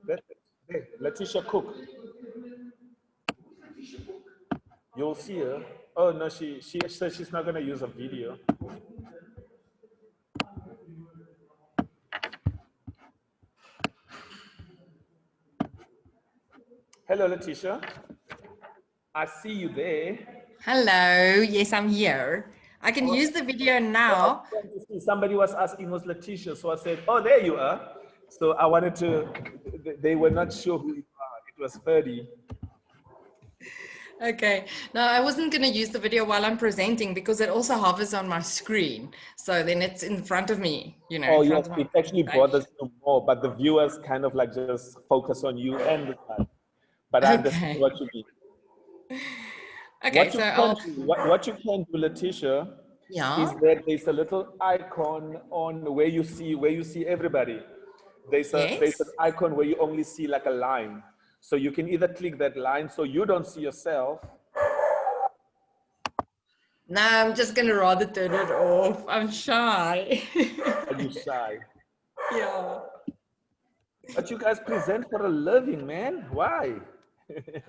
That's it. Hey, Letitia Cook. You'll see her. Oh no, she said she's not gonna use a video. Hello, Letitia. I see you there. Hello, yes, I'm here. I can use the video now. Somebody was asking who's Letitia, so I said, "Oh, there you are." So I wanted to. They were not sure who you are. It was Ferdy. Okay, no, I wasn't going to use the video while I'm presenting because it also hovers on my screen. So then it's in front of me, you know, Oh in yes, front of it my actually bothers presentation. you more, but the viewers kind of like just focus on you and the slide. But I understand Okay. what you mean. Okay, What you so can I'll, do, what you can do, Letitia, is yeah, that there's a little icon on where you see everybody. There's an yes. icon where you only see like a line. So you can either click that line so you don't see yourself. No, I'm just going to rather turn it off. I'm shy. Are you shy? Yeah. But you guys present for a living, man. Why?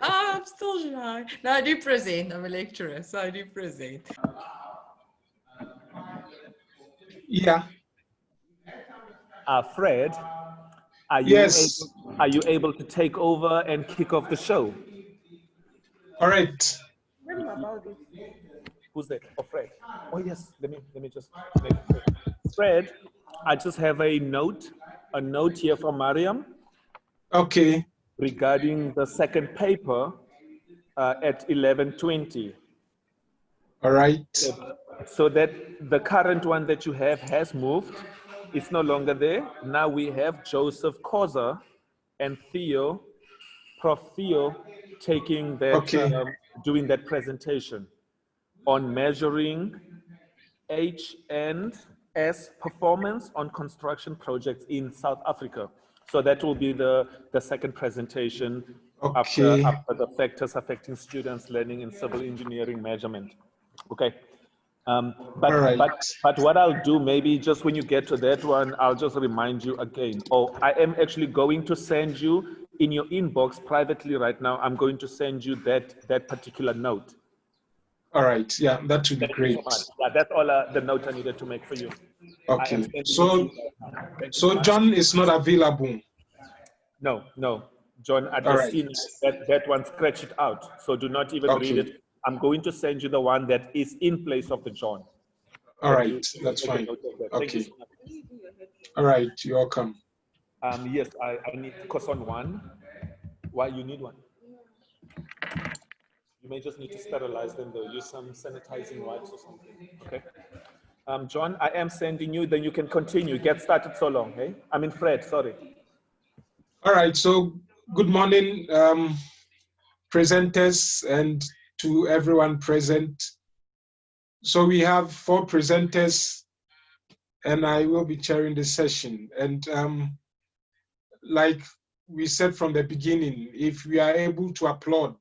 Oh, I'm still shy. No, I do present. I'm a lecturer, so I do present. Yeah. Fred, Yes. are you able to take over and kick off the show? All right. Who's there? Oh, Fred. Oh yes. Let me just make it. Fred, I just have a note here from Mariam Okay. regarding the second paper at 11:20. All right. So that the current one that you have has moved. It's no longer there. Now we have Joseph Koza and Theo, Prof. Theo, taking that, Okay. doing that presentation on measuring H and S performance on construction projects in South Africa. So that will be the second presentation Okay. after the factors affecting students learning in civil engineering measurement. Okay. All right. But what I'll do, maybe just when you get to that one, I'll just remind you again. Oh, I am actually going to send you in your inbox privately right now. I'm going to send you that particular note. All right. Yeah, that would be Thank you so great. much. Yeah, that's all the note I needed to make for you. I am Okay. sending it to So, you right now. Thank you so so much. John is not available. No, no, John, I All just right. seen that one, scratch it out. So do not even read Okay. it. I'm going to send you the one that is in place of the John. All Can right. you That's make a fine. note of that? Thank you Okay. so much. All right. You're welcome. Yes, I need course on one. Why you need one? You may just need to sterilize them though. Use some sanitizing wipes or something. Okay. John, I am sending you. Then you can continue. Get started so long. Hey, I mean Fred. Sorry. All right. So, good morning, presenters, and to everyone present. So we have 4 presenters, and I will be chairing the session. And like we said from the beginning, if we are able to applaud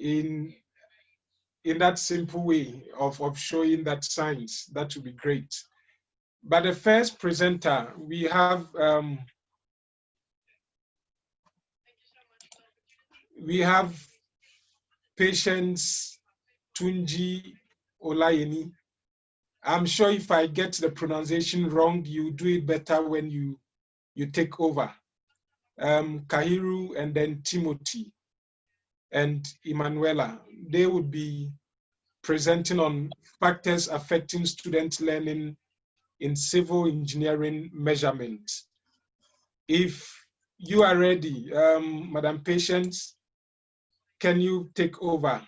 in that simple way of showing that science, that would be great. But the first presenter, we have Patience Tunji Olayeni. I'm sure if I get the pronunciation wrong, you do it better when you take over. Kahiru and then Timothy and Emanuela, they would be presenting on factors affecting student learning in civil engineering measurement. If you are ready, Madam Patience, can you take over?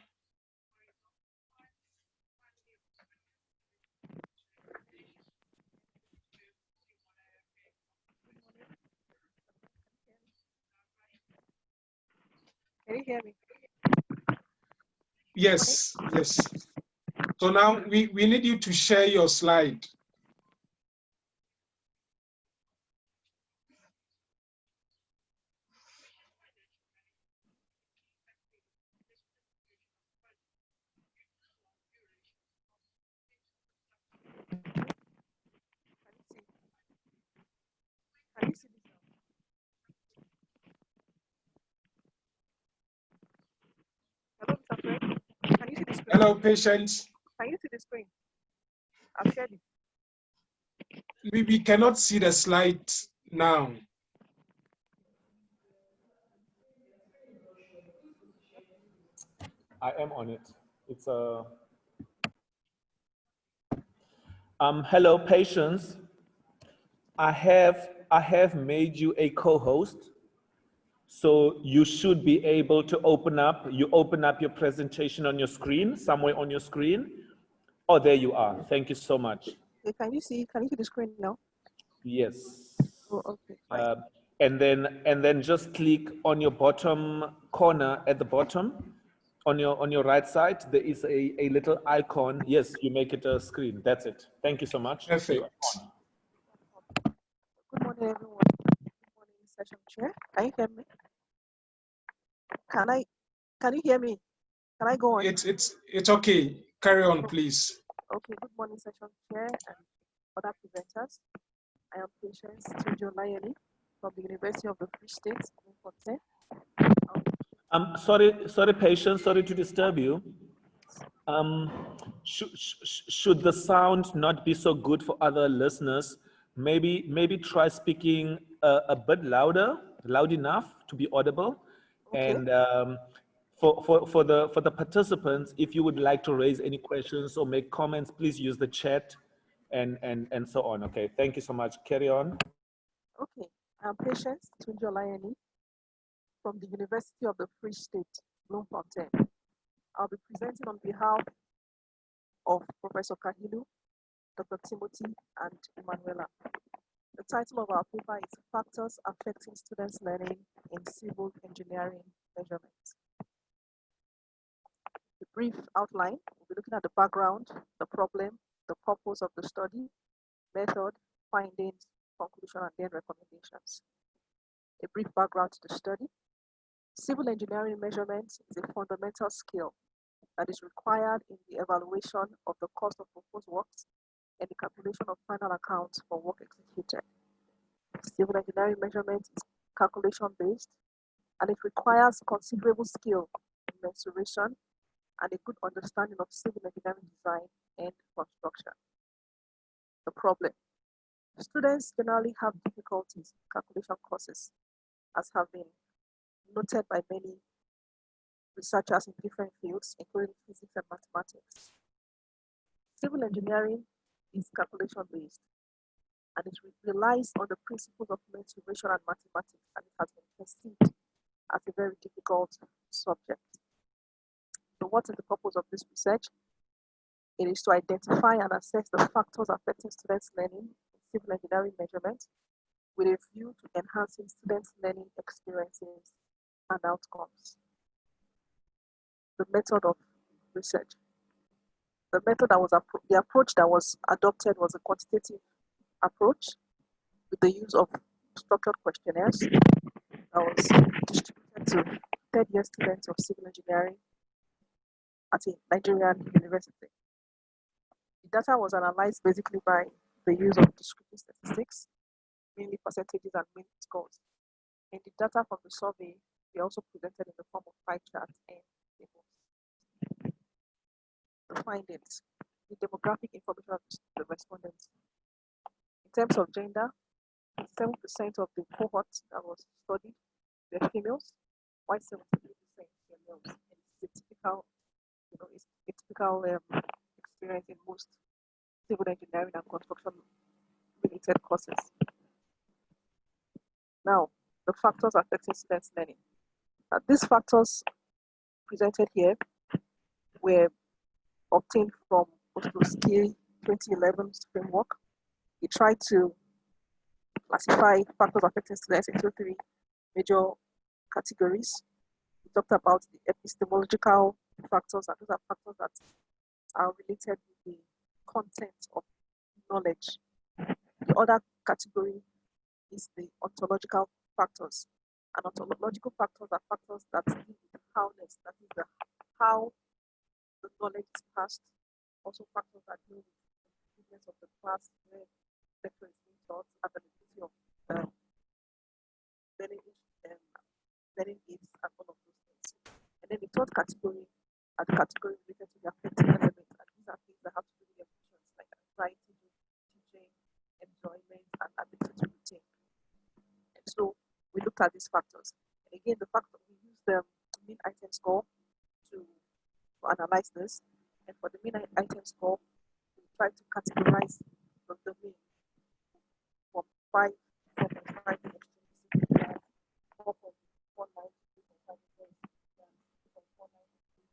Can you hear me? Yes, yes. So now we need you to share your slide. Can you see this now? Hello, patients. Can you see the screen? I've shared it. We cannot see the slide now. I am on it. It's a hello, patients. I have made you a co-host, so you should be able to open up your presentation on your screen, somewhere on your screen. Oh, there you are. Thank you so much. Okay, can you see the screen now? Yes. Oh, okay, fine. And then just click on your bottom corner at the bottom. On your right side, there is a little icon. Yes, you make it a screen. That's it. Thank you so much. Perfect. Good morning, everyone. Good morning, session chair. Can you hear me? Can you hear me? Can I go on? It's okay. Carry on, please. Okay, good morning, session chair and other presenters. I am Patience Tujo Layeli from the University of the Free State in Fontaine. Sorry, Patience. Sorry to disturb you. Should the sound not be so good for other listeners, maybe try speaking a bit loud enough to be audible. Okay. And for the participants, if you would like to raise any questions or make comments, please use the chat and so on. Okay, thank you so much. Carry on. Okay, I'm Patience Tujo Layeli from the University of the Free State, Bloemfontein. I'll be presenting on behalf of Professor Kahilu, Dr. Timothy, and Emanuela. The title of our paper is Factors Affecting Students' Learning in Civil Engineering Measurements. The brief outline, we'll be looking at the background, the problem, the purpose of the study, method, findings, conclusion, and then recommendations. A brief background to the study. Civil engineering measurements is a fundamental skill that is required in the evaluation of the cost of proposed works and the calculation of final accounts for work executed. Civil engineering measurement is calculation-based, and it requires considerable skill in mensuration and a good understanding of civil engineering design and construction. The problem. Students generally have difficulties in calculation courses, as have been noted by many researchers in different fields, including physics and mathematics. Civil engineering is calculation-based, and it relies on the principles of mensuration and mathematics, and it has been perceived as a very difficult subject. So what is the purpose of this research? It is to identify and assess the factors affecting students' learning in civil engineering measurement with a view to enhancing students' learning experiences and outcomes. The method of research. The method that was the approach that was adopted was a quantitative approach with the use of structured questionnaires that was distributed to third-year students of civil engineering at a Nigerian university. The data was analyzed basically by the use of descriptive statistics, mainly percentages and mean scores. And the data from the survey were also presented in the form of pie charts and tables. The findings, the demographic information of the respondents. In terms of gender, 7% of the cohort that was studied were females, while 73% were males. And it's a typical, it's a typical experience in most civil engineering and construction related courses. Now, the factors affecting students' learning. These factors presented here were obtained from Ostrowski 2011 framework. He tried to classify factors affecting students into three major categories. We talked about the epistemological factors, and those are factors that are related with the content of knowledge. The other category is the ontological factors. And ontological factors are factors that deal with howness, that is how the knowledge is passed. Also factors that deal with the business of the class, where lecture is being taught, availability of learning aids, and all of those things. And then the third category are the categories related to the affective elements, and these are things that have to do with emotions like anxiety, teaching, enjoyment, and ability to retain. And so we looked at these factors. And again, the factor we use the mean item score to analyze this. And for the mean item score, we try to categorize the domain from 5, 4.5 to 4.49 to 3.5 from 4.9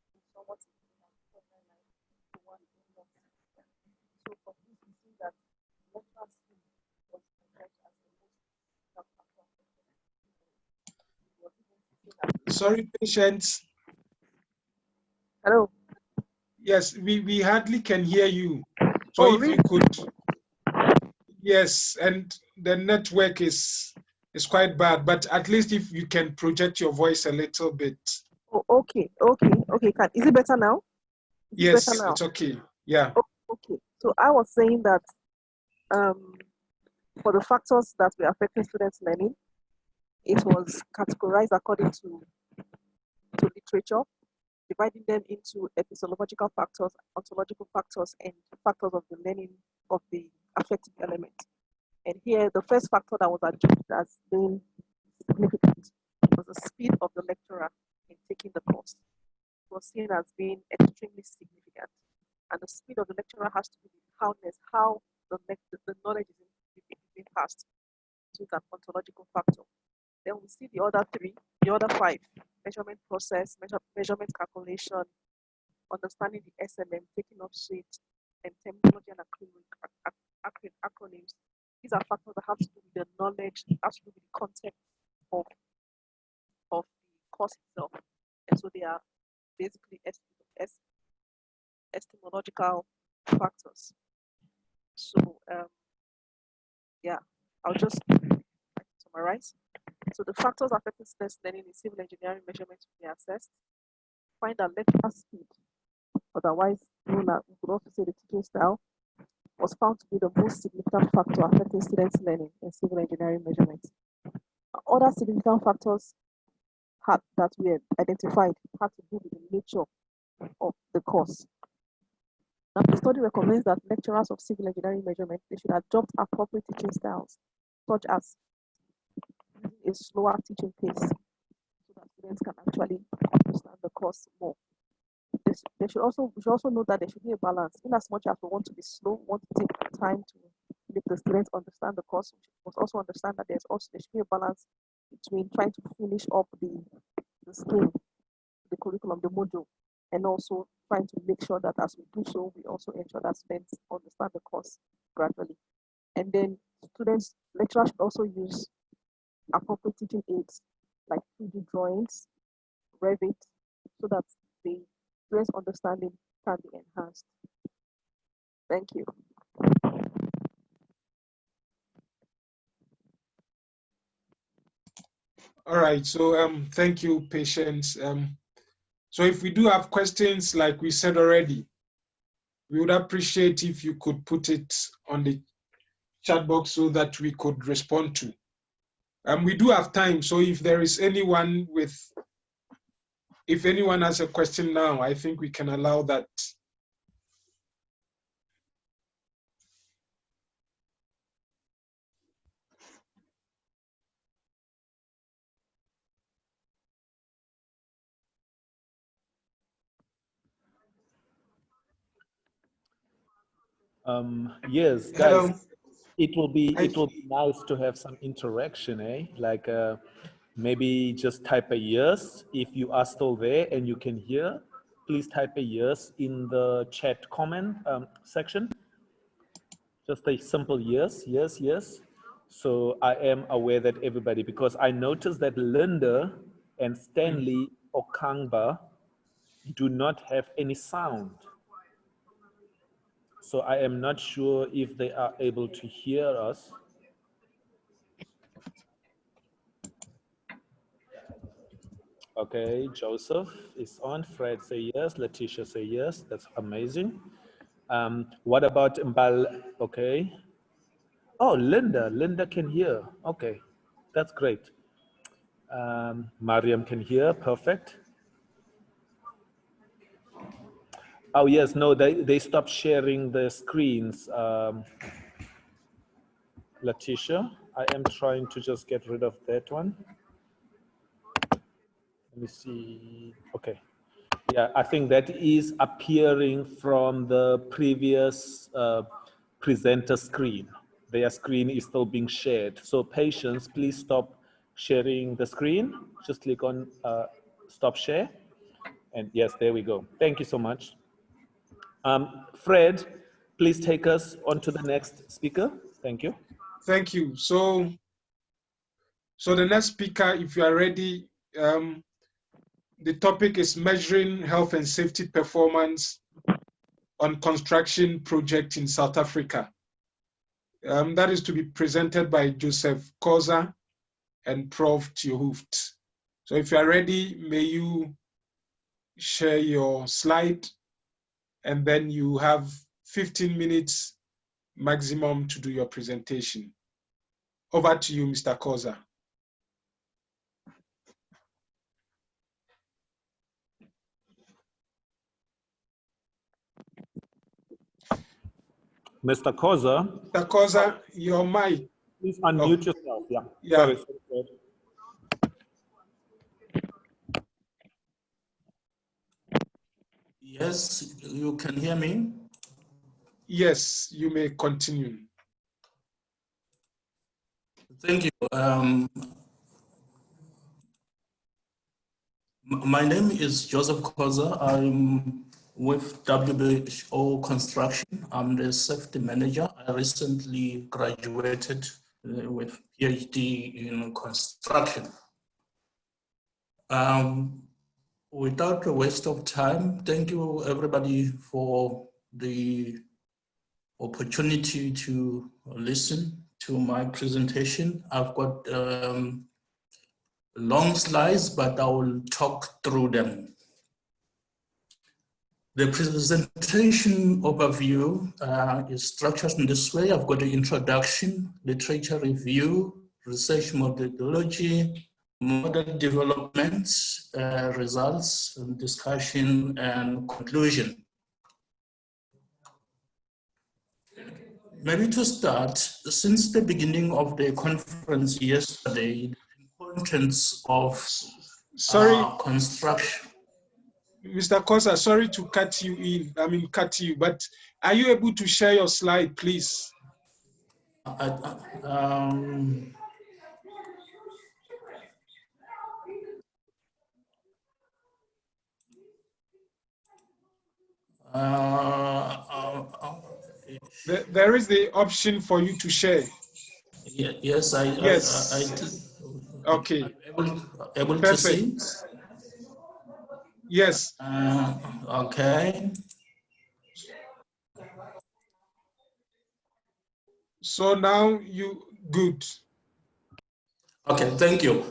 to somewhat 4.99 to 1. So from this, we see that lecture speed was measured as the most factor. Sorry, patients. Hello. Yes, we hardly can hear you. So Oh, if really? you could, yes, and the network is quite bad, but at least if you can project your voice a little bit. Oh, okay. Is it better now? Is it better Yes, now? it's okay. Yeah. Oh, okay. So I was saying that for the factors that were affecting students' learning, it was categorized according to literature, dividing them into epistemological factors, ontological factors, and factors of the learning of the affective element. And here, the first factor that was adjudged as being significant was the speed of the lecturer in taking the course. It was seen as being extremely significant. And the speed of the lecturer has to be how the knowledge is being passed. So it's an ontological factor. Then we see the other 5: measurement process, measurement calculation, understanding the SMM, taking up sheet, and terminology and acronyms. These are factors that have to do with the knowledge, have to do with the context of the course itself. And so they are basically epistemological factors. So yeah, I'll just summarize. So the factors affecting students' learning in civil engineering measurements will be assessed. Find that lecture speed, otherwise known as, we could also say the teaching style, was found to be the most significant factor affecting students' learning in civil engineering measurements. Other significant factors that were identified had to do with the nature of the course. Now, the study recommends that lecturers of civil engineering measurement, they should adopt appropriate teaching styles, such as using a slower teaching pace so that students can actually understand the course more. We should also note that there should be a balance. In as much as we want to be slow, we want to take time to make the students understand the course, we must also understand that there should be a balance between trying to finish up the scheme, the curriculum, the module, and also trying to make sure that as we do so, we also ensure that students understand the course gradually. And then lecturers should also use appropriate teaching aids like 3D drawings, Revit, so that the students' understanding can be enhanced. Thank you. All right. So thank you, Patience. So if we do have questions, like we said already, we would appreciate if you could put it on the chat box so that we could respond to. We do have time, so if there is anyone if anyone has a question now, I think we can allow that. Yes, Hello. guys, it will be nice to have some interaction, like maybe just type a yes if you are still there and you can hear. Please type a yes in the chat comment section. Just a simple yes, yes, yes. So I am aware that everybody, because I noticed that Linda and Stanley Okangba do not have any sound. So I am not sure if they are able to hear us. Okay, Joseph is on. Fred say yes. Letitia say yes. That's amazing. What about Mbal? Okay. Oh, Linda. Linda can hear. Okay, that's great. Mariam can hear. Perfect. Oh yes, no, they stopped sharing the screens. Letitia, I am trying to just get rid of that one. Let me see. Okay. Yeah, I think that is appearing from the previous presenter screen. Their screen is still being shared. So patients, please stop sharing the screen. Just click on stop share. And yes, there we go. Thank you so much. Fred, please take us on to the next speaker. Thank you. Thank you. So the next speaker, if you are ready, the topic is measuring health and safety performance on construction project in South Africa. That is to be presented by Joseph Koza and Prof. Tiohooft. So if you are ready, may you share your slide, and then you have 15 minutes maximum to do your presentation. Over to you, Mr. Koza. Mr. Koza. Mr. Koza, your mic. Please unmute yourself. Yeah. Yeah. Sorry. Yes, you can hear me? Yes, you may continue. Thank you. My name is Joseph Koza. I'm with WHO Construction. I'm the safety manager. I recently graduated with PhD in construction. Without a waste of time, thank you everybody for the opportunity to listen to my presentation. I've got long slides, but I will talk through them. The presentation overview is structured in this way. I've got the introduction, literature review, research methodology, model development, results, and discussion, and conclusion. Maybe to start, since the beginning of the conference yesterday, the importance of construction. Mr. Koza, sorry to cut you, but are you able to share your slide, please? There is the option for you to share. Yes, Yes. Okay. Able Perfect. To see? Yes. Okay. So now good. Okay, thank you.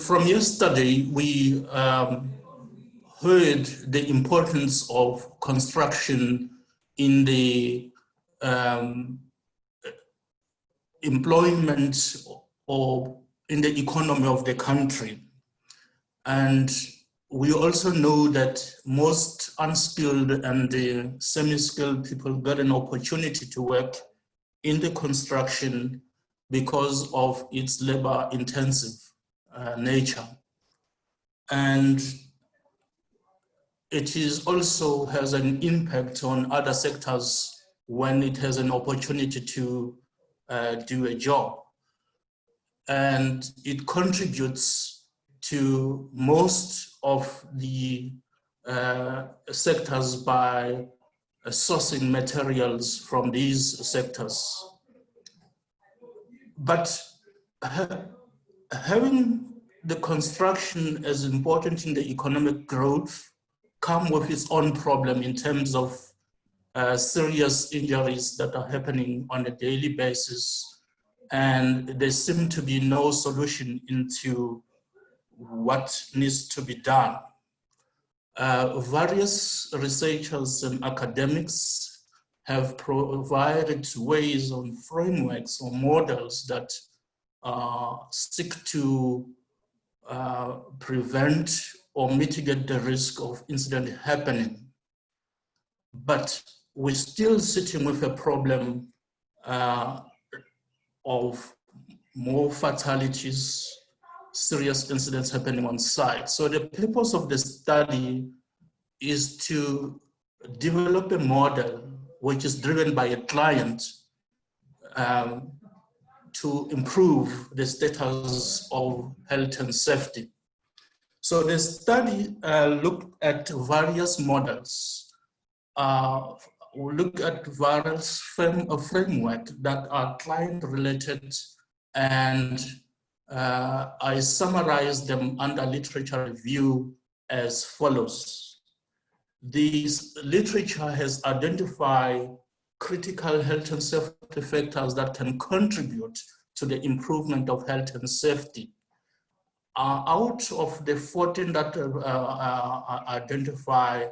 From yesterday, we heard the importance of construction in the employment or in the economy of the country. And we also know that most unskilled and semi-skilled people got an opportunity to work in the construction because of its labor-intensive nature. And it also has an impact on other sectors when it has an opportunity to do a job. And it contributes to most of the sectors by sourcing materials from these sectors. But having the construction as important in the economic growth come with its own problem in terms of serious injuries that are happening on a daily basis. And there seems to be no solution into what needs to be done. Various researchers and academics have provided ways and frameworks or models that seek to prevent or mitigate the risk of incident happening. but we're still sitting with a problem of more fatalities, serious incidents happening on site. So the purpose of the study is to develop a model which is driven by a client to improve the status of health and safety. So the study looked at various models. We look at various framework that are client related, and I summarize them under literature review as follows. This literature has identified critical health and safety factors that can contribute to the improvement of health and safety. Out of the 14 that identify,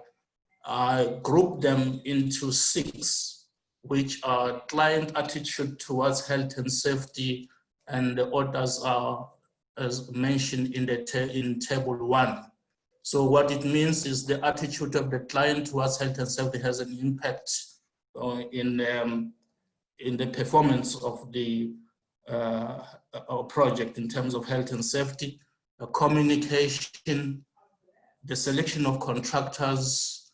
I group them into 6, which are client attitude towards health and safety, and the others are, as mentioned in table 1. So what it means is the attitude of the client towards health and safety has an impact in the performance of the project in terms of health and safety, communication, the selection of contractors,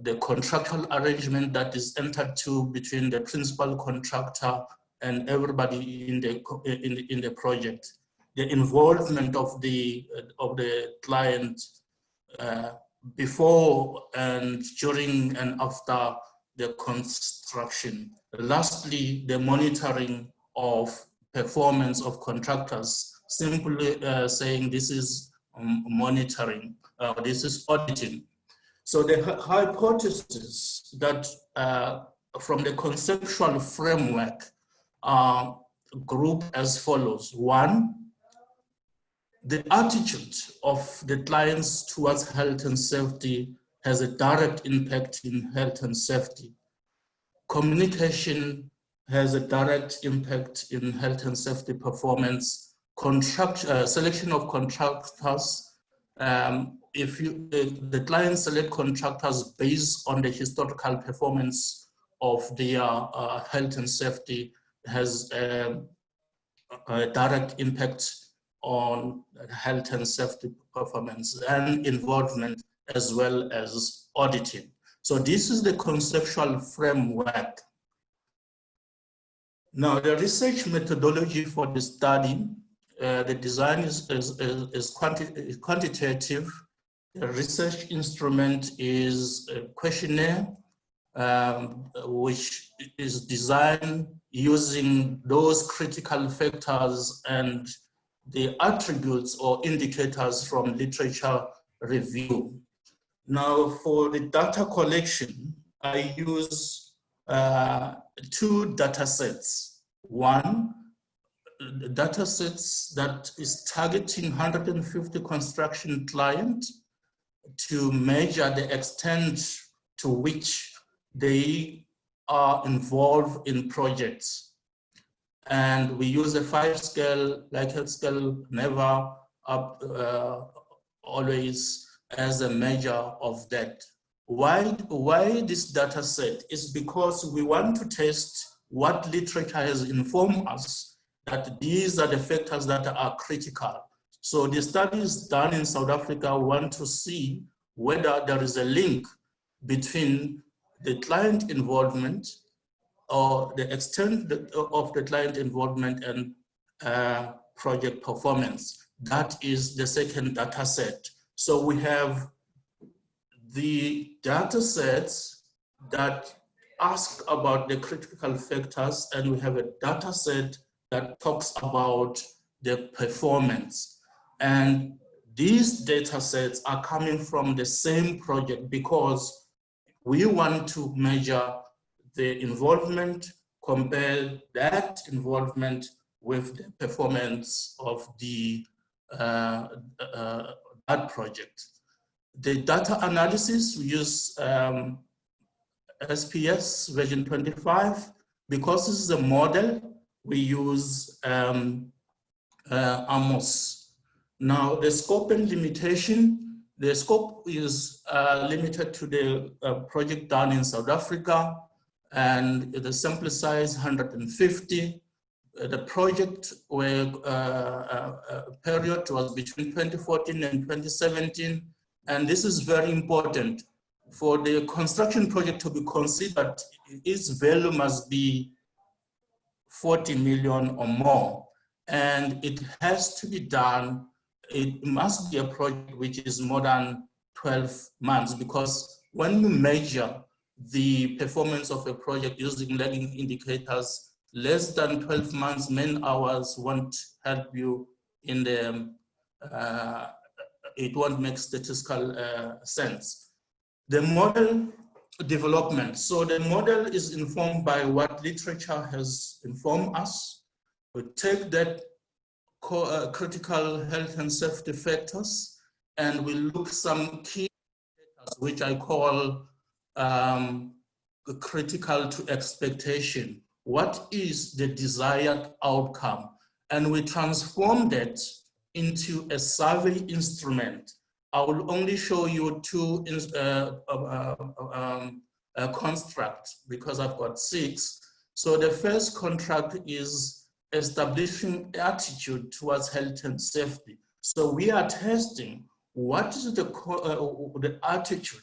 the contractual arrangement that is entered to between the principal contractor and everybody in the project, the involvement of the client before and during and after the construction. Lastly, the monitoring of performance of contractors, simply saying this is monitoring, this is auditing. So the hypothesis that from the conceptual framework are grouped as follows. 1, the attitude of the clients towards health and safety has a direct impact in health and safety. Communication has a direct impact in health and safety performance. Selection of contractors. If the clients select contractors based on the historical performance of their health and safety, has a direct impact on health and safety performance and involvement, as well as auditing. So this is the conceptual framework. Now, the research methodology for the study, the design is quantitative. The research instrument is a questionnaire, which is designed using those critical factors and the attributes or indicators from literature review. Now, for the data collection, I use 2 data sets. One, the data sets that is targeting 150 construction clients to measure the extent to which they are involved in projects. And we use a 5-scale, Likert scale, never up, always as a measure of that. Why this data set? Is because we want to test what literature has informed us that these are the factors that are critical. So the studies done in South Africa want to see whether there is a link between the client involvement or the extent of the client involvement and project performance. That is the second data set. So we have the data sets that ask about the critical factors, and we have a data set that talks about the performance. And these data sets are coming from the same project because we want to measure the involvement, compare that involvement with the performance of the that project. The data analysis, we use SPS version 25. Because this is a model, we use Amos. Now, the scope and limitation, The scope is limited to the project done in South Africa, and the sample size 150. The project period was between 2014 and 2017, and this is very important. For the construction project to be considered, its value must be 40 million or more, and it has to be done. It must be a project which is more than 12 months, because when you measure the performance of a project using lagging indicators, less than 12 months man hours won't help you in the, it won't make statistical sense. The model development. So the model is informed by what literature has informed us. We take that critical health and safety factors, and we look some key indicators, which I call critical to expectation. What is the desired outcome? And we transform that into a survey instrument. I will only show you two constructs because I've got 6. So the first contract is establishing attitude towards health and safety. So we are testing what is the attitude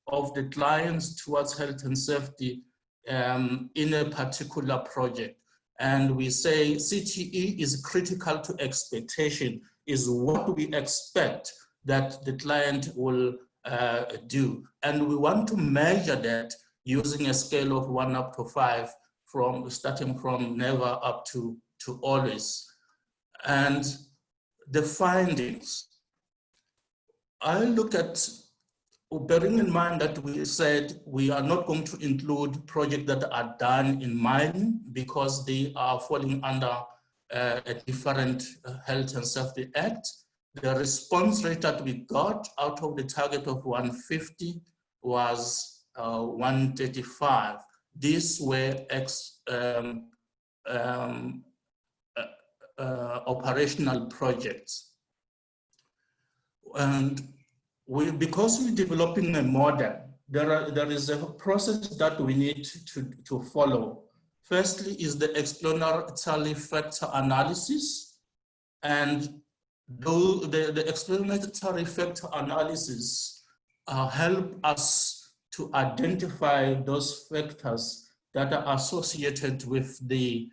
of the clients towards health and safety in a particular project. And we say CTE is critical to expectation, is what we expect that the client will do. And we want to measure that using a scale of 1 up to 5, starting from never up to always. And the findings, I look at, bearing in mind that we said we are not going to include projects that are done in mining because they are falling under a different Health and Safety Act. The response rate that we got out of the target of 150 was 135. These were operational projects. And because we're developing a model, there is a process that we need to follow. Firstly is the explanatory factor analysis, and the explanatory factor analysis help us to identify those factors that are associated with the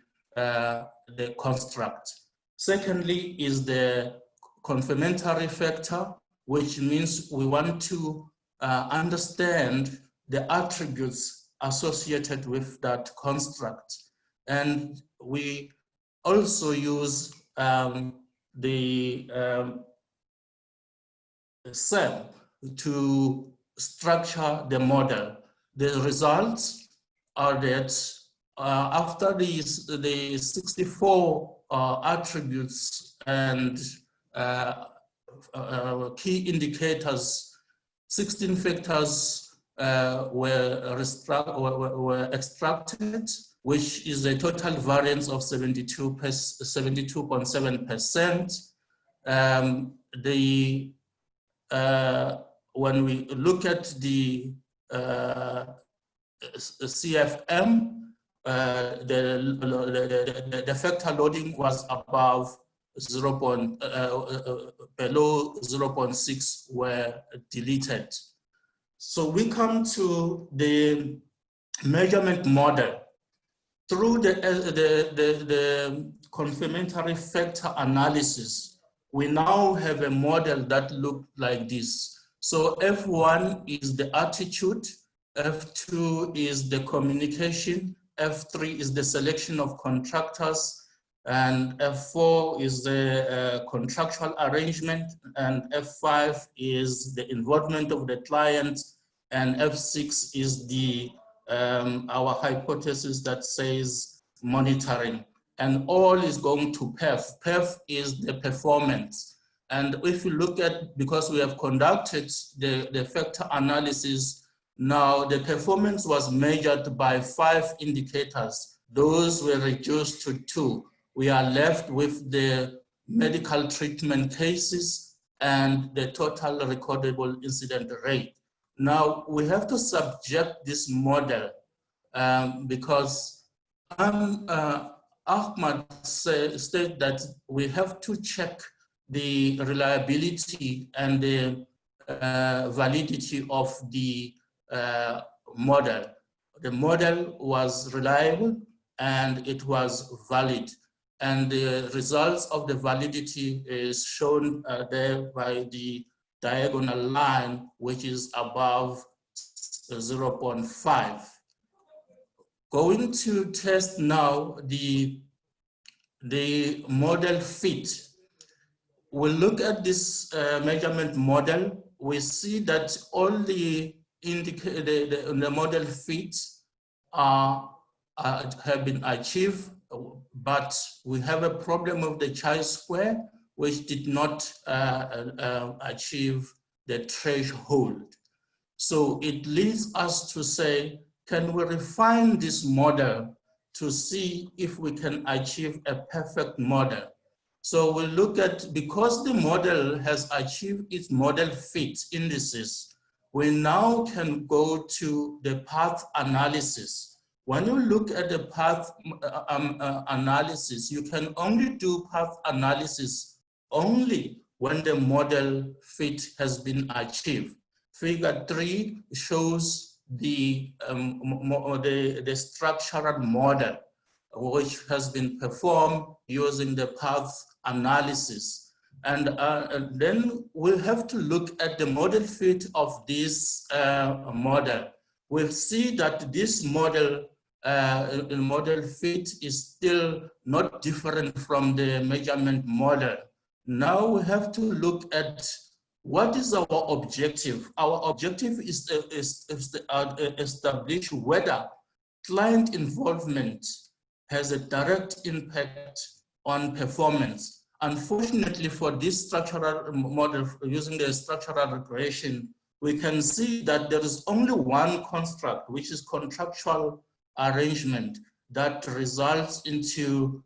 construct. Secondly is the confirmatory factor, which means we want to understand the attributes associated with that construct. And we also use the SEM to structure the model. The results are that after the 64 attributes and key indicators, 16 factors were extracted, which is a total variance of 72.7%. When we look at the CFM, the factor loading was above below 0.6 were deleted. So we come to the measurement model. Through the confirmatory factor analysis, we now have a model that looks like this. So F1 is the attitude, F2 is the communication, F3 is the selection of contractors, and F4 is the contractual arrangement, and F5 is the involvement of the client, and F6 is the our hypothesis that says monitoring. And all is going to PEF. PEF is the performance. And if you look at, because we have conducted the factor analysis, now the performance was measured by 5 indicators. Those were reduced to 2. We are left with the medical treatment cases and the total recordable incident rate. Now, we have to subject this model because Ahmad stated that we have to check the reliability and the validity of the model. The model was reliable and it was valid. And the results of the validity is shown there by the diagonal line, which is above 0.5. Going to test now the model fit. We'll look at this measurement model. We see that all the model fits have been achieved, but we have a problem of the chi-square, which did not achieve the threshold. So it leads us to say, can we refine this model to see if we can achieve a perfect model? So we'll look at, because the model has achieved its model fit indices, we now can go to the path analysis. When you look at the path analysis, you can only do path analysis only when the model fit has been achieved. Figure 3 shows the structural model, which has been performed using the path analysis. And then we'll have to look at the model fit of this model. We'll see that this model fit is still not different from the measurement model. Now we have to look at what is our objective. Our objective is to establish whether client involvement has a direct impact on performance. Unfortunately, for this structural model, using the structural regression, we can see that there is only one construct, which is contractual arrangement, that results into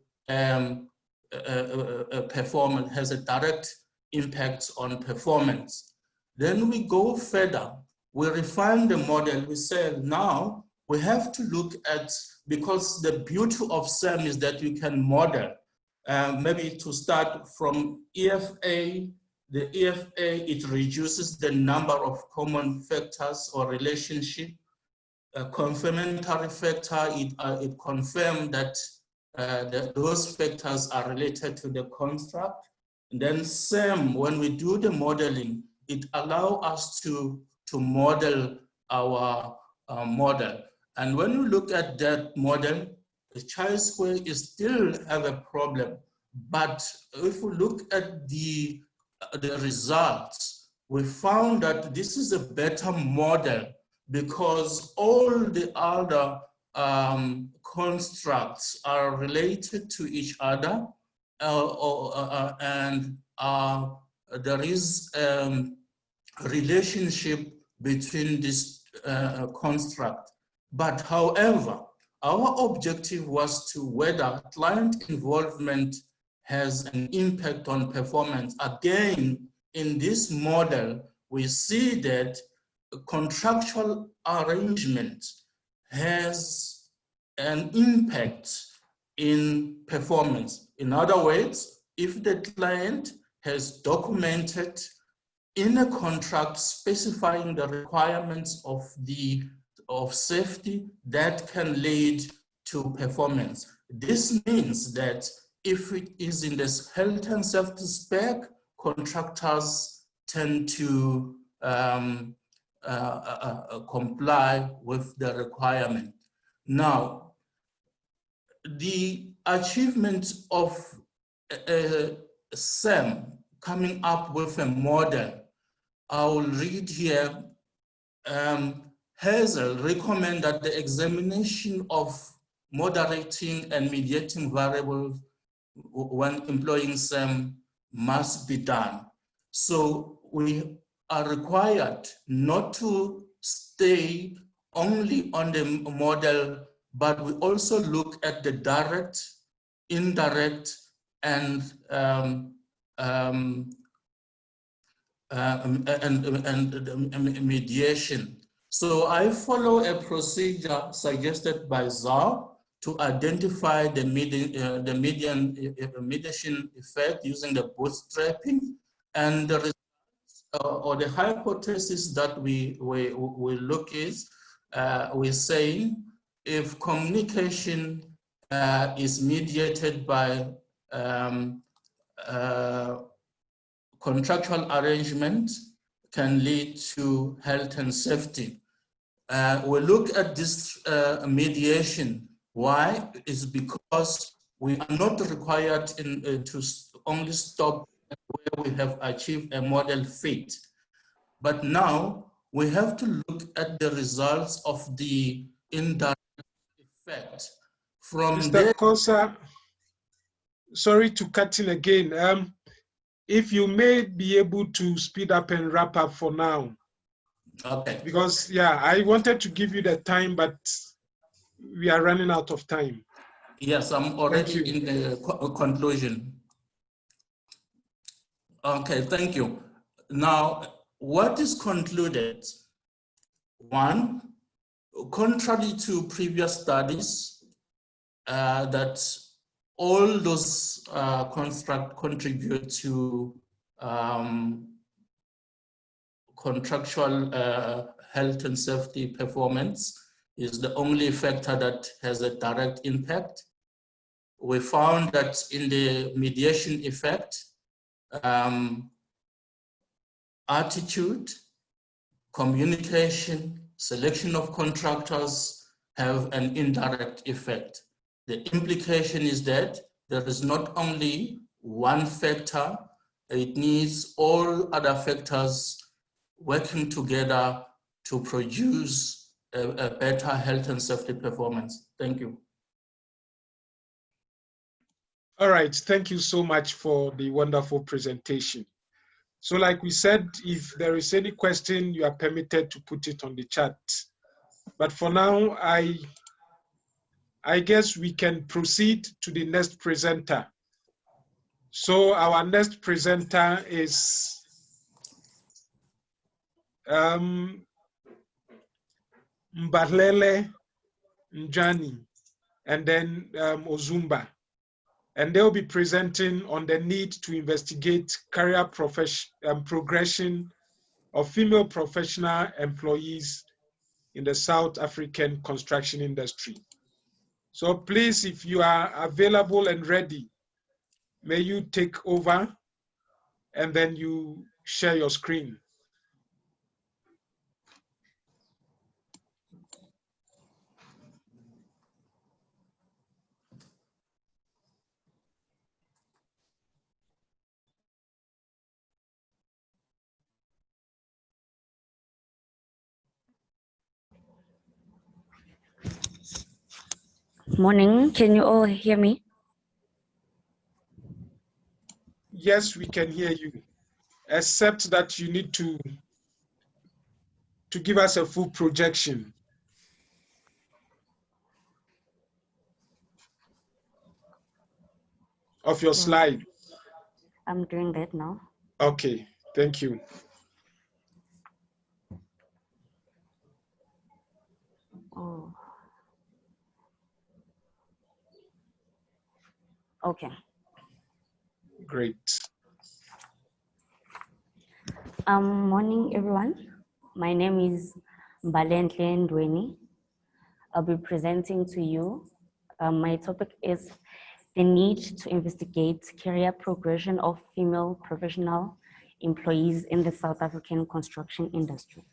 performance, has a direct impact on performance. Then we go further, we refine the model, we say now we have to look at, because the beauty of SEM is that you can model, maybe to start from EFA, the EFA, it reduces the number of common factors or relationship. A confirmatory factor, it confirms that those factors are related to the construct. And then SEM, when we do the modeling, it allows us to model our model. And when you look at that model, the chi-square is still have a problem. But if we look at the results, we found that this is a better model because all the other constructs are related to each other, and there is a relationship between this construct. But however, our objective was to whether client involvement has an impact on performance. Again, in this model, we see that contractual arrangement has an impact in performance. In other words, if the client has documented in a contract specifying the requirements of safety, that can lead to performance. This means that if it is in this health and safety spec, contractors tend to comply with the requirement. Now, the achievement of SEM coming up with a model, I will read here. Hazel recommend that the examination of moderating and mediating variables when employing SEM must be done. So we are required not to stay only on the model, but we also look at the direct, indirect, and and mediation. So I follow a procedure suggested by ZAR to identify the mediation effect using the bootstrapping, and the or the hypothesis that we look is, we're saying if communication is mediated by contractual arrangement can lead to health and safety. We look at this mediation. Why? Is because we are not required to only stop where we have achieved a model fit. But now we have to look at the results of the indirect effect. From Mr. there, Kosa, sorry to cut in again. If you may be able to speed up and wrap up for now. okay. Because, yeah, I wanted to give you the time, but we are running out of time. Yes, I'm already in the conclusion. Okay, thank you. Now, what is concluded? One, contrary to previous studies, that all those constructs contribute to contractual health and safety performance is the only factor that has a direct impact. We found that in the mediation effect, attitude, communication, selection of contractors have an indirect effect. The implication is that there is not only one factor, it needs all other factors working together to produce a better health and safety performance. Thank you. All right, thank you so much for the wonderful presentation. So like we said, if there is any question, you are permitted to put it on the chat. But for now, I guess we can proceed to the next presenter. So our next presenter is Mbalele Njani and then Ozumba. And they'll be presenting on the need to investigate career progression of female professional employees in the South African construction industry. So please, if you are available and ready, may you take over and then you share your screen. Morning, can you all hear me? Yes, we can hear you, except that you need to give us a full projection of your slide. I'm doing that now. Okay, thank you. Oh. Okay. Great. Morning, everyone. My name is Mbalenhle Ndweni. I'll be presenting to you. My topic is the need to investigate career progression of female professional employees in the South African construction industry.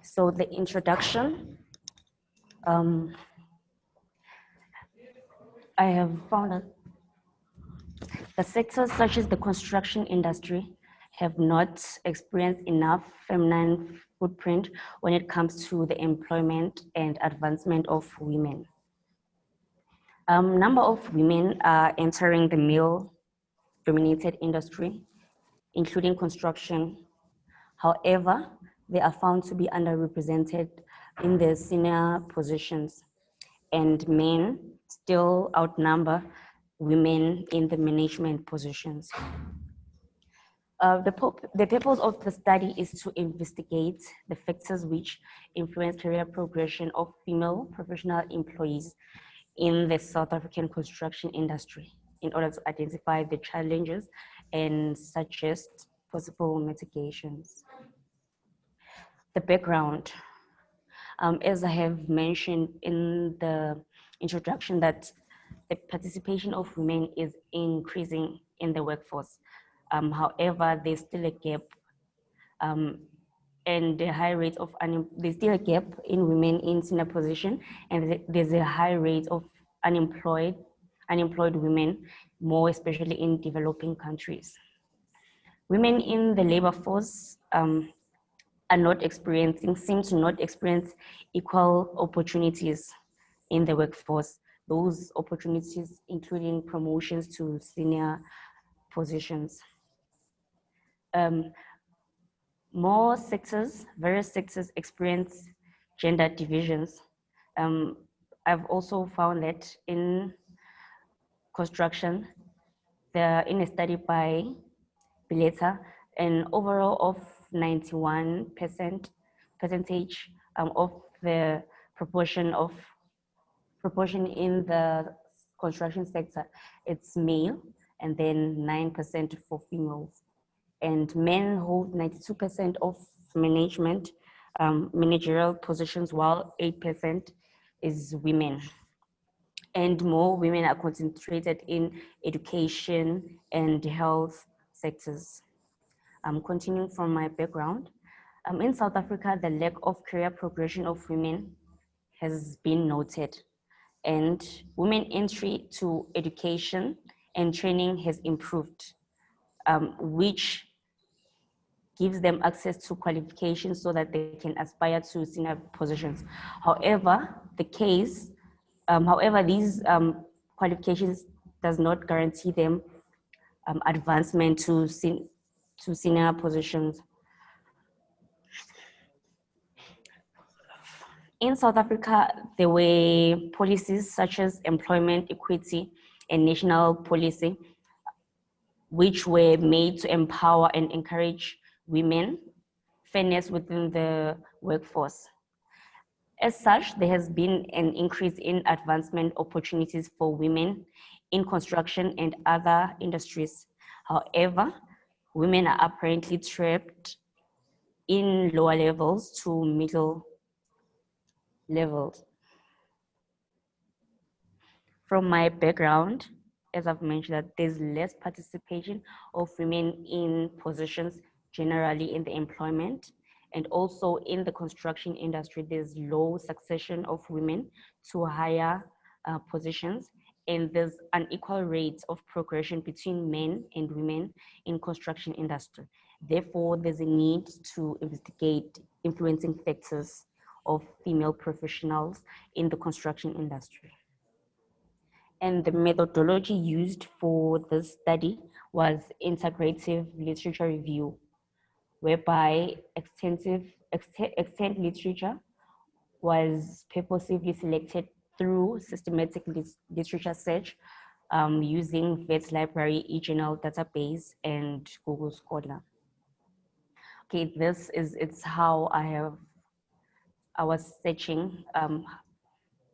So the introduction, I have found that the sectors such as the construction industry have not experienced enough feminine footprint when it comes to the employment and advancement of women. Number of women are entering the male-dominated industry, including construction. However, they are found to be underrepresented in the senior positions, and men still outnumber women in the management positions. The purpose of the study is to investigate the factors which influence career progression of female professional employees in the South African construction industry in order to identify the challenges and suggest possible mitigations. The background, as I have mentioned in the introduction, that the participation of women is increasing in the workforce. However, there's still a gap and the high rate of there's still a gap in women in senior position, and there's a high rate of unemployed women, more especially in developing countries. Women in the labor force seem to not experience equal opportunities in the workforce. Those opportunities including promotions to senior positions. Various sectors experience gender divisions. I've also found that in construction, in a study by Bileta, an overall of 91% of the proportion in the construction sector, it's male, and then 9% for females. And men hold 92% of managerial positions, while 8% is women. And more women are concentrated in education and health sectors. Continuing from my background, in South Africa, the lack of career progression of women has been noted, and women entry to education and training has improved, which gives them access to qualifications so that they can aspire to senior positions. However, these qualifications does not guarantee them advancement to senior positions. In South Africa, there were policies such as employment equity and national policy, which were made to empower and encourage women fairness within the workforce. As such, there has been an increase in advancement opportunities for women in construction and other industries. However, women are apparently trapped in lower levels to middle levels. From my background, as I've mentioned, that there's less participation of women in positions generally in the employment, and also in the construction industry, there's low succession of women to higher positions, and there's unequal rates of progression between men and women in construction industry. Therefore, there's a need to investigate influencing factors of female professionals in the construction industry. And the methodology used for this study was integrative literature review, whereby extent literature was purposely selected through systematic literature search using VET library, eJournal database, and Google Scholar. Okay, it's how I was searching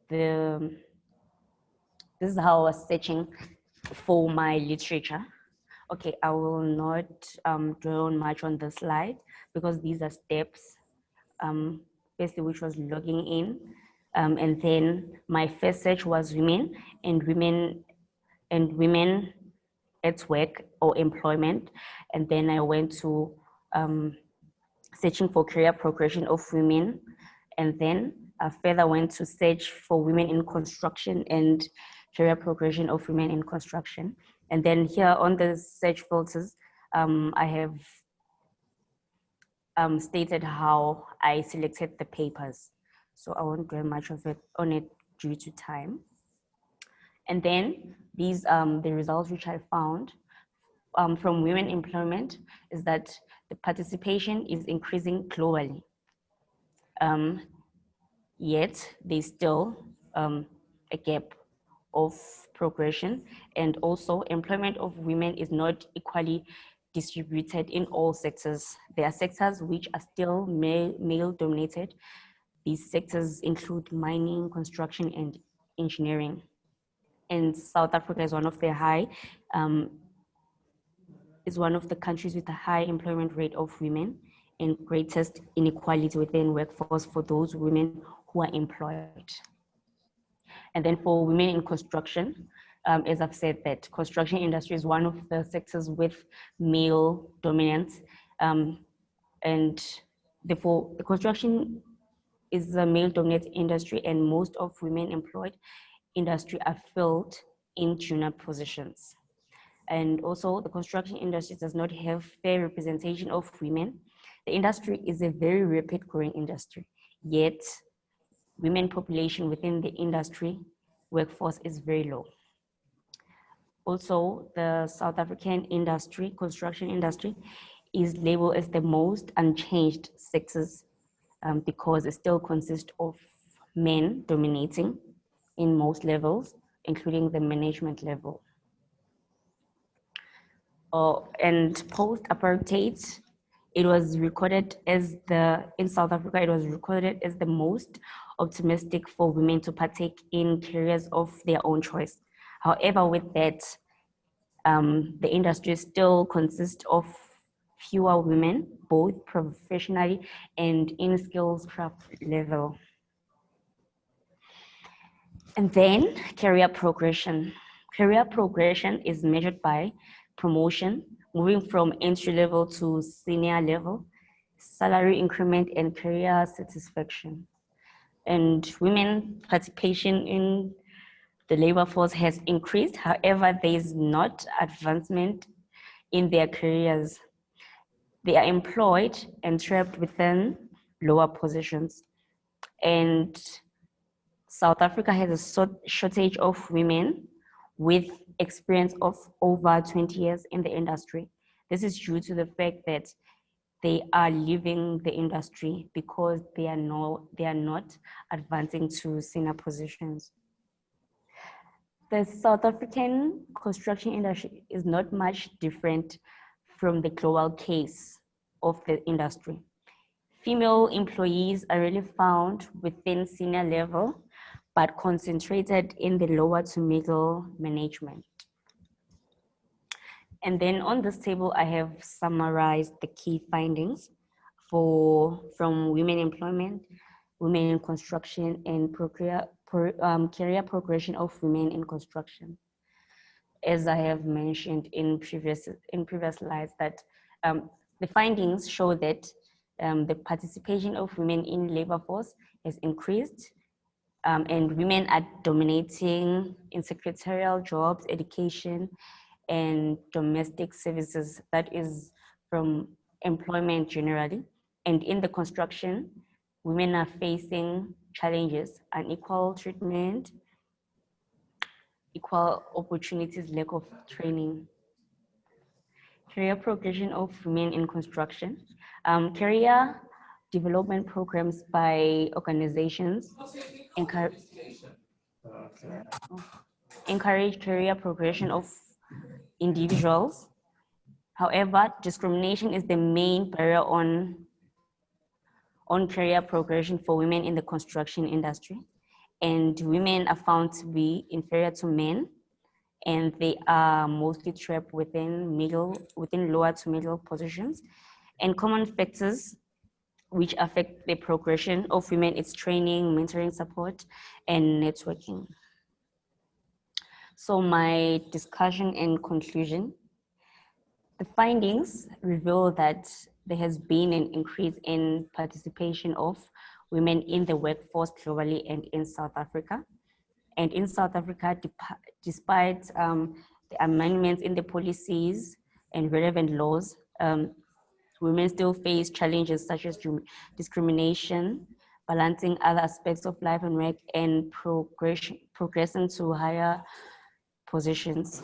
this is how I was searching for my literature. Okay, I will not dwell on much on the slide because these are steps, basically which was logging in. And then my first search was women at work or employment. And then I went to searching for career progression of women. And then I further went to search for women in construction and career progression of women in construction. And then here on the search filters, I have stated how I selected the papers. So I won't dwell much on it due to time. And then these, the results which I found from women employment is that the participation is increasing globally. Yet there's still a gap of progression, and also employment of women is not equally distributed in all sectors. There are sectors which are still male dominated. These sectors include mining, construction, and engineering. And South Africa is one of the countries with a high employment rate of women and greatest inequality within workforce for those women who are employed. And then for women in construction, as I've said, that construction industry is one of the sectors with male dominance, and therefore the construction is a male-dominated industry, and most of women employed industry are filled in junior positions. And also the construction industry does not have fair representation of women. The industry is a very rapid growing industry, yet women population within the industry workforce is very low. Also, the South African industry, construction industry, is labeled as the most unchanged sectors because it still consists of men dominating in most levels, including the management level. And post-apartheid, it was recorded as in South Africa, it was recorded as the most optimistic for women to partake in careers of their own choice. However, with that, the industry still consists of fewer women, both professionally and in skills craft level. And then career progression. Career progression is measured by promotion, moving from entry level to senior level, salary increment, and career satisfaction. And women participation in the labor force has increased. However, there is not advancement in their careers. They are employed and trapped within lower positions. And South Africa has a shortage of women with experience of over 20 years in the industry. This is due to the fact that they are leaving the industry because they are not advancing to senior positions. The South African construction industry is not much different from the global case of the industry. Female employees are really found within senior level, but concentrated in the lower to middle management. And then on this table, I have summarized the key findings from women employment, women in construction, and career progression of women in construction. As I have mentioned in previous slides, that the findings show that the participation of women in labor force has increased, and women are dominating in secretarial jobs, education, and domestic services, that is from employment generally. And in the construction, women are facing challenges, unequal treatment, equal opportunities, lack of training. Career progression of women in construction. Career development programs by organizations encourage career progression of individuals. However, discrimination is the main barrier on career progression for women in the construction industry. And women are found to be inferior to men, and they are mostly trapped within lower to middle positions. And common factors which affect the progression of women is training, mentoring support, and networking. So my discussion and conclusion. The findings reveal that there has been an increase in participation of women in the workforce globally and in South Africa. And in South Africa, despite the amendments in the policies and relevant laws, women still face challenges such as discrimination, balancing other aspects of life and work, and progressing to higher positions.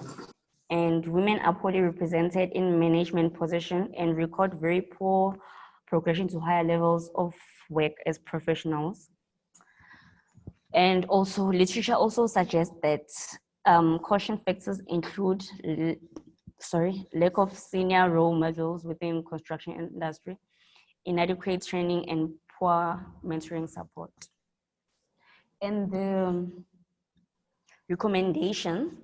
And women are poorly represented in management position and record very poor progression to higher levels of work as professionals. And also literature also suggests that caution factors include lack of senior role models within construction industry, inadequate training, and poor mentoring support. And the recommendation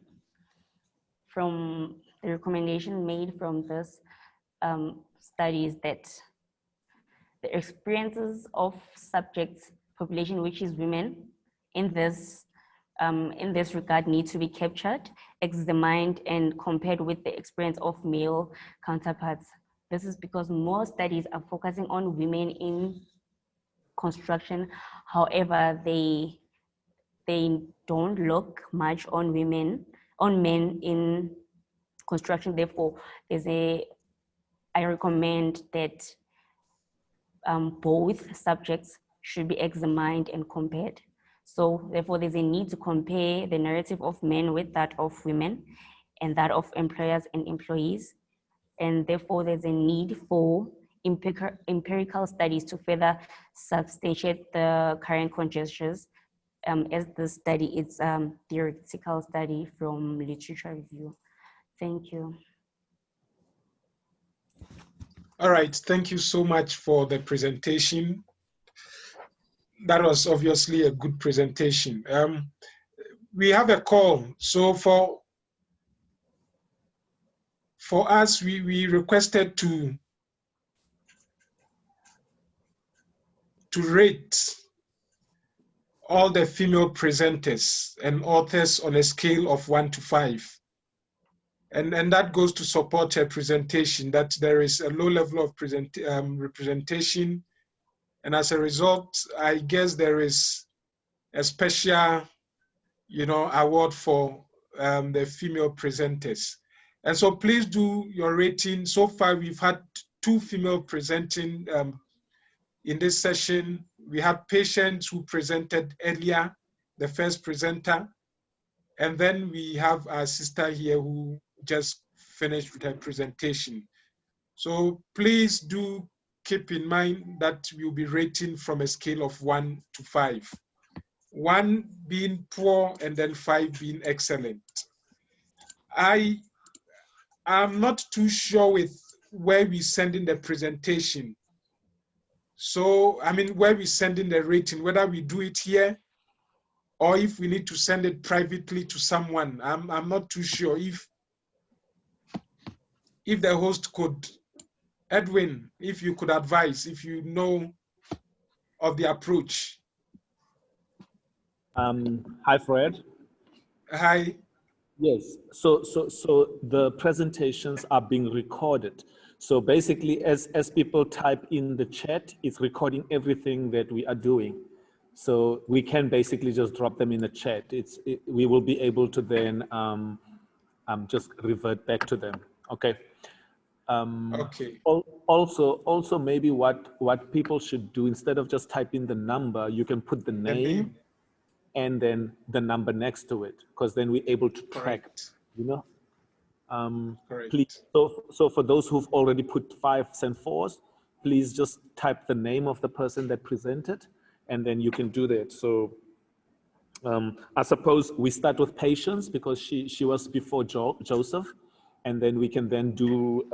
made from this study is that the experiences of subject population, which is women, in this regard need to be captured, examined, and compared with the experience of male counterparts. This is because more studies are focusing on women in construction. However, they don't look much on men in construction. Therefore, I recommend that both subjects should be examined and compared. So therefore, there's a need to compare the narrative of men with that of women and that of employers and employees. And therefore, there's a need for empirical studies to further substantiate the current conjectures. As the study, it's a theoretical study from literature review. Thank you. All right, thank you so much for the presentation. That was obviously a good presentation. We have a call. So for us, we requested to rate all the female presenters and authors on a scale of 1 to 5. And that goes to support her presentation, that there is a low level of representation. And as a result, I guess there is a special, award for the female presenters. And so please do your rating. So far, we've had 2 female presenting in this session. We had Patience who presented earlier, the first presenter. And then we have our sister here who just finished with her presentation. So please do keep in mind that we'll be rating from a scale of 1 to 5. 1 being poor and then 5 being excellent. I am not too sure with where we send in the presentation. So, I mean, where we send in the rating, whether we do it here or if we need to send it privately to someone. I'm not too sure if the host could, Edwin, if you could advise, if you know of the approach. Hi, Fred. Hi. Yes, so the presentations are being recorded. So basically, as people type in the chat, it's recording everything that we are doing. So we can basically just drop them in the chat. We will be able to then just revert back to them. Okay. Okay. Also maybe what people should do, instead of just typing the number, you can put the name and then the number next to it, because then we're able to track, please. So for those who've already put 5s and 4s, please just type the name of the person that presented, and then you can do that. So I suppose we start with Patience because she was before Joseph, and then we can then do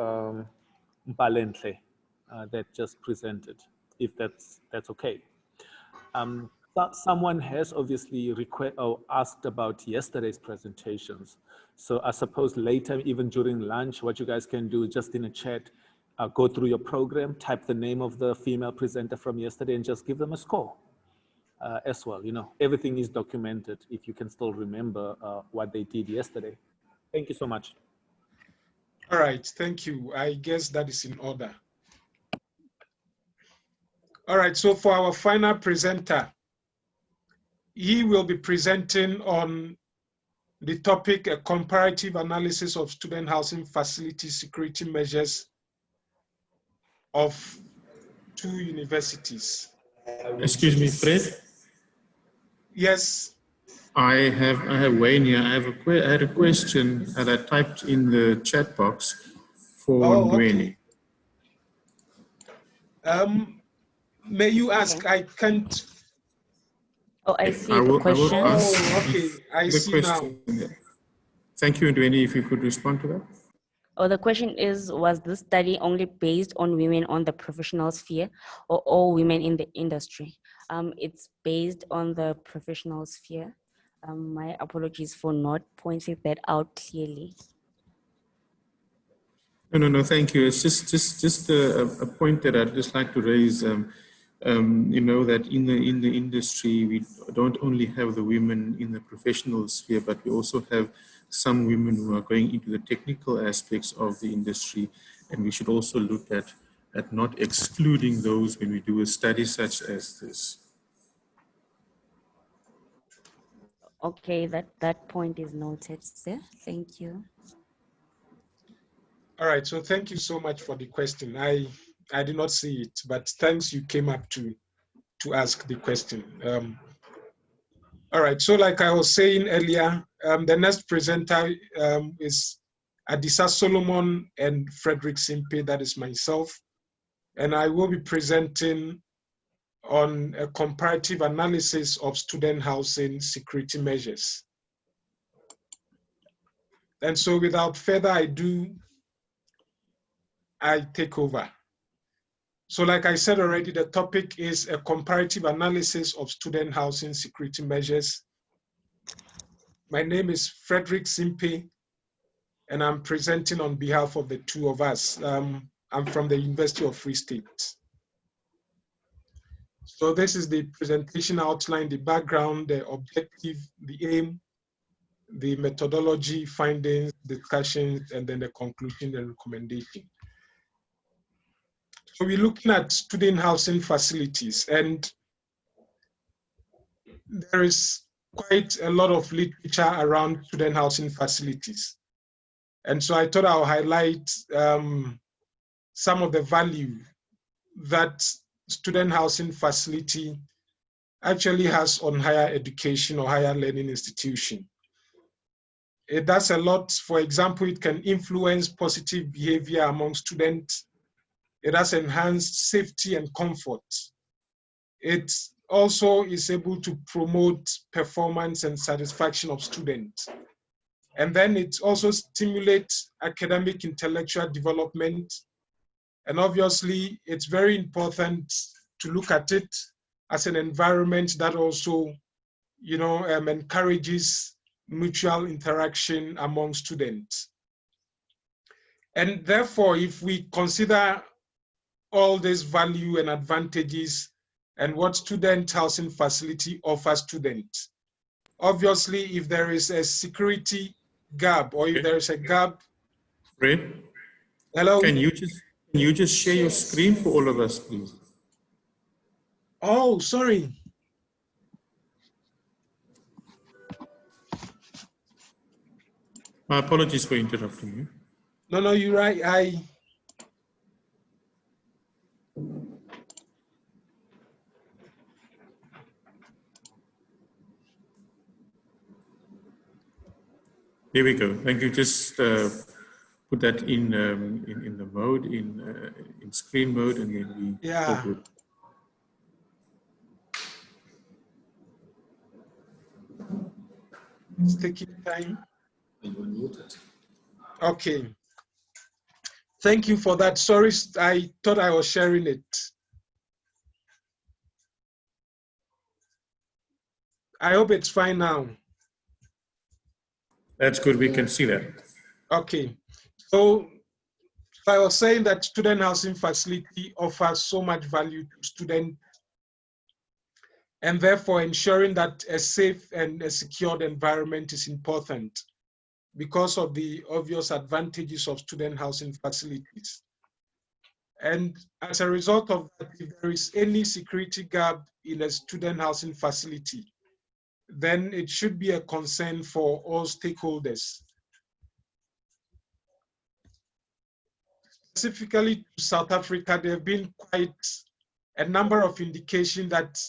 Balentle that just presented, if that's okay. Someone has obviously asked about yesterday's presentations. So I suppose later, even during lunch, what you guys can do just in a chat, go through your program, type the name of the female presenter from yesterday and just give them a score as well. Everything is documented if you can still remember what they did yesterday. Thank you so much. All right, thank you. I guess that is in order. All right, so for our final presenter, he will be presenting on the topic, a comparative analysis of student housing facility security measures of 2 universities. Excuse me, Fred? Yes. I have Wayne here. I had a question that I typed in the chat box for Ndweni. Okay. May you ask? I can't. Oh, I see I the will question. ask Oh, okay. I the see now. question. Thank you, Ndweni, if you could respond to that. Oh, the question is, was this study only based on women on the professional sphere or all women in the industry? It's based on the professional sphere. My apologies for not pointing that out clearly. No, thank you. It's just a point that I'd just like to raise. You know, that in the industry, we don't only have the women in the professional sphere, but we also have some women who are going into the technical aspects of the industry, and we should also look at not excluding those when we do a study such as this. Okay, that point is noted, sir. Thank you. All right, so thank you so much for the question. I did not see it, but thanks you came up to ask the question. All right, so like I was saying earlier, the next presenter is Adisa Solomon and Frederick Simpe, that is myself, and I will be presenting on a comparative analysis of student housing security measures. And so without further ado, I take over. So like I said already, the topic is a comparative analysis of student housing security measures. My name is Frederick Simpe, and I'm presenting on behalf of the two of us. I'm from the University of Free State. So this is the presentation outline, the background, the objective, the aim, the methodology, findings, discussions, and then the conclusion and recommendation. So we're looking at student housing facilities, and there is quite a lot of literature around student housing facilities. And so I thought I'll highlight some of the value that student housing facility actually has on higher education or higher learning institution. It does a lot. For example, it can influence positive behavior among students. It has enhanced safety and comfort. It also is able to promote performance and satisfaction of students. And then it also stimulates academic intellectual development. And obviously, it's very important to look at it as an environment that also, you know, encourages mutual interaction among students. And therefore, if we consider all this value and advantages and what student housing facility offers students, obviously, if there is a security gap or if there is a gap. Ray, Hello? can you just share your screen for all of us, please? Oh, sorry. My apologies for interrupting you. No, you're right. Here we go. Thank you. Just put that in the mode, in screen mode, and then we all good. It's taking time. Okay. Thank you for that. Sorry, I thought I was sharing it. I hope it's fine now. That's good. We can see that. Okay. So I was saying that student housing facility offers so much value to students, and therefore ensuring that a safe and a secured environment is important because of the obvious advantages of student housing facilities. And as a result of that, if there is any security gap in a student housing facility, then it should be a concern for all stakeholders. Specifically to South Africa, there have been quite a number of indications that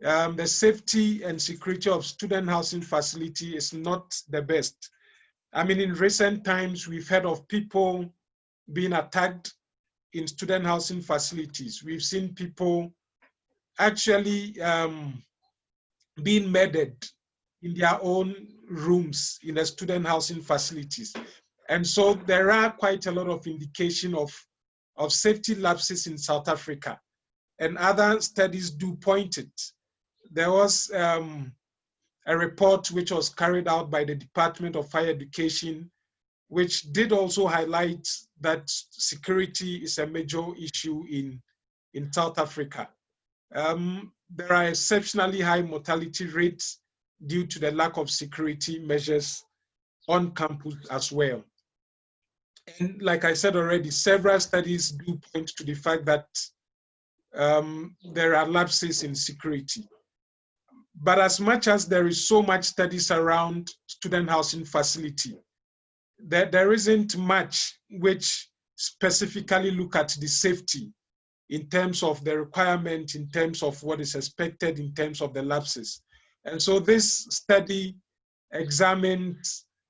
the safety and security of student housing facility is not the best. I mean, in recent times, we've heard of people being attacked in student housing facilities. We've seen people actually being murdered in their own rooms in the student housing facilities. And so there are quite a lot of indication of safety lapses in South Africa. And other studies do point it. There was a report which was carried out by the Department of Higher Education, which did also highlight that security is a major issue in South Africa. There are exceptionally high mortality rates due to the lack of security measures on campus as well. And like I said already, several studies do point to the fact that there are lapses in security. But as much as there is so much studies around student housing facility, there isn't much which specifically look at the safety in terms of the requirement, in terms of what is expected, in terms of the lapses. And so this study examined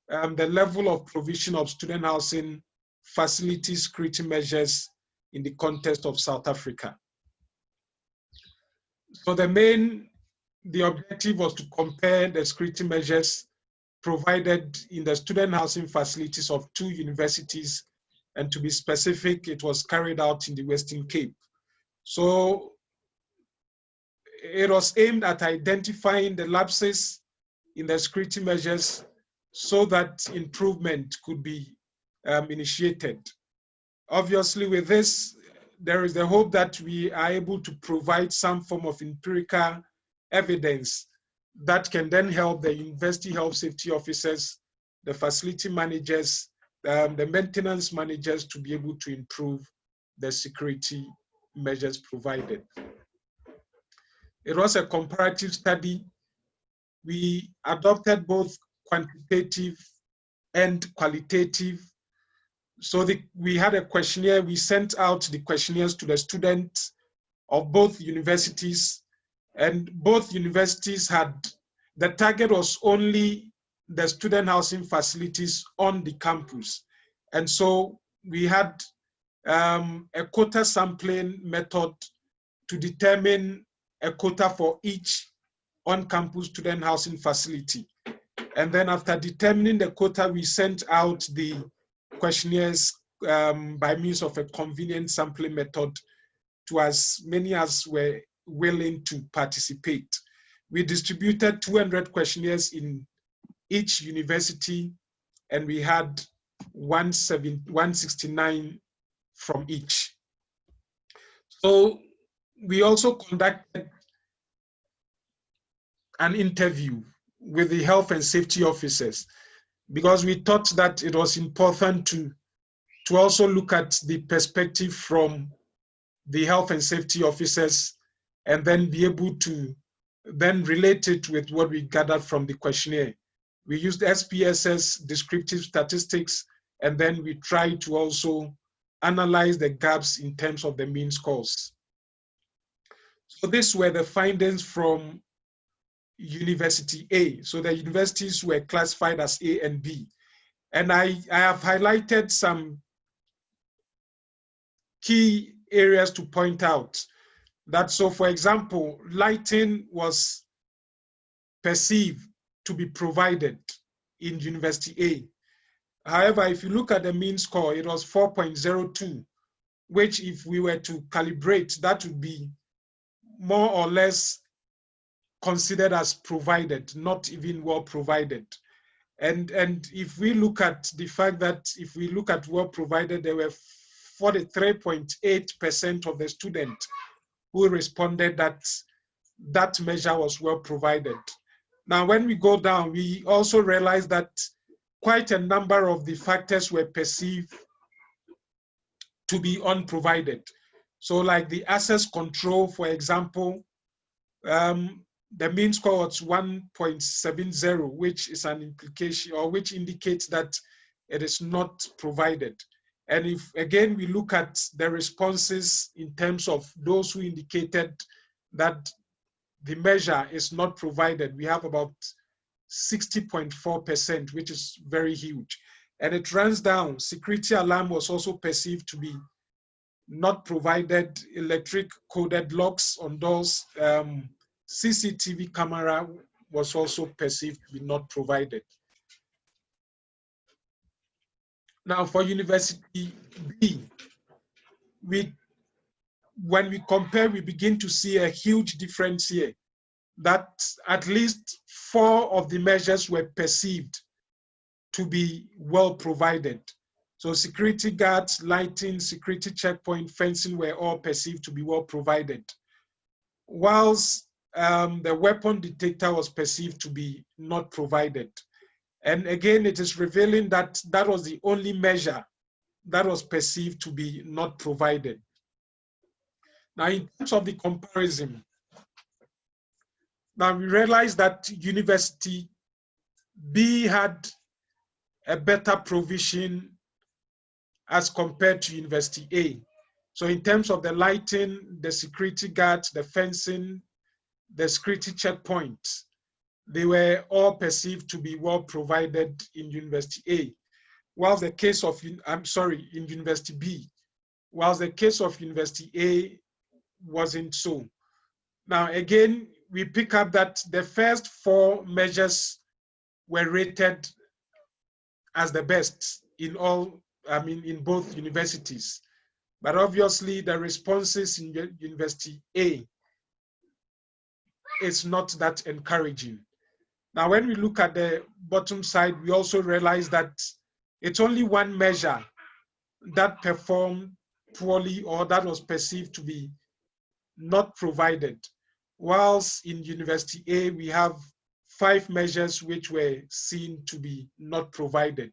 the level of provision of student housing facility security measures in the context of South Africa. So the objective was to compare the security measures provided in the student housing facilities of 2 universities, and to be specific, it was carried out in the Western Cape. So it was aimed at identifying the lapses in the security measures so that improvement could be initiated. Obviously, with this, there is the hope that we are able to provide some form of empirical evidence that can then help the university health safety officers, the facility managers, the maintenance managers to be able to improve the security measures provided. It was a comparative study. We adopted both quantitative and qualitative. So we had a questionnaire. We sent out the questionnaires to the students of both universities, and both universities had, the target was only the student housing facilities on the campus. And so we had a quota sampling method to determine a quota for each on-campus student housing facility. And then after determining the quota, we sent out the questionnaires by means of a convenient sampling method to as many as were willing to participate. We distributed 200 questionnaires in each university, and we had 169 from each. So we also conducted an interview with the health and safety officers, because we thought that it was important to also look at the perspective from the health and safety officers, and then be able to then relate it with what we gathered from the questionnaire. We used SPSS descriptive statistics, and then we tried to also analyze the gaps in terms of the mean scores. So these were the findings from University A. So the universities were classified as A and B. And I have highlighted some key areas to point out. That, so for example, lighting was perceived to be provided in University A. However, if you look at the mean score, it was 4.02, which if we were to calibrate, that would be more or less considered as provided, not even well provided. And if we look at the fact that if we look at well provided, there were 43.8% of the students who responded that that measure was well provided. Now, when we go down, we also realize that quite a number of the factors were perceived to be unprovided. So like the access control, for example, the mean score was 1.70, which is an implication, or which indicates that it is not provided. And if, again, we look at the responses in terms of those who indicated that the measure is not provided, we have about 60.4%, which is very huge. And it runs down. Security alarm was also perceived to be not provided, electric coded locks on doors, CCTV camera was also perceived to be not provided. Now for University B, when we compare, we begin to see a huge difference here, that at least 4 of the measures were perceived to be well provided. So security guards, lighting, security checkpoint, fencing were all perceived to be well provided. Whilst the weapon detector was perceived to be not provided. And again, it is revealing that that was the only measure that was perceived to be not provided. Now, in terms of the comparison, now we realize that University B had a better provision as compared to University A. So in terms of the lighting, the security guards, the fencing, the security checkpoints, they were all perceived to be well provided in University A. Whilst the case of, in University B, whilst the case of University A wasn't so. Now again, we pick up that the first 4 measures were rated as the best in in both universities. But obviously the responses in University A is not that encouraging. Now, when we look at the bottom side, we also realize that it's only one measure that performed poorly or that was perceived to be not provided. Whilst in University A, we have 5 measures which were seen to be not provided.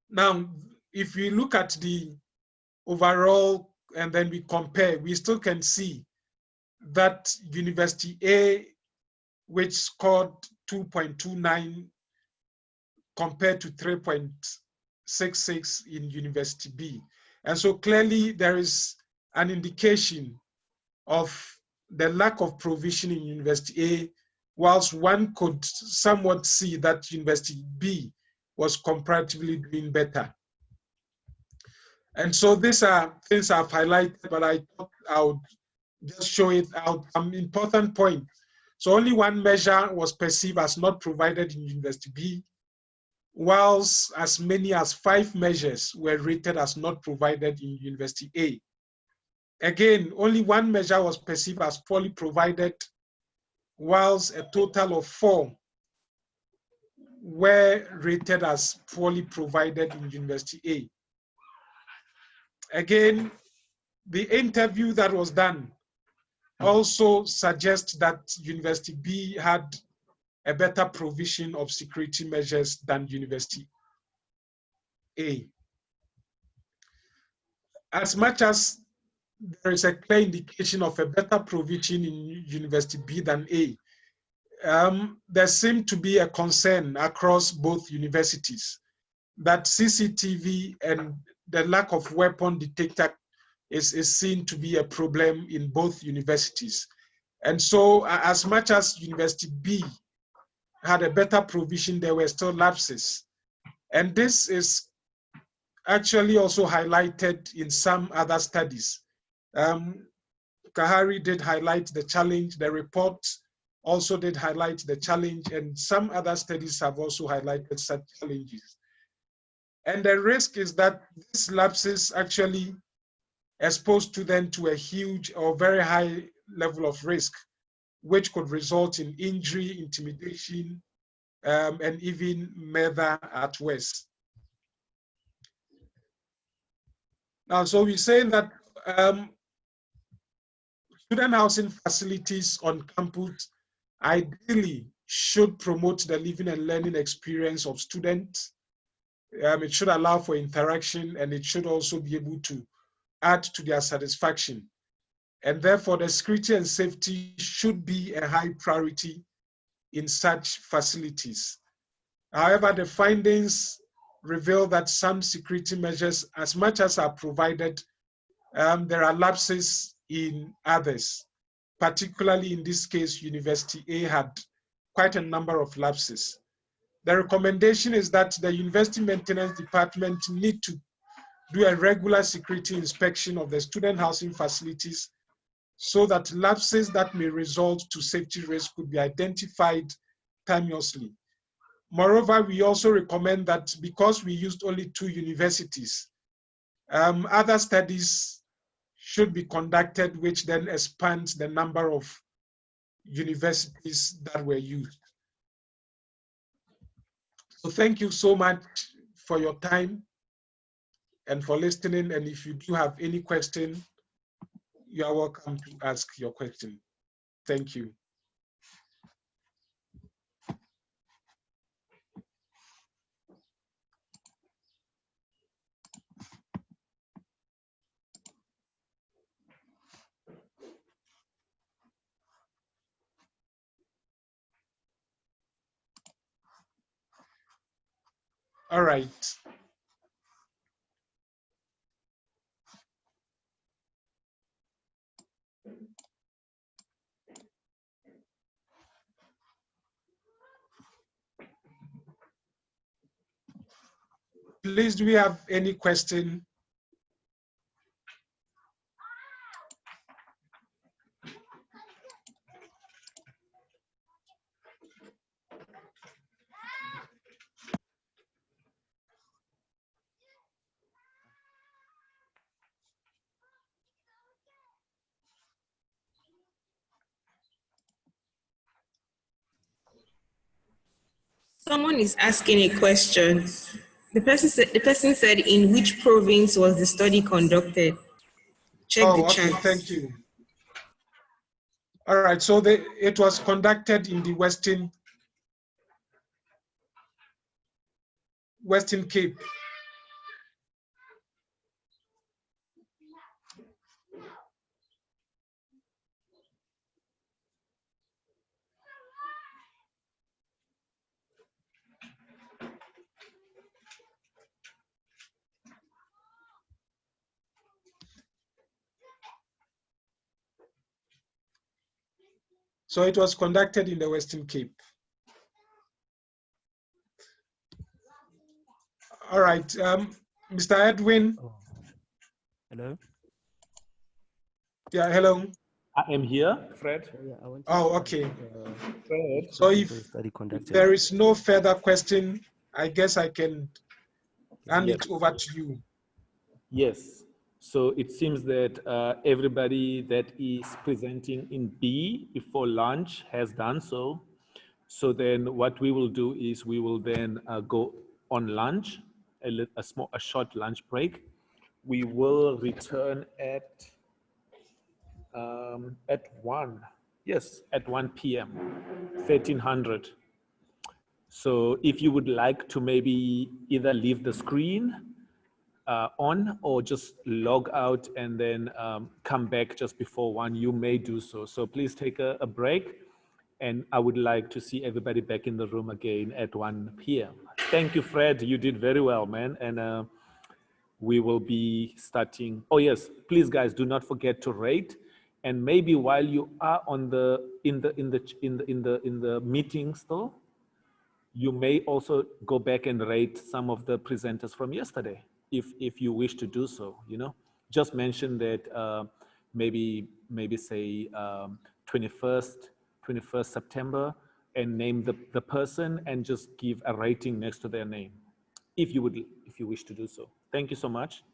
Now, if we look at the overall and then we compare, we still can see that University A, which scored 2.29 compared to 3.66 in University B. And so clearly there is an indication of the lack of provision in University A, whilst one could somewhat see that University B was comparatively doing better. And so these are things I've highlighted, but I thought I would just show it out, an important point. So only one measure was perceived as not provided in University B, whilst as many as 5 measures were rated as not provided in University A. Again, only one measure was perceived as poorly provided, whilst a total of 4 were rated as poorly provided in University A. Again, the interview that was done also suggests that University B had a better provision of security measures than University A. As much as there is a clear indication of a better provision in University B than A, there seemed to be a concern across both universities that CCTV and the lack of weapon detector is seen to be a problem in both universities. And so as much as University B had a better provision, there were still lapses. And this is actually also highlighted in some other studies. Kahari did highlight the challenge, the report also did highlight the challenge, and some other studies have also highlighted such challenges. And the risk is that these lapses actually expose students to a huge or very high level of risk, which could result in injury, intimidation, and even murder at worst. Now, so we're saying that student housing facilities on campus ideally should promote the living and learning experience of students. It should allow for interaction, and it should also be able to add to their satisfaction. And therefore, the security and safety should be a high priority in such facilities. However, the findings reveal that some security measures, as much as are provided, there are lapses in others. Particularly in this case, University A had quite a number of lapses. The recommendation is that the University Maintenance Department need to do a regular security inspection of the student housing facilities so that lapses that may result to safety risk could be identified timeously. Moreover, we also recommend that because we used only 2 universities, other studies should be conducted, which then expands the number of universities that were used. So thank you so much for your time and for listening. And if you do have any question, you are welcome to ask your question. Thank you. All right. Please, do we have any question? Someone is asking a question. The person said, in which province was the study conducted? Check the Okay, chat. thank you. All right, so it was conducted in the Western Cape. So it was conducted in the Western Cape. All right, Mr. Edwin. Oh. Hello? Yeah, hello. I am here, Fred. Yeah, I wanted Oh, to okay. Fred. So the if study conducted. there is no further question, I guess I can hand Yes. it over to you. Yes. So it seems that everybody that is presenting in B before lunch has done so. So then what we will do is we will then go on lunch, a short lunch break. We will return at 1, yes, at 1 p.m., 1300. So if you would like to maybe either leave the screen on or just log out and then come back just before 1, you may do so. So please take a break, and I would like to see everybody back in the room again at 1 p.m. Thank you, Fred. You did very well, man. And we will be starting. Oh yes, please guys, do not forget to rate. And maybe while you are on in the meeting still, you may also go back and rate some of the presenters from yesterday, if you wish to do so. Just mention that maybe say 21st September, and name the person and just give a rating next to their name, if you wish to do so. Thank you so much.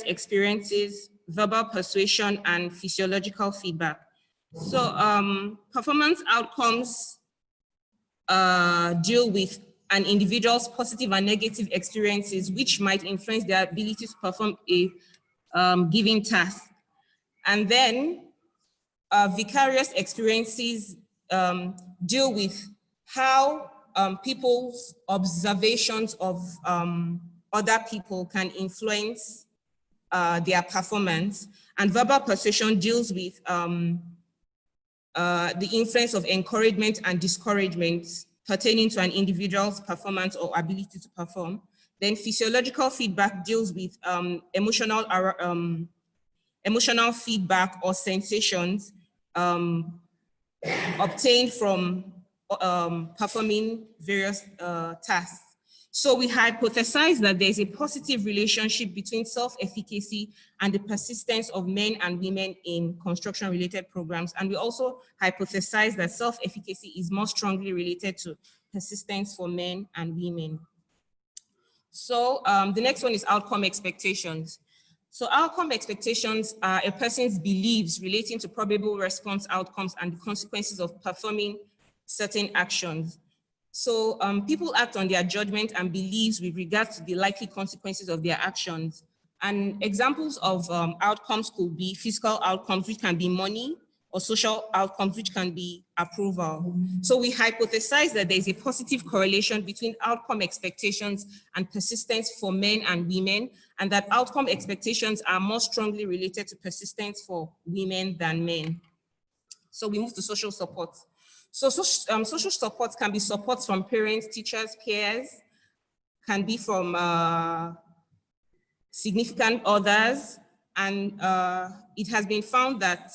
experiences, verbal persuasion, and physiological feedback. So performance outcomes deal with an individual's positive and negative experiences, which might influence their ability to perform a given task. And then vicarious experiences deal with how people's observations of other people can influence their performance. And verbal persuasion deals with the influence of encouragement and discouragement pertaining to an individual's performance or ability to perform. Then physiological feedback deals with emotional feedback or sensations obtained from performing various tasks. So we hypothesize that there's a positive relationship between self-efficacy and the persistence of men and women in construction-related programs. And we also hypothesize that self-efficacy is more strongly related to persistence for men and women. So the next one is outcome expectations. So outcome expectations are a person's beliefs relating to probable response outcomes and the consequences of performing certain actions. So people act on their judgment and beliefs with regards to the likely consequences of their actions. And examples of outcomes could be physical outcomes, which can be money, or social outcomes, which can be approval. So we hypothesize that there's a positive correlation between outcome expectations and persistence for men and women, and that outcome expectations are more strongly related to persistence for women than men. So we move to social support. So social support can be support from parents, teachers, peers, can be from significant others, and it has been found that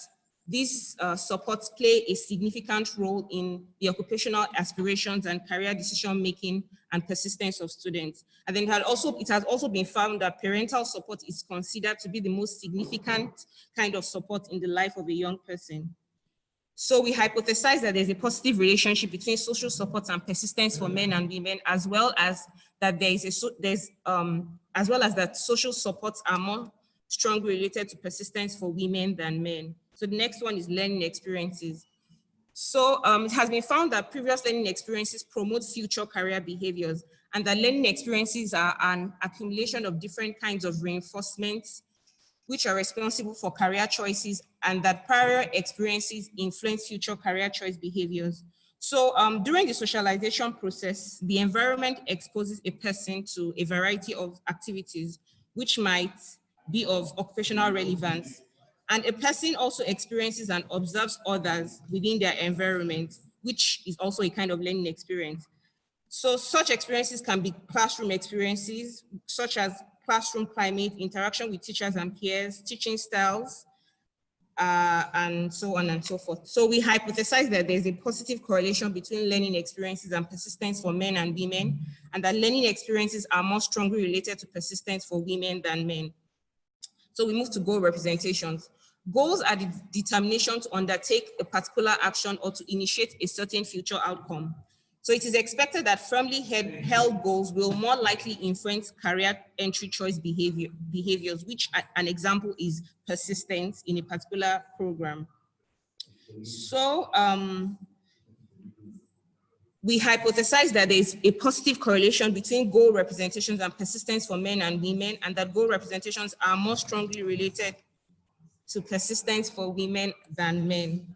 these supports play a significant role in the occupational aspirations and career decision-making and persistence of students. And then it has also been found that parental support is considered to be the most significant kind of support in the life of a young person. So we hypothesize that there's a positive relationship between social support and persistence for men and women, as well as that that social supports are more strongly related to persistence for women than men. So the next one is learning experiences. So it has been found that previous learning experiences promote future career behaviors, and that learning experiences are an accumulation of different kinds of reinforcements which are responsible for career choices, and that prior experiences influence future career choice behaviors. So during the socialization process, the environment exposes a person to a variety of activities which might be of occupational relevance. And a person also experiences and observes others within their environment, which is also a kind of learning experience. So such experiences can be classroom experiences, such as classroom climate, interaction with teachers and peers, teaching styles, and so on and so forth. So we hypothesize that there's a positive correlation between learning experiences and persistence for men and women, and that learning experiences are more strongly related to persistence for women than men. So we move to goal representations. Goals are the determination to undertake a particular action or to initiate a certain future outcome. So it is expected that firmly held goals will more likely influence career entry choice behaviors, which an example is persistence in a particular program. So we hypothesize that there is a positive correlation between goal representations and persistence for men and women, and that goal representations are more strongly related to persistence for women than men.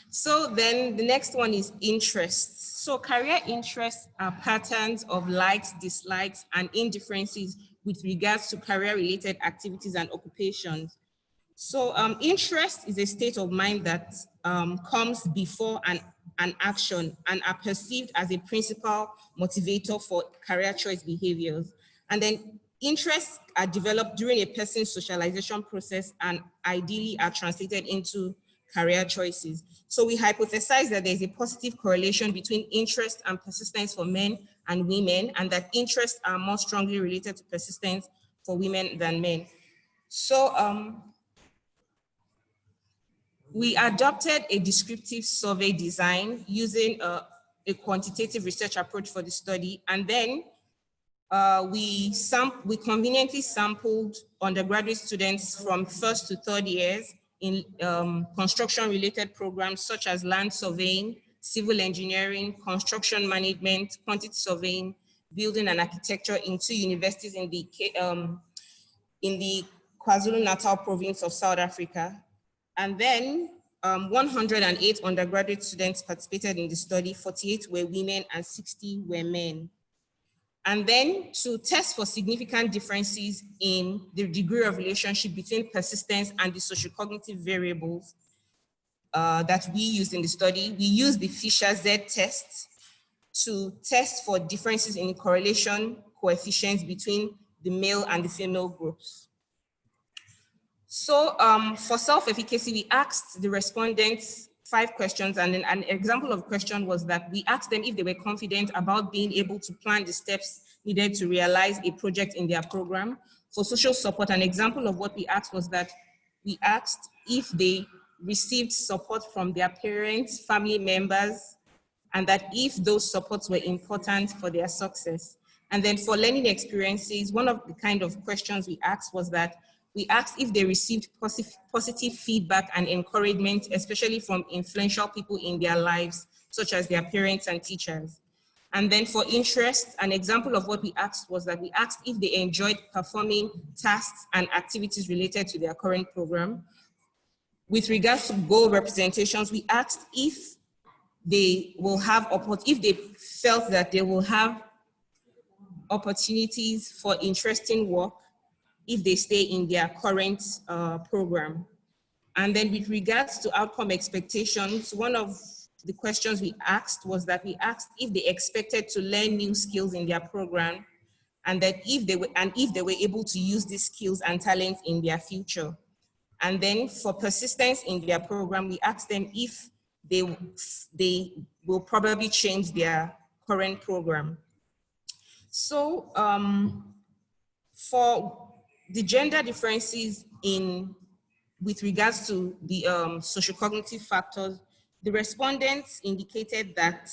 So then the next one is interests. So career interests are patterns of likes, dislikes, and indifferences with regards to career-related activities and occupations. So interest is a state of mind that comes before an action and are perceived as a principal motivator for career choice behaviors. And then interests are developed during a person's socialization process and ideally are translated into career choices. So we hypothesize that there's a positive correlation between interest and persistence for men and women, and that interests are more strongly related to persistence for women than men. So we adopted a descriptive survey design using a quantitative research approach for the study, and then We conveniently sampled undergraduate students from first to third years in construction-related programs such as land surveying, civil engineering, construction management, quantity surveying, building and architecture in 2 universities in the KwaZulu-Natal province of South Africa. And then 108 undergraduate students participated in the study, 48 were women and 60 were men. And then to test for significant differences in the degree of relationship between persistence and the sociocognitive variables that we used in the study, we used the Fisher-Z test to test for differences in correlation coefficients between the male and the female groups. So for self-efficacy, we asked the respondents 5 questions, and then an example of question was that we asked them if they were confident about being able to plan the steps needed to realize a project in their program. For social support, an example of what we asked was that we asked if they received support from their parents, family members, and that if those supports were important for their success. And then for learning experiences, one of the kind of questions we asked was that we asked if they received positive feedback and encouragement, especially from influential people in their lives, such as their parents and teachers. And then for interest, an example of what we asked was that we asked if they enjoyed performing tasks and activities related to their current program. With regards to goal representations, we asked if they will have, if they felt that they will have opportunities for interesting work if they stay in their current program. And then with regards to outcome expectations, one of the questions we asked was that we asked if they expected to learn new skills in their program, and that if they were able to use these skills and talents in their future. And then for persistence in their program, we asked them if they will probably change their current program. So for the gender differences with regards to the sociocognitive factors, the respondents indicated that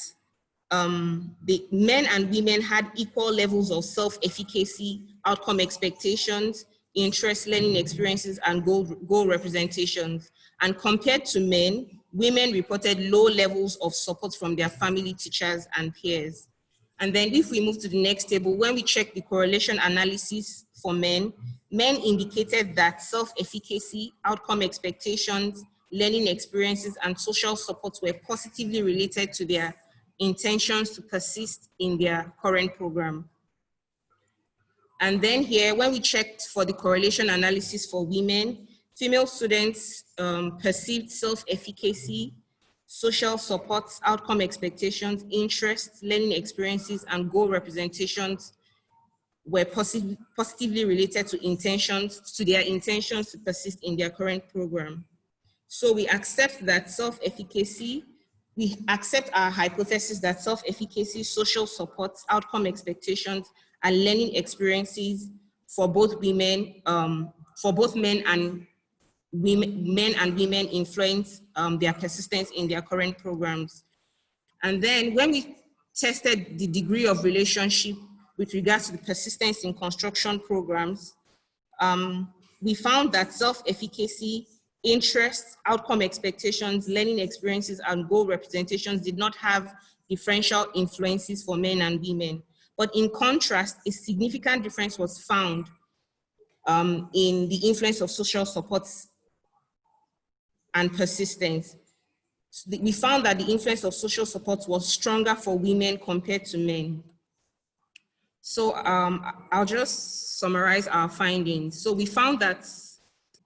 the men and women had equal levels of self-efficacy, outcome expectations, interest, learning experiences, and goal representations. And compared to men, women reported low levels of support from their family, teachers, and peers. And then if we move to the next table, when we check the correlation analysis for men, men indicated that self-efficacy, outcome expectations, learning experiences, and social support were positively related to their intentions to persist in their current program. And then here, when we checked for the correlation analysis for women, female students perceived self-efficacy, social supports, outcome expectations, interests, learning experiences, and goal representations were positively related to their intentions to persist in their current program. So we accept that self-efficacy, we accept our hypothesis that self-efficacy, social support, outcome expectations, and learning experiences for both women, for both men and women influence their persistence in their current programs. And then when we tested the degree of relationship with regards to the persistence in construction programs, we found that self-efficacy, interests, outcome expectations, learning experiences, and goal representations did not have differential influences for men and women. But in contrast, a significant difference was found in the influence of social supports and persistence. We found that the influence of social support was stronger for women compared to men. So I'll just summarize our findings. So we found that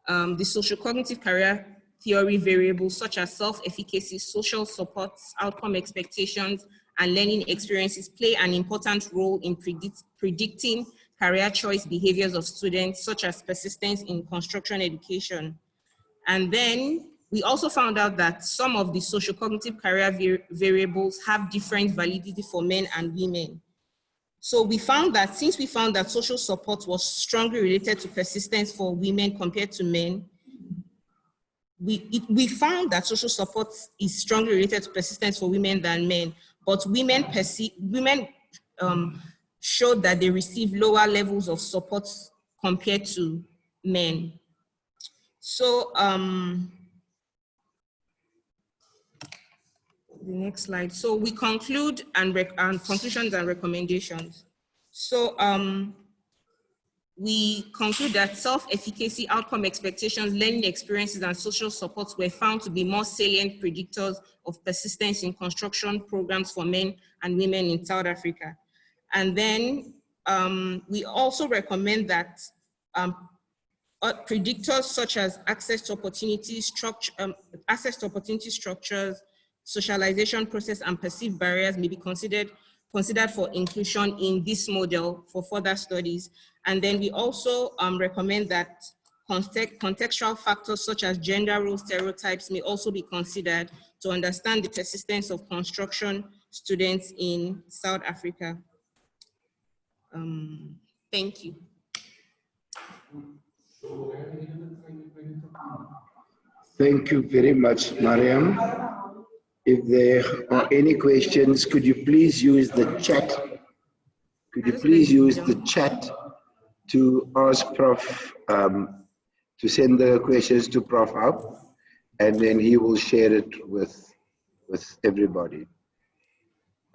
the sociocognitive career theory variables such as self-efficacy, social supports, outcome expectations, and learning experiences play an important role in predicting career choice behaviors of students, such as persistence in construction education. And then we also found out that some of the sociocognitive career variables have different validity for men and women. So we found that since we found that social support was strongly related to persistence for women compared to men, we found that social support is strongly related to persistence for women than men, but women showed that they receive lower levels of support compared to men. So the next slide. So we conclude and conclusions and recommendations. So we conclude that self-efficacy, outcome expectations, learning experiences, and social supports were found to be more salient predictors of persistence in construction programs for men and women in South Africa. And then we also recommend that predictors such as access to opportunity structures, socialization process, and perceived barriers may be considered for inclusion in this model for further studies. And then we also recommend that contextual factors such as gender role stereotypes may also be considered to understand the persistence of construction students in South Africa. Thank you. Thank you very much, Mariam. If there are any questions, could you please use the chat? Could you please use the chat to ask Prof, to send the questions to Prof up, and then he will share it with everybody.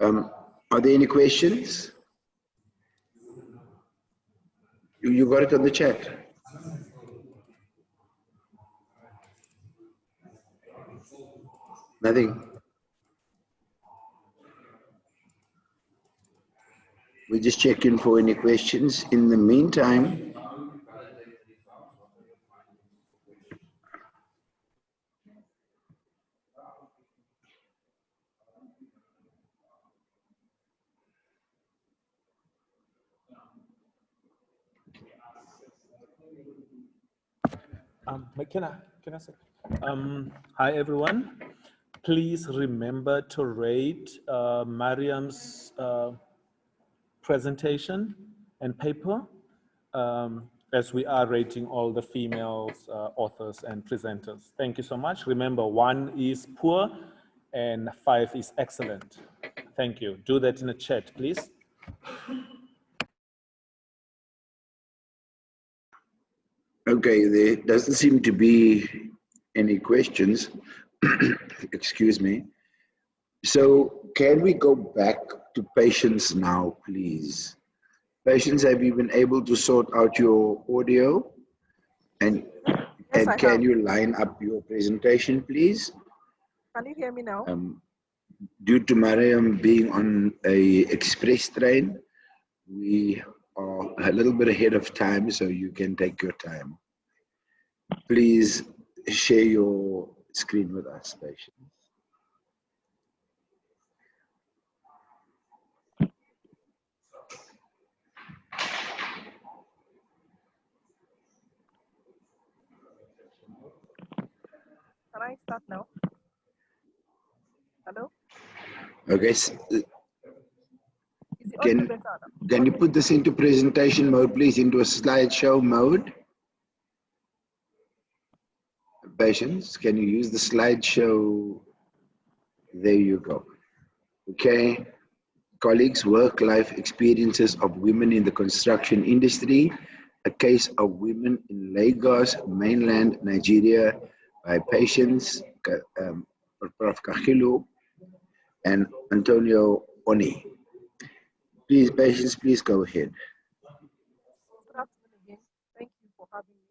Are there any questions? You got it on the chat. Nothing. We just check in for any questions. In the meantime, can I say? Hi everyone. Please remember to rate Mariam's presentation and paper, as we are rating all the female authors and presenters. Thank you so much. Remember, 1 is poor and 5 is excellent. Thank you. Do that in the chat, please. okay, there doesn't seem to be any questions. Excuse me. So can we go back to patients now, please? Patients, have you been able to sort out your audio? And, Yes, and can you line up your presentation, please? Can you hear me now? Due to Mariam being on a express train, we are a little bit ahead of time, so you can take your time. Please share your screen with us, patients. Can I start now? Hello? Okay. Can you put this into presentation mode, please, into a slideshow mode? Patients, can you use the slideshow? There you go. Okay. Colleagues, work-life experiences of women in the construction industry, a case of women in Lagos, mainland Nigeria, by patients, Prof. Kahilu and Antonio Oni. Please, patients, please go ahead. Good afternoon again. Thank you for having me.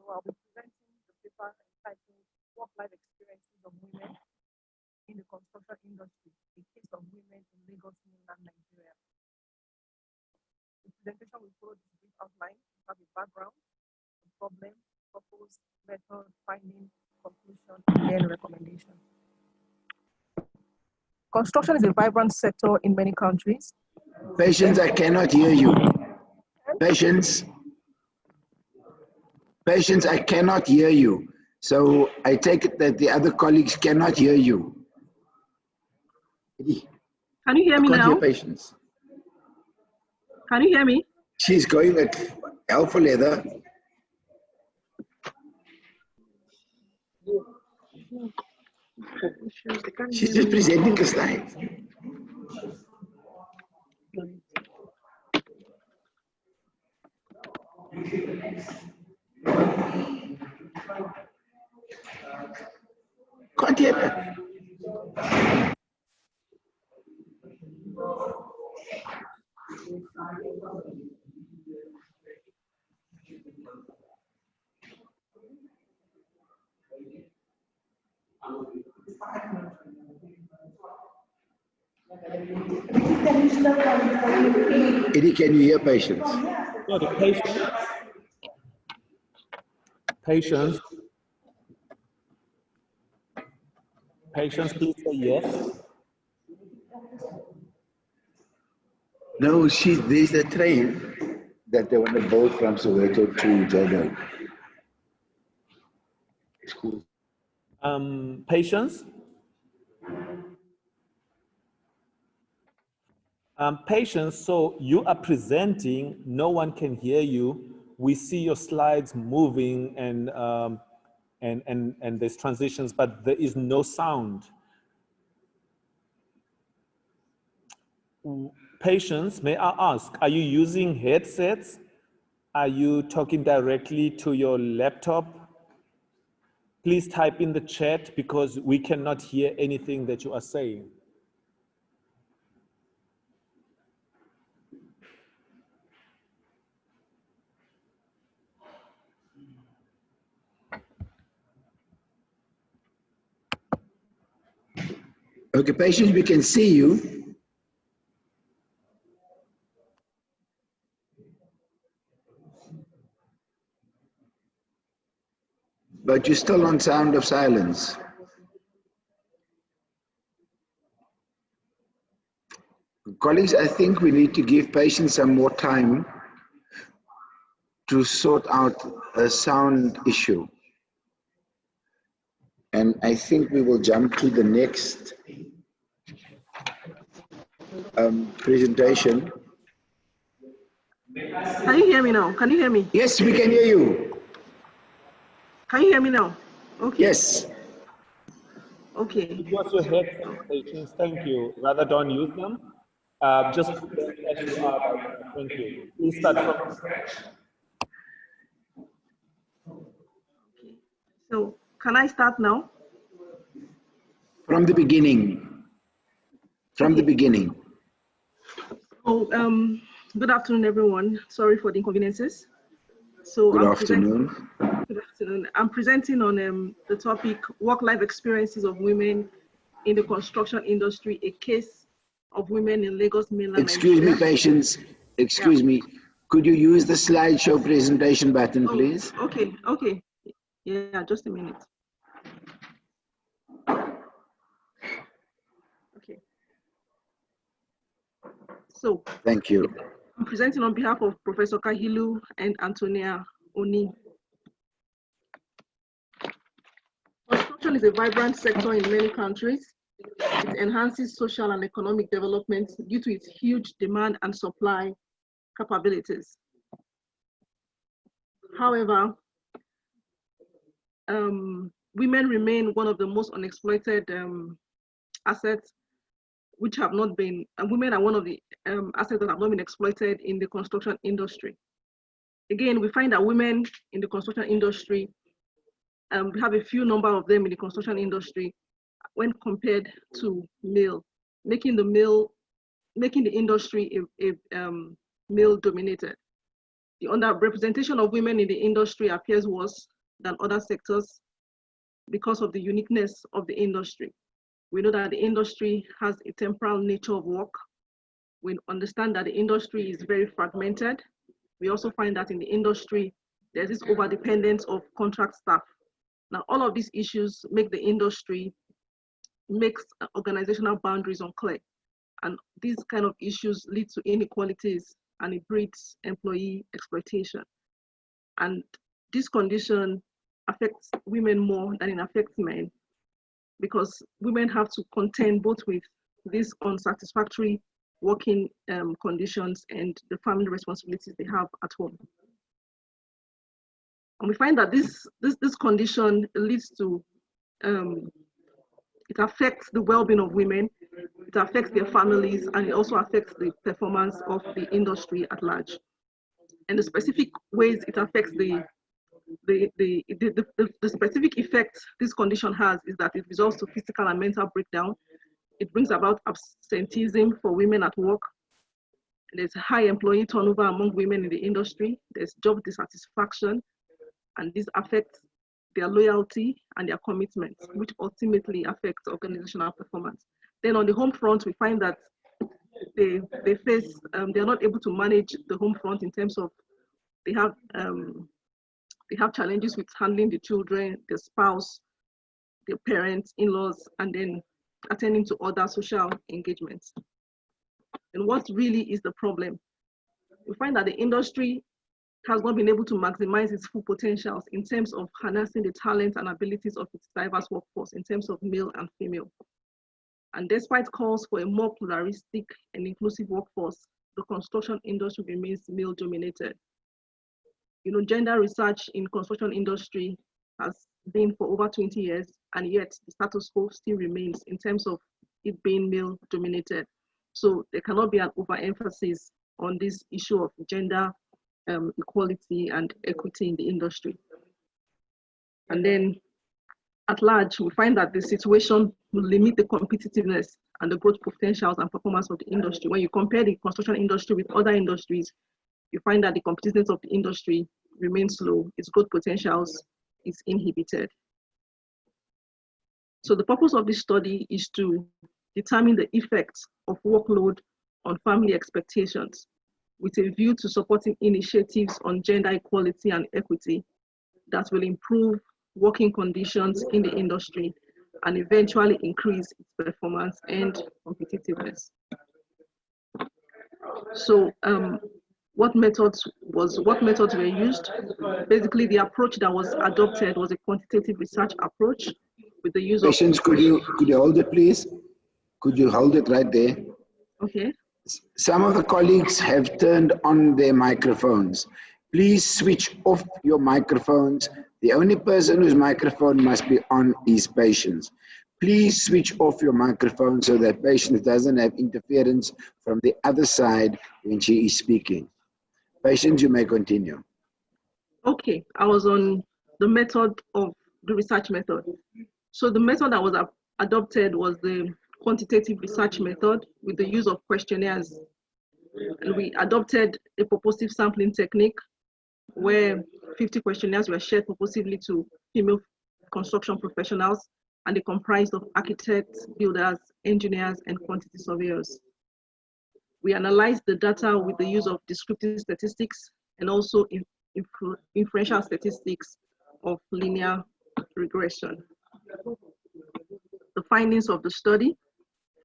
So I'll be presenting the paper entitled Work-Life Experiences of Women in the Construction Industry, a case of women in Lagos, mainland Nigeria. The presentation will follow this brief outline, have a background, the problem, purpose, method, finding, conclusion, and then recommendation. Construction is a vibrant sector in many countries. Patients, I cannot hear you. Patients, I cannot hear you. So I take it that the other colleagues cannot hear you. Can you hear me now? Patients. Can you hear me? She's going at alpha leather. She's just presenting the slide. Can't hear that. Eddie, can you hear patients? So the patients, please say yes. No, there's a train that they want to build from Soweto to Joburg. It's cool. Patients? Patients, so you are presenting, no one can hear you. We see your slides moving and there's transitions, but there is no sound. Patients, may I ask, are you using headsets? Are you talking directly to your laptop? Please type in the chat because we cannot hear anything that you are saying. Okay, patients, we can see you. But you're still on sound of silence. Colleagues, I think we need to give patients some more time to sort out a sound issue. And I think we will jump to the next presentation. Can you hear me now? Can you hear me? Yes, we can hear you. Can you hear me now? Okay. Yes. Okay. It was your headset, patients. Thank you. Rather don't use them. Just as you are. Thank you. Please start from scratch. Okay. So can I start now? From the beginning. From the beginning. Oh, good afternoon, everyone. Sorry for the inconveniences. So Good afternoon. Good afternoon. I'm presenting on the topic work-life experiences of women in the construction industry, a case of women in Lagos mainland. Excuse me, Nigeria. patients. Excuse me. Could you use the slideshow presentation button, please? Okay, okay. Yeah, just a minute. Okay. So. Thank you. I'm presenting on behalf of Professor Kahilu and Antonia Oni. Construction is a vibrant sector in many countries. It enhances social and economic development due to its huge demand and supply capabilities. However, women remain one of the most unexploited assets which have not been, women are one of the assets that have not been exploited in the construction industry. Again, we find that women in the construction industry, we have a few number of them in the construction industry when compared to male, making the industry male dominated. The underrepresentation of women in the industry appears worse than other sectors because of the uniqueness of the industry. We know that the industry has a temporal nature of work. We understand that the industry is very fragmented. We also find that in the industry, there's this overdependence of contract staff. Now, all of these issues make the industry, makes organizational boundaries unclear. And these kind of issues lead to inequalities and it breeds employee exploitation. And this condition affects women more than it affects men, because women have to contend both with these unsatisfactory working conditions and the family responsibilities they have at home. And we find that this condition leads to, it affects the well-being of women, it affects their families, and it also affects the performance of the industry at large. and the specific ways it affects the specific effect this condition has is that it results to physical and mental breakdown. It brings about absenteeism for women at work. There's high employee turnover among women in the industry. There's job dissatisfaction, and this affects their loyalty and their commitment, which ultimately affects organizational performance. Then on the home front, we find that they're not able to manage the home front in terms of they have challenges with handling the children, the spouse, their parents, in-laws, and then attending to other social engagements. And what really is the problem? We find that the industry has not been able to maximize its full potentials in terms of harnessing the talents and abilities of its diverse workforce in terms of male and female. And despite calls for a more pluralistic and inclusive workforce, the construction industry remains male dominated. You know, gender research in construction industry has been for over 20 years, and yet the status quo still remains in terms of it being male dominated. So there cannot be an overemphasis on this issue of gender equality and equity in the industry. And then at large, we find that the situation will limit the competitiveness and the growth potentials and performance of the industry. When you compare the construction industry with other industries, you find that the competitiveness of the industry remains low, its growth potentials is inhibited. So the purpose of this study is to determine the effects of workload on family expectations with a view to supporting initiatives on gender equality and equity that will improve working conditions in the industry and eventually increase its performance and competitiveness. So what methods were used? Basically, the approach that was adopted was a quantitative research approach with the use of— Patients, could you hold it, please? Could you hold it right there? Okay. Some of the colleagues have turned on their microphones. Please switch off your microphones. The only person whose microphone must be on is patients. Please switch off your microphone so that patient doesn't have interference from the other side when she is speaking. Patients, you may continue. Okay, I was on the method of the research method. So the method that was adopted was the quantitative research method with the use of questionnaires. And we adopted a purposive sampling technique where 50 questionnaires were shared purposively to female construction professionals, and they comprised of architects, builders, engineers, and quantity surveyors. We analyzed the data with the use of descriptive statistics and also inferential statistics of linear regression. The findings of the study: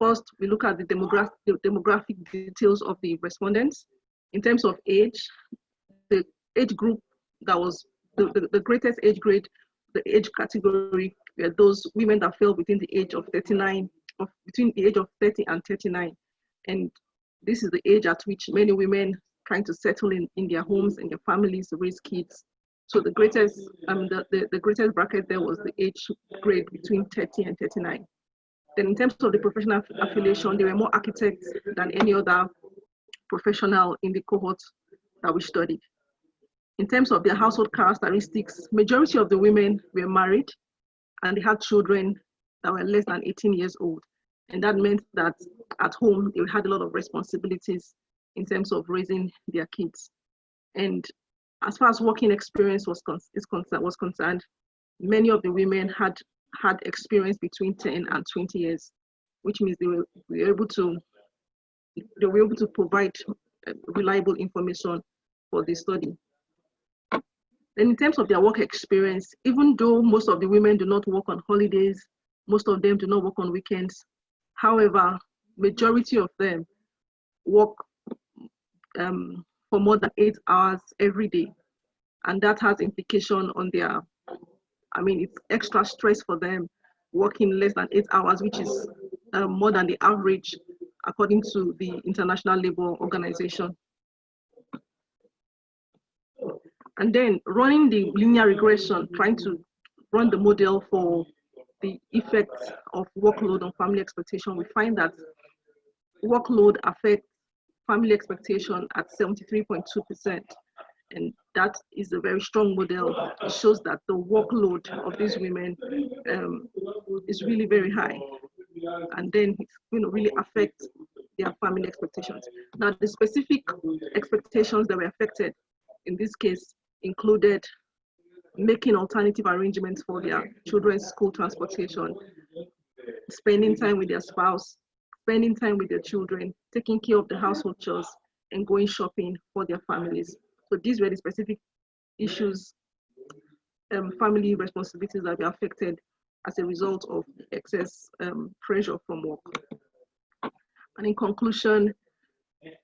first, we look at the demographic details of the respondents. In terms of age, the age group that was the greatest age grade, the age category, were those women that fell within the age of 39, between the age of 30 and 39. And this is the age at which many women trying to settle in their homes and their families, raise kids. So the greatest, the greatest bracket there was the age grade between 30 and 39. Then in terms of the professional affiliation, there were more architects than any other professional in the cohort that we studied. In terms of their household characteristics, majority of the women were married and they had children that were less than 18 years old. And that meant that at home, they had a lot of responsibilities in terms of raising their kids. And as far as working experience was concerned, many of the women had experience between 10 and 20 years, which means they were able to provide reliable information for the study. Then in terms of their work experience, even though most of the women do not work on holidays, most of them do not work on weekends. However, majority of them work for more than 8 hours every day. And that has implication on their, it's extra stress for them working less than 8 hours, which is more than the average according to the International Labour Organization. And then running the linear regression, trying to run the model for the effects of workload on family expectation, we find that workload affects family expectation at 73.2%. And that is a very strong model. It shows that the workload of these women is really very high. And then it's going to really affect their family expectations. Now, the specific expectations that were affected in this case included making alternative arrangements for their children's school transportation, spending time with their spouse, spending time with their children, taking care of the household chores, and going shopping for their families. So these were the specific issues, family responsibilities that were affected as a result of excess pressure from work. And in conclusion,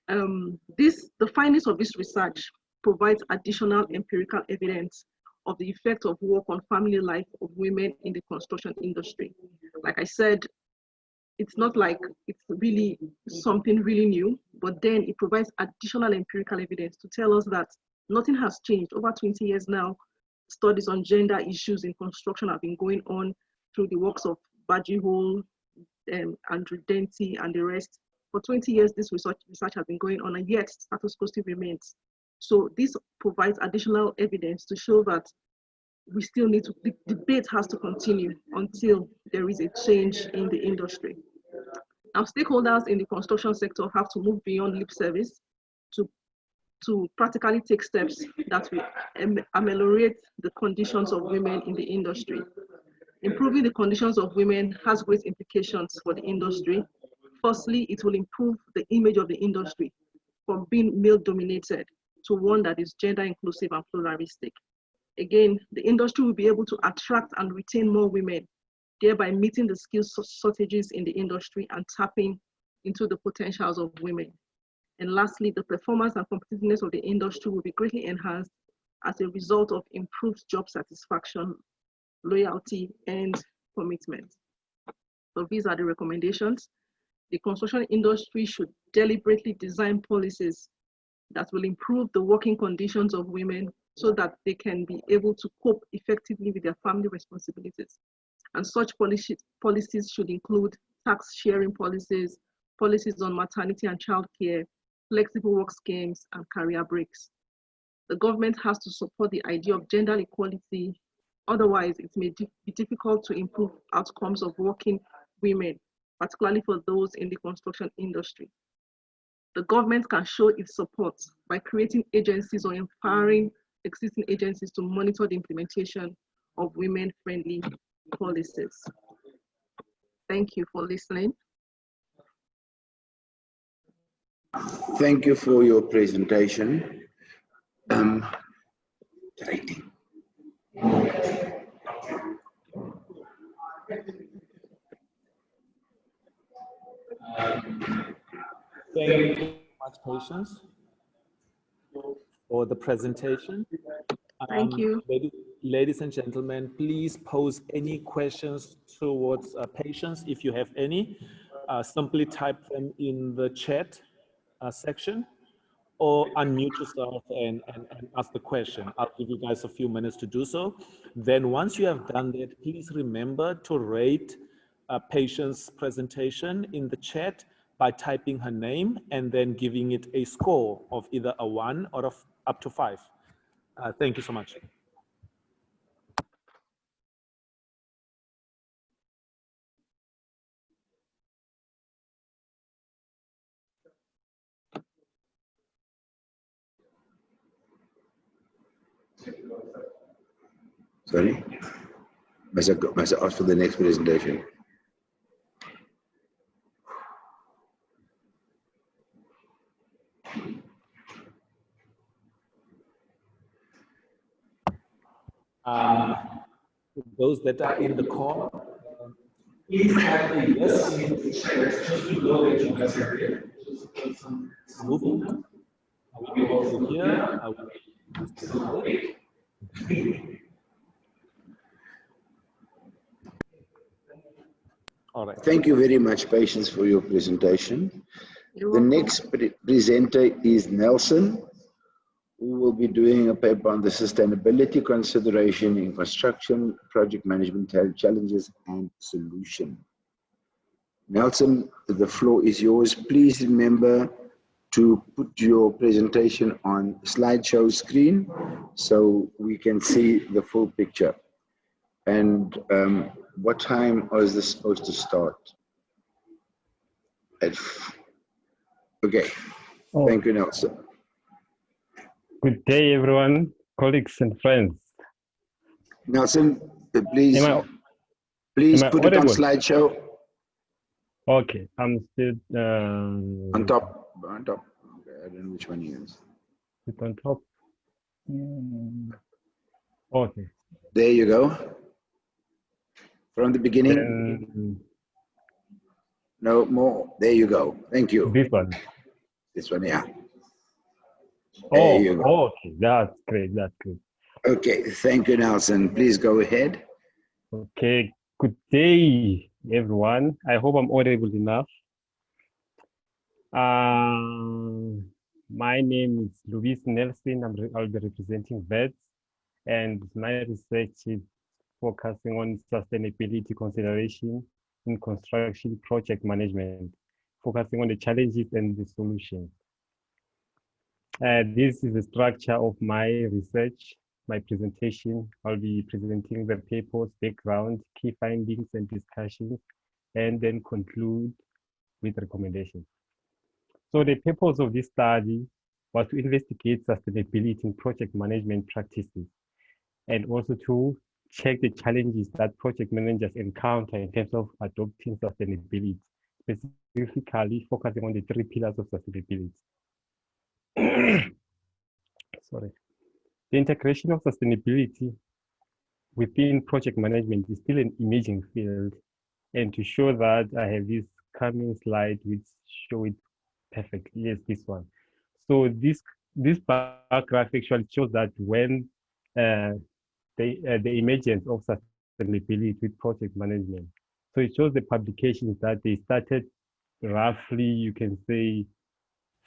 the findings of this research provides additional empirical evidence of the effect of work on family life of women in the construction industry. Like I said, it's not like it's really something really new, but then it provides additional empirical evidence to tell us that nothing has changed. Over 20 years now, studies on gender issues in construction have been going on through the works of Badji-Hole, Andrew Denty, and the rest. For 20 years, this research has been going on, and yet status quo still remains. So this provides additional evidence to show that we still need to, the debate has to continue until there is a change in the industry. Now, stakeholders in the construction sector have to move beyond lip service to practically take steps that will ameliorate the conditions of women in the industry. Improving the conditions of women has great implications for the industry. Firstly, it will improve the image of the industry from being male-dominated to one that is gender-inclusive and pluralistic. Again, the industry will be able to attract and retain more women, thereby meeting the skills shortages in the industry and tapping into the potentials of women. And lastly, the performance and competitiveness of the industry will be greatly enhanced as a result of improved job satisfaction, loyalty, and commitment. So these are the recommendations. The construction industry should deliberately design policies that will improve the working conditions of women so that they can be able to cope effectively with their family responsibilities. And such policies should include tax sharing policies, policies on maternity and childcare, flexible work schemes, and career breaks. The government has to support the idea of gender equality. Otherwise, it may be difficult to improve outcomes of working women, particularly for those in the construction industry. The government can show its support by creating agencies or empowering existing agencies to monitor the implementation of women-friendly policies. Thank you for listening. Thank you for your presentation. Rating. Thank you so much, Patience, for the presentation. Thank you. Ladies and gentlemen, please pose any questions towards Patience. If you have any, simply type them in the chat section or unmute yourself and ask the question. I'll give you guys a few minutes to do so. Then once you have done that, please remember to rate Patience's presentation in the chat by typing her name and then giving it a score of either a 1 or up to 5. Thank you so much. Sorry? Must I ask for the next presentation? Those that are in the call, please type a yes in the chat just below that you guys are here. Moving. I will be over here. I will be All right. Thank you very much, Patience, for your presentation. The next presenter is Nelson, who will be doing a paper on the sustainability consideration in construction, project management challenges and solution. Nelson, the floor is yours. Please remember to put your presentation on slideshow screen so we can see the full picture. And what time is this supposed to start? Okay, thank you, Nelson. Good day, everyone, colleagues and friends. Nelson, please put it on slideshow. Okay, I'm still on top. Okay, I don't know which one you use. It's on top. Okay. There you go. From the beginning. No more. There you go. Thank you. This one. This one, yeah. There you go. Okay, that's great. That's good. Okay, thank you, Nelson. Please go ahead. Okay, good day, everyone. I hope I'm audible enough. My name is Luis Nelson. I'll be representing VETS, and my research is focusing on sustainability consideration in construction project management, focusing on the challenges and the solutions. This is the structure of my research, my presentation. I'll be presenting the paper's background, key findings and discussions, and then conclude with recommendations. So the purpose of this study was to investigate sustainability in project management practices and also to check the challenges that project managers encounter in terms of adopting sustainability, specifically focusing on the 3 pillars of sustainability. Sorry. The integration of sustainability within project management is still an emerging field. And to show that, I have this coming slide which show it perfectly. Yes, this one. So this bar graph actually shows that when the emergence of sustainability with project management. So it shows the publications that they started roughly, you can say,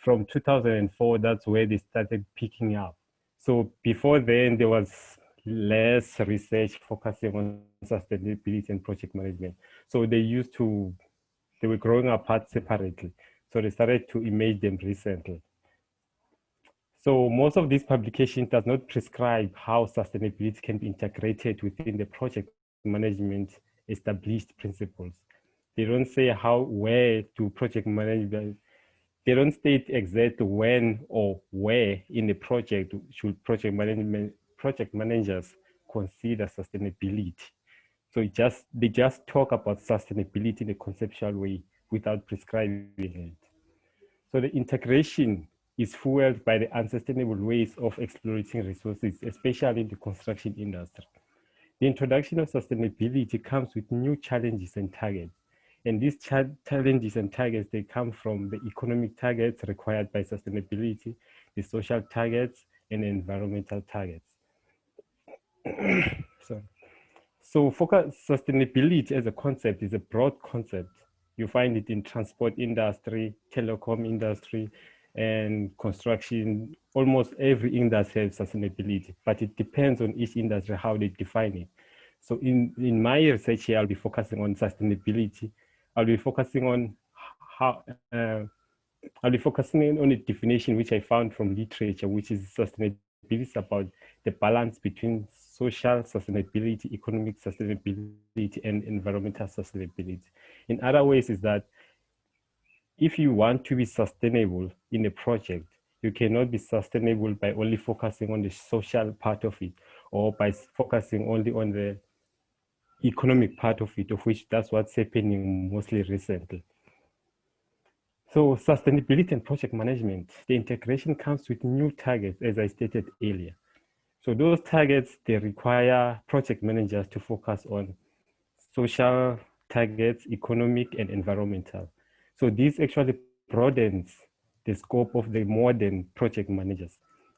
from 2004, that's where they started picking up. So before then, there was less research focusing on sustainability and project management. So they were growing apart separately. So they started to image them recently. So most of these publications does not prescribe how sustainability can be integrated within the project management established principles. They don't say where to project management. They don't state exactly when or where in the project should project managers consider sustainability. So they just talk about sustainability in a conceptual way without prescribing it. So the integration is fueled by the unsustainable ways of exploiting resources, especially in the construction industry. The introduction of sustainability comes with new challenges and targets. And these challenges and targets, they come from the economic targets required by sustainability, the social targets, and the environmental targets. So sustainability as a concept is a broad concept. You find it in transport industry, telecom industry, and construction. Almost every industry has sustainability, but it depends on each industry how they define it. So in my research here, I'll be focusing on sustainability. I'll be focusing on I'll be focusing on a definition which I found from literature, which is sustainability is about the balance between social sustainability, economic sustainability, and environmental sustainability. In other ways is that if you want to be sustainable in a project, you cannot be sustainable by only focusing on the social part of it or by focusing only on the economic part of it, of which that's what's happening mostly recently. So sustainability and project management, the integration comes with new targets, as I stated earlier. So those targets, they require project managers to focus on social targets, economic and environmental. So this actually broadens the scope of the modern project managers.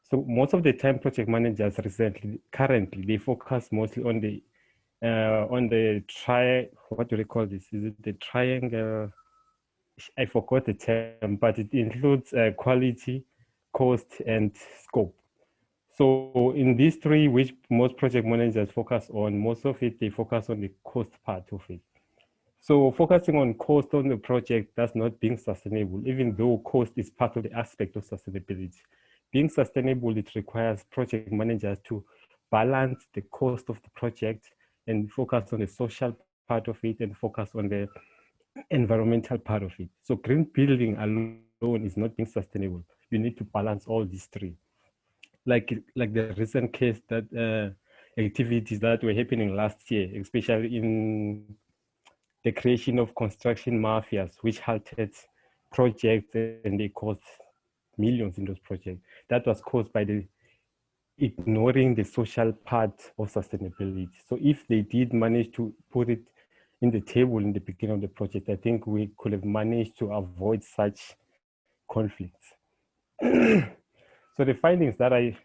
So most of the time, project managers currently, they focus mostly on the what do they call this? Is it the triangle? I forgot the term, but it includes quality, cost, and scope. So in these 3, which most project managers focus on, most of it, they focus on the cost part of it. So focusing on cost on the project, that's not being sustainable, even though cost is part of the aspect of sustainability. Being sustainable, it requires project managers to balance the cost of the project and focus on the social part of it and focus on the environmental part of it. So green building alone is not being sustainable. You need to balance all these three. Like the recent case that activities that were happening last year, especially in the creation of construction mafias, which halted projects and they cost millions in those projects. That was caused by the ignoring the social part of sustainability. So if they did manage to put it in the table in the beginning of the project, I think we could have managed to avoid such conflicts. So the findings that I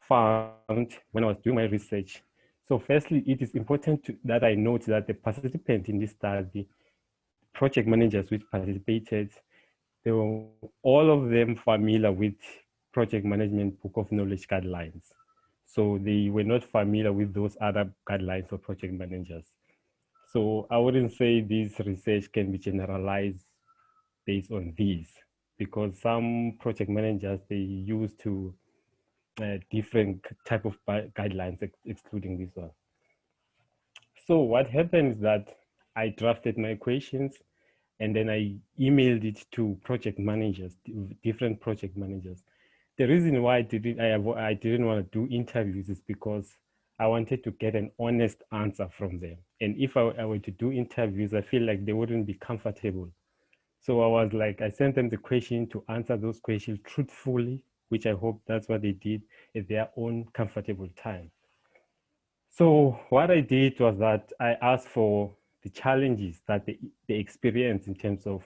found when I was doing my research. So firstly, it is important that I note that the participants in this study, project managers which participated, they were all of them familiar with project management book of knowledge guidelines. So they were not familiar with those other guidelines for project managers. So I wouldn't say this research can be generalized based on these, because some project managers, they used to different type of guidelines, excluding this one. So what happened is that I drafted my questions and then I emailed it to project managers, different project managers. The reason why I didn't want to do interviews is because I wanted to get an honest answer from them. And if I were to do interviews, I feel like they wouldn't be comfortable. So I was like, I sent them the question to answer those questions truthfully, which I hope that's what they did at their own comfortable time. So what I did was that I asked for the challenges that they experience in terms of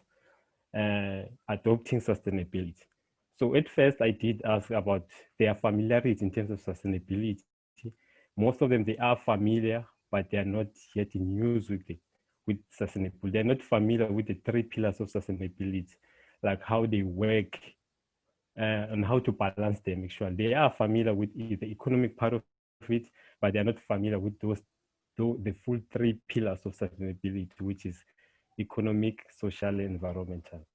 adopting sustainability. So at first I did ask about their familiarity in terms of sustainability. Most of them, they are familiar, but they are not yet in use with sustainability. They're not familiar with the three pillars of sustainability, like how they work and how to balance them. Actually, they are familiar with the economic part of it, but they're not familiar with the full three pillars of sustainability, which is economic, social, and environmental.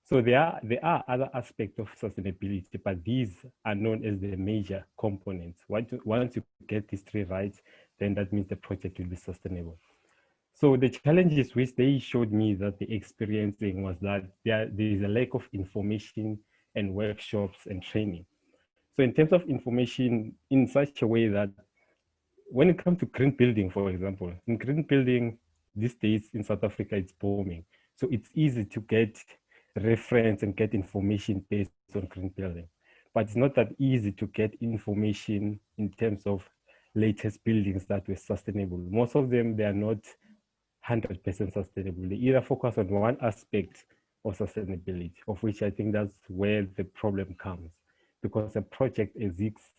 So there are other aspects of sustainability, but these are known as the major components. Once you get these three right, then that means the project will be sustainable. So the challenges which they showed me that they're experiencing was that there is a lack of information and workshops and training. So in terms of information, in such a way that when it comes to green building, for example, in green building these days in South Africa, it's booming. So it's easy to get reference and get information based on green building. But it's not that easy to get information in terms of latest buildings that were sustainable. Most of them, they are not 100% sustainable. They either focus on one aspect of sustainability, of which I think that's where the problem comes, because a project exists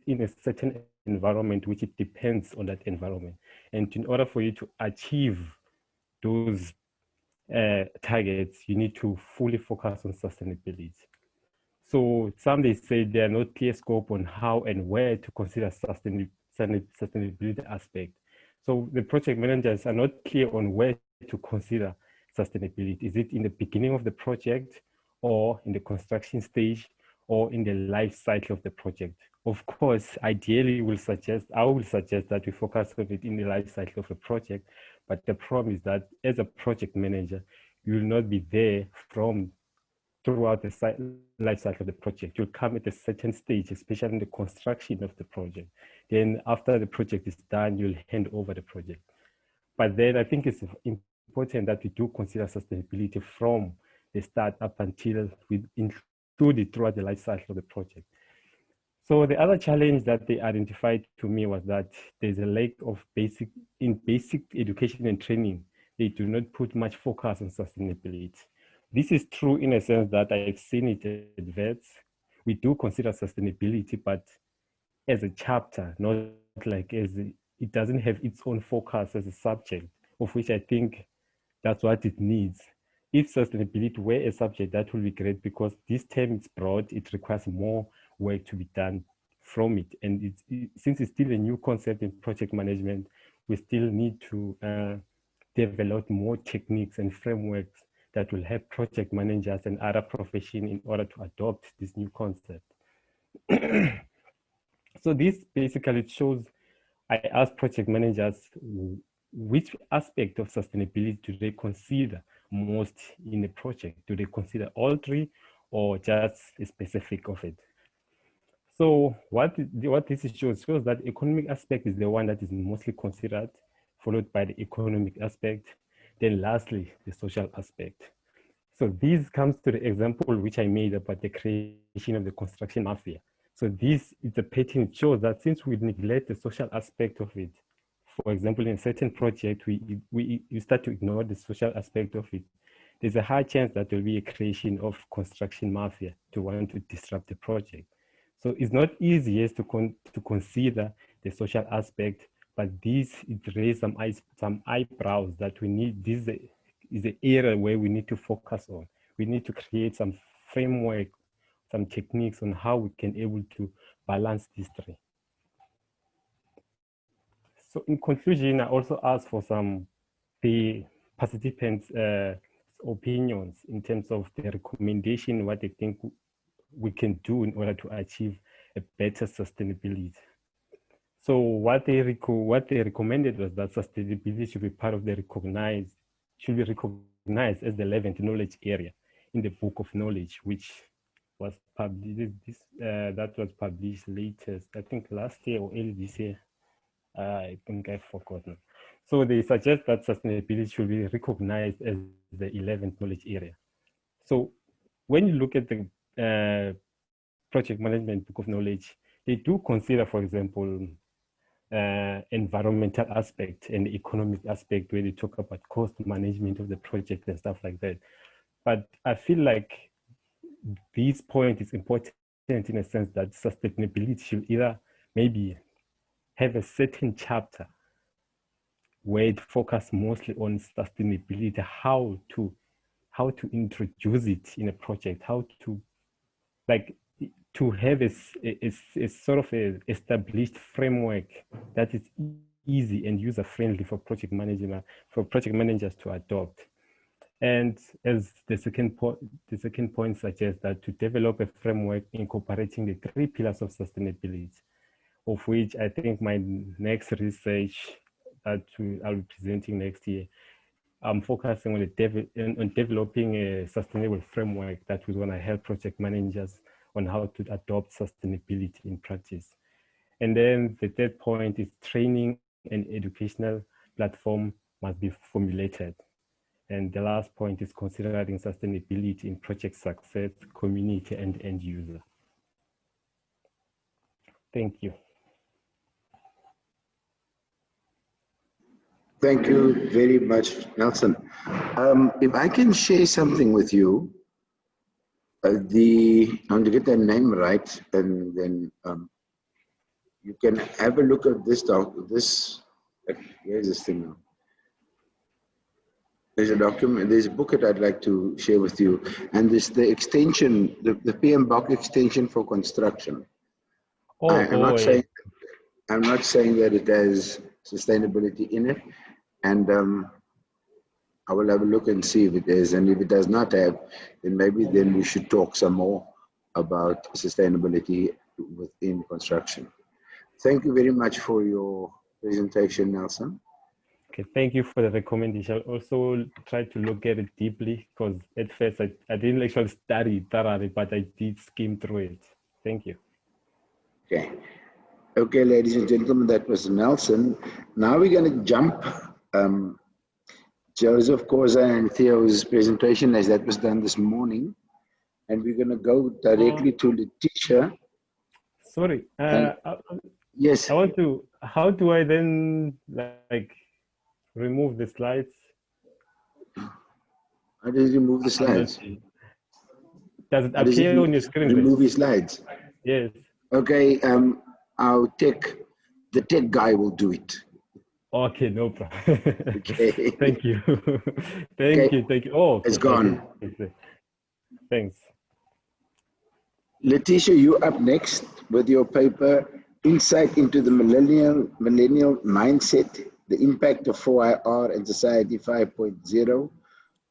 in a certain environment which it depends on that environment. And in order for you to achieve those targets, you need to fully focus on sustainability. So some they say there are not clear scope on how and where to consider sustainability aspect. So the project managers are not clear on where to consider sustainability. Is it in the beginning of the project, or in the construction stage, or in the life cycle of the project? Of course, ideally I will suggest that we focus on it in the life cycle of a project, but the problem is that as a project manager, you will not be there throughout the life cycle of the project. You'll come at a certain stage, especially in the construction of the project. Then after the project is done, you'll hand over the project. But then I think it's important that we do consider sustainability from the start up until we include it throughout the life cycle of the project. So the other challenge that they identified to me was that there's a lack of basic education and training. They do not put much focus on sustainability. This is true in a sense that I've seen it at VETS. We do consider sustainability, but as a chapter, not like it doesn't have its own focus as a subject, of which I think that's what it needs. If sustainability were a subject, that would be great, because this term is broad, it requires more work to be done from it. And since it's still a new concept in project management, we still need to develop more techniques and frameworks that will help project managers and other professions in order to adopt this new concept. So this basically shows, I asked project managers which aspect of sustainability do they consider most in a project? Do they consider all three or just a specific of it? So what this shows that economic aspect is the one that is mostly considered, followed by the economic aspect, then lastly, the social aspect. So this comes to the example which I made about the creation of the construction mafia. So this is a pattern. It shows that since we neglect the social aspect of it, for example, in a certain project, we start to ignore the social aspect of it, there's a high chance that there will be a creation of construction mafia to want to disrupt the project. So it's not easy, yes, to consider the social aspect, but this, it raises some eyebrows that we need. This is an area where we need to focus on. We need to create some framework, some techniques on how we can able to balance these three. So in conclusion, I also asked for the participants' opinions in terms of the recommendation, what they think we can do in order to achieve a better sustainability. So what they recommended was that sustainability should be part of the should be recognized as the 11th knowledge area in the book of knowledge, which was published, that was published latest, I think last year or early this year. I think I've forgotten. So they suggest that sustainability should be recognized as the 11th knowledge area. So when you look at the project management book of knowledge, they do consider, for example, environmental aspect and the economic aspect where they talk about cost management of the project and stuff like that. But I feel like this point is important in a sense that sustainability should either maybe have a certain chapter where it focuses mostly on sustainability, how to introduce it in a project, how to to have a sort of a established framework that is easy and user friendly for project managers to adopt. And as the second point suggests that to develop a framework incorporating the 3 pillars of sustainability, of which I think my next research that I'll be presenting next year, I'm focusing on developing a sustainable framework that will want to help project managers on how to adopt sustainability in practice. And then the third point is training and educational platform must be formulated. And the last point is considering sustainability in project success, community, and end user. Thank you. Thank you very much, Nelson. If I can share something with you, I want to get that name right, and then you can have a look at this where is this thing now? There's a document, there's a book that I'd like to share with you, and this the extension, the PMBOK extension for construction. I'm not saying that it has sustainability in it, and I will have a look and see if it is, and if it does not have, then maybe then we should talk some more about sustainability within construction. Thank you very much for your presentation, Nelson. Okay, thank you for the recommendation. I'll also try to look at it deeply, because at first I didn't actually study it thoroughly, but I did skim through it. Thank you. Okay. Okay, ladies and gentlemen, that was Nelson. Now we're going to jump Joseph Koza and Theo's presentation, as that was done this morning. And we're going to go directly to Letitia. Sorry. Yes. I want to, how do I then remove the slides? How do you remove the slides? Does it appear on your screen? Remove your slides? Yes. Okay, the tech guy will do it. Okay, no problem. Okay. Thank you. Thank you. Oh, it's gone. Thanks. Letitia, you're up next with your paper, Insight into the Millennial Mindset the impact of 4IR and Society 5.0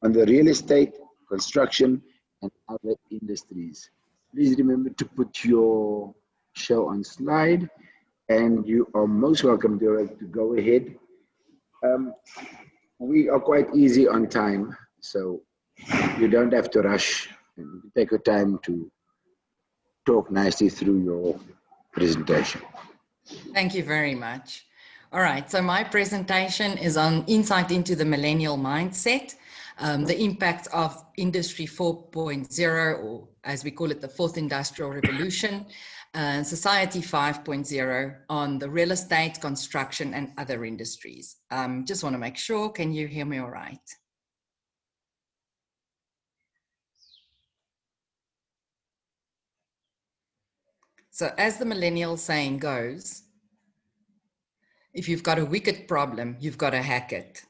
on the real estate, construction, and other industries. Please remember to put your show on slide, and you are most welcome to go ahead. We are quite easy on time, so you don't have to rush. And take your time to talk nicely through your presentation. Thank you very much. All right, so my presentation is on insight into the millennial mindset, the impact of Industry 4.0, or as we call it, the fourth industrial revolution, and Society 5.0 on the real estate, construction, and other industries. Just want to make sure, can you hear me all right? So as the millennial saying goes, if you've got a wicked problem, you've got to hack it.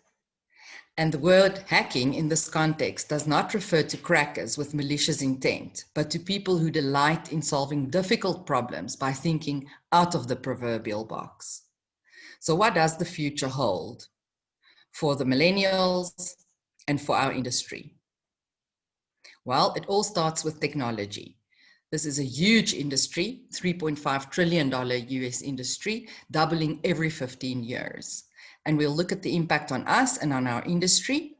And the word hacking in this context does not refer to crackers with malicious intent, but to people who delight in solving difficult problems by thinking out of the proverbial box. So what does the future hold for the millennials and for our industry? Well, it all starts with technology. This is a huge industry, $3.5 trillion US industry, doubling every 15 years. And we'll look at the impact on us and on our industry.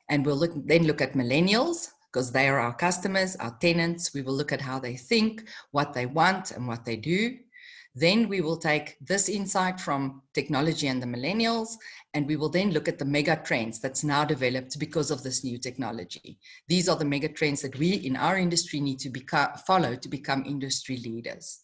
And we'll then look at millennials, because they are our customers, our tenants. We will look at how they think, what they want, and what they do. Then we will take this insight from technology and the millennials, and we will then look at the mega trends that's now developed because of this new technology. These are the mega trends that we in our industry need to follow to become industry leaders.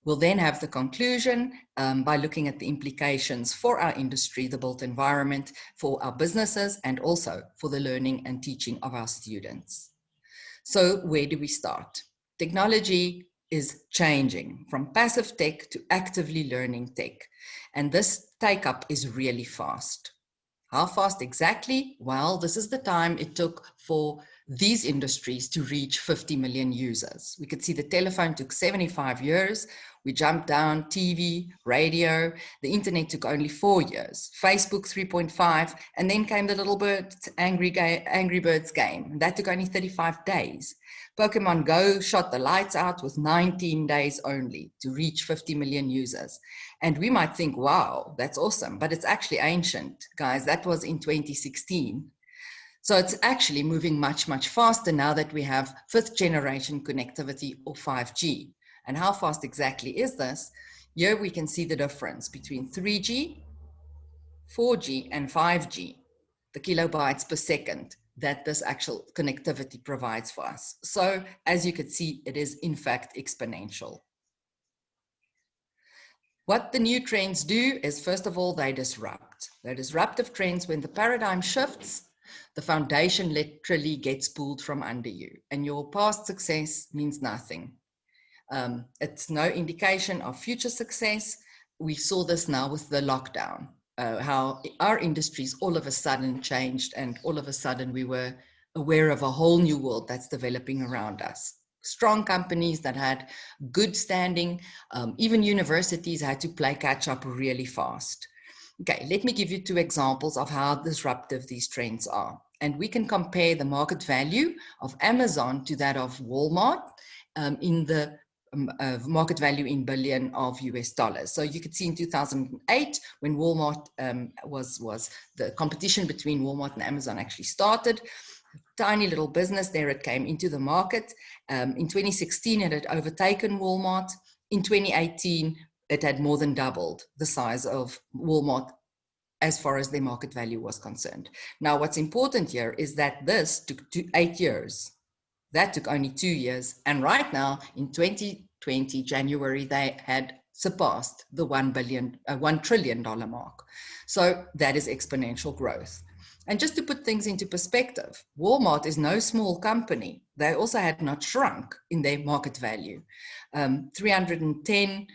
We'll then have the conclusion by looking at the implications for our industry, the built environment, for our businesses, and also for the learning and teaching of our students. So where do we start? Technology is changing from passive tech to actively learning tech. And this take-up is really fast. How fast exactly? Well, this is the time it took for these industries to reach 50 million users. We could see the telephone took 75 years. We jumped down, TV, radio, the internet took only 4 years, Facebook 3.5, and then came the little bird Angry Birds game. That took only 35 days. Pokemon Go shot the lights out with 19 days only to reach 50 million users. And we might think, wow, that's awesome, but it's actually ancient, guys. That was in 2016. So it's actually moving much, much faster now that we have 5th generation connectivity, or 5G. And how fast exactly is this? Here we can see the difference between 3G, 4G, and 5G, the kilobytes per second that this actual connectivity provides for us. So as you can see, it is in fact exponential. What the new trends do is, first of all, they disrupt. They're disruptive trends. When the paradigm shifts, the foundation literally gets pulled from under you, and your past success means nothing. It's no indication of future success. We saw this now with the lockdown, how our industries all of a sudden changed, and all of a sudden we were aware of a whole new world that's developing around us. Strong companies that had good standing, even universities had to play catch up really fast. Okay, let me give you 2 examples of how disruptive these trends are. And we can compare the market value of Amazon to that of Walmart in the market value in billion of US dollars. So you could see in 2008, when Walmart was the competition between Walmart and Amazon actually started. Tiny little business there, it came into the market. In 2016, it had overtaken Walmart. In 2018, it had more than doubled the size of Walmart as far as their market value was concerned. Now, what's important here is that this took 8 years. That took only 2 years. And right now, in 2020, January, they had surpassed the $1 trillion mark. So that is exponential growth. And just to put things into perspective, Walmart is no small company. They also had not shrunk in their market value. 310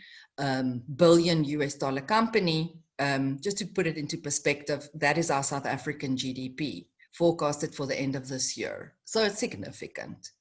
billion US dollar company. Just to put it into perspective, that is our South African GDP forecasted for the end of this year. So it's significant.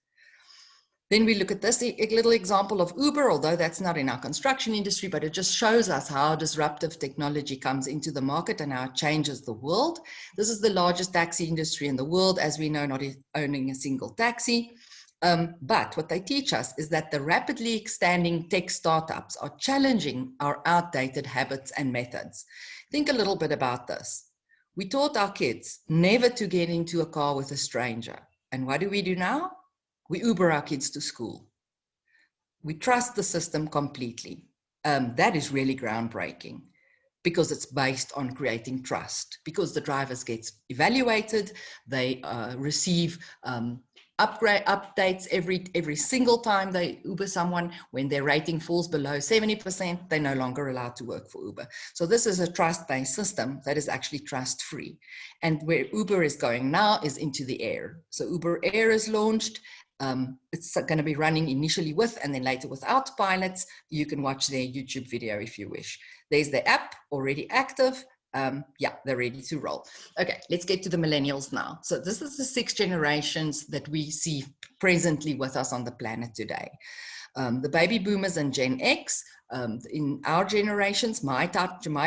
Then we look at this little example of Uber, although that's not in our construction industry, but it just shows us how disruptive technology comes into the market and how it changes the world. This is the largest taxi industry in the world, as we know, not owning a single taxi. But what they teach us is that the rapidly expanding tech startups are challenging our outdated habits and methods. Think a little bit about this. We taught our kids never to get into a car with a stranger. And what do we do now? We Uber our kids to school. We trust the system completely. That is really groundbreaking because it's based on creating trust, because the drivers get evaluated, they receive updates every single time they Uber someone. When their rating falls below 70%, they're no longer allowed to work for Uber. So this is a trust-based system that is actually trust-free. And where Uber is going now is into the air. So Uber Air is launched. It's going to be running initially with and then later without pilots. You can watch their YouTube video if you wish. There's the app already active. Yeah, they're ready to roll. Okay, let's get to the millennials now. So this is the 6 generations that we see presently with us on the planet today. The baby boomers and Gen X, in our generations, my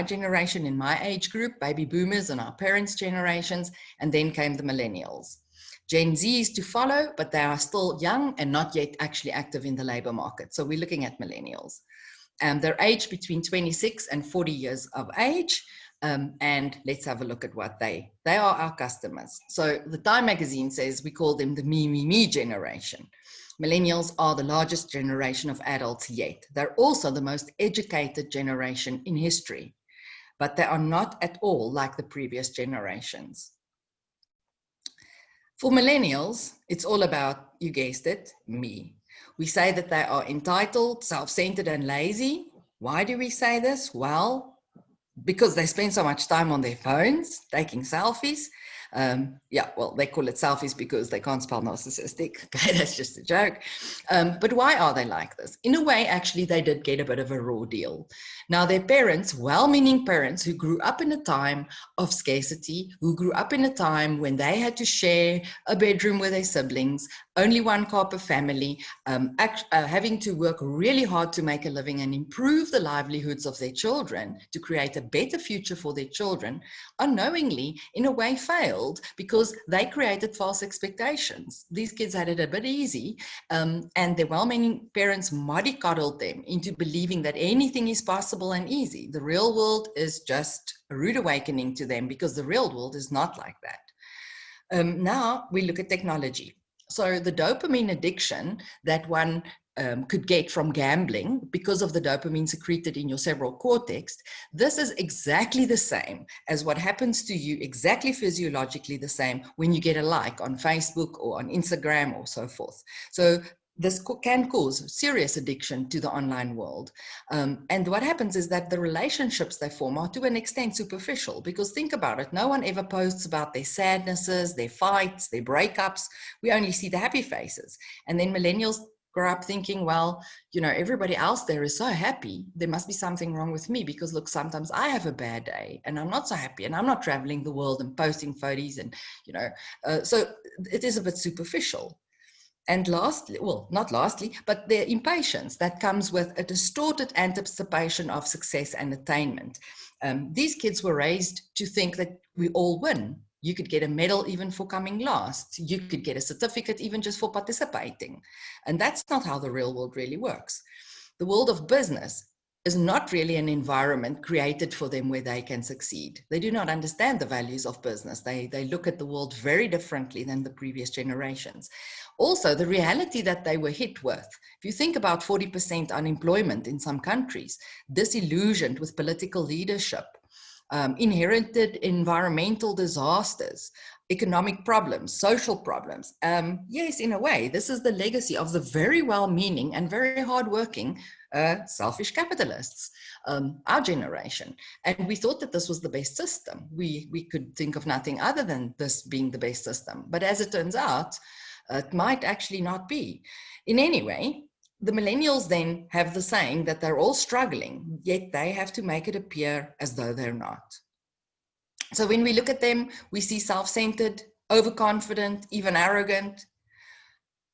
generation, in my age group, baby boomers and our parents' generations, and then came the millennials. Gen Z is to follow, but they are still young and not yet actually active in the labor market. So we're looking at millennials. They're aged between 26 and 40 years of age. And let's have a look at what they are our customers. So the Time magazine says we call them the me generation. Millennials are the largest generation of adults yet. They're also the most educated generation in history, but they are not at all like the previous generations. For millennials, it's all about, you guessed it, me. We say that they are entitled, self-centered, and lazy. Why do we say this? Well, because they spend so much time on their phones, taking selfies. Yeah, well, they call it selfies because they can't spell narcissistic. Okay, that's just a joke. But why are they like this? In a way, actually, they did get a bit of a raw deal. Now, their parents, well-meaning parents who grew up in a time of scarcity, who grew up in a time when they had to share a bedroom with their siblings, only one car per family, having to work really hard to make a living and improve the livelihoods of their children to create a better future for their children, unknowingly, in a way, failed because they created false expectations. These kids had it a bit easy, and their well-meaning parents mollycoddled them into believing that anything is possible and easy. The real world is just a rude awakening to them because the real world is not like that. Now we look at technology. So the dopamine addiction that one could get from gambling because of the dopamine secreted in your cerebral cortex, this is exactly the same as what happens to you, exactly physiologically the same when you get a like on Facebook or on Instagram or so forth. So this can cause serious addiction to the online world. And what happens is that the relationships they form are to an extent superficial, because think about it, no one ever posts about their sadnesses, their fights, their breakups. We only see the happy faces. And then millennials grow up thinking, well, you know, everybody else there is so happy. There must be something wrong with me because look, sometimes I have a bad day and I'm not so happy and I'm not traveling the world and posting photos and, you know, so it is a bit superficial. And lastly, well, not lastly, but the impatience that comes with a distorted anticipation of success and attainment. These kids were raised to think that we all win. You could get a medal even for coming last. You could get a certificate even just for participating. And that's not how the real world really works. The world of business is not really an environment created for them where they can succeed. They do not understand the values of business. They look at the world very differently than the previous generations. Also, the reality that they were hit with. If you think about 40% unemployment in some countries, disillusioned with political leadership, inherited environmental disasters, economic problems, social problems. Yes, in a way, this is the legacy of the very well-meaning and very hardworking selfish capitalists, our generation. And we thought that this was the best system. We could think of nothing other than this being the best system. But as it turns out, it might actually not be. In any way, the millennials then have the saying that they're all struggling, yet they have to make it appear as though they're not. So when we look at them, we see self-centered, overconfident, even arrogant.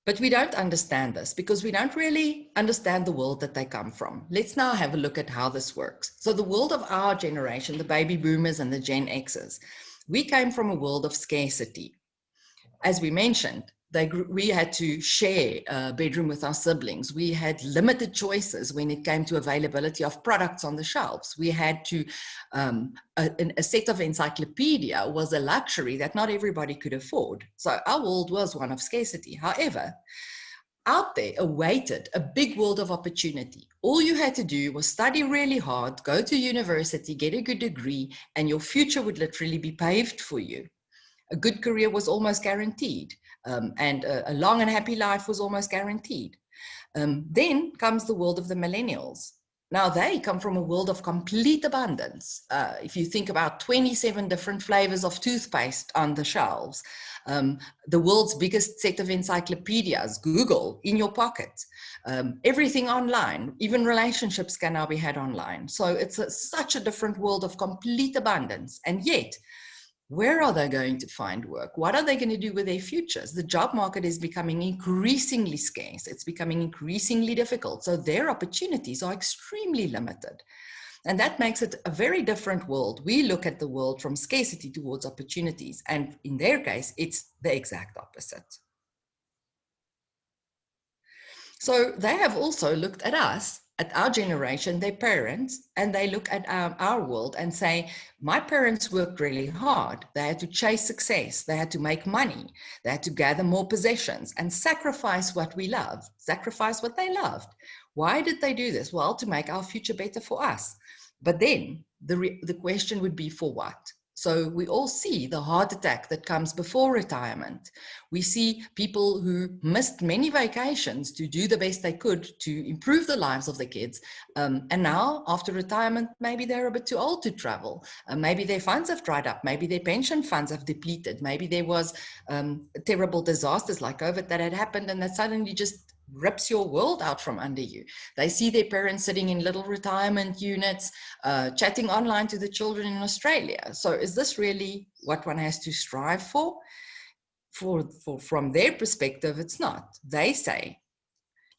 But we don't understand this because we don't really understand the world that they come from. Let's now have a look at how this works. So the world of our generation, the baby boomers and the Gen Xers, we came from a world of scarcity. As we mentioned, we had to share a bedroom with our siblings. We had limited choices when it came to availability of products on the shelves. We had to, a set of encyclopedia was a luxury that not everybody could afford. So our world was one of scarcity. However, out there awaited a big world of opportunity. All you had to do was study really hard, go to university, get a good degree, and your future would literally be paved for you. A good career was almost guaranteed, and a long and happy life was almost guaranteed. Then comes the world of the millennials. Now they come from a world of complete abundance. If you think about 27 different flavors of toothpaste on the shelves, the world's biggest set of encyclopedias, Google, in your pocket, everything online, even relationships can now be had online. So it's such a different world of complete abundance. And yet, where are they going to find work? What are they going to do with their futures? The job market is becoming increasingly scarce. It's becoming increasingly difficult. So their opportunities are extremely limited. And that makes it a very different world. We look at the world from scarcity towards opportunities. And in their case, it's the exact opposite. So they have also looked at us, at our generation, their parents, and they look at our world and say, my parents worked really hard. They had to chase success. They had to make money. They had to gather more possessions and sacrifice what we love, sacrifice what they loved. Why did they do this? Well, to make our future better for us. But then the question would be, for what? So we all see the heart attack that comes before retirement. We see people who missed many vacations to do the best they could to improve the lives of their kids. And now after retirement, maybe they're a bit too old to travel. Maybe their funds have dried up. Maybe their pension funds have depleted. Maybe there was terrible disasters like COVID that had happened and that suddenly just rips your world out from under you. They see their parents sitting in little retirement units, chatting online to the children in Australia. So is this really what one has to strive for? From their perspective, it's not. They say,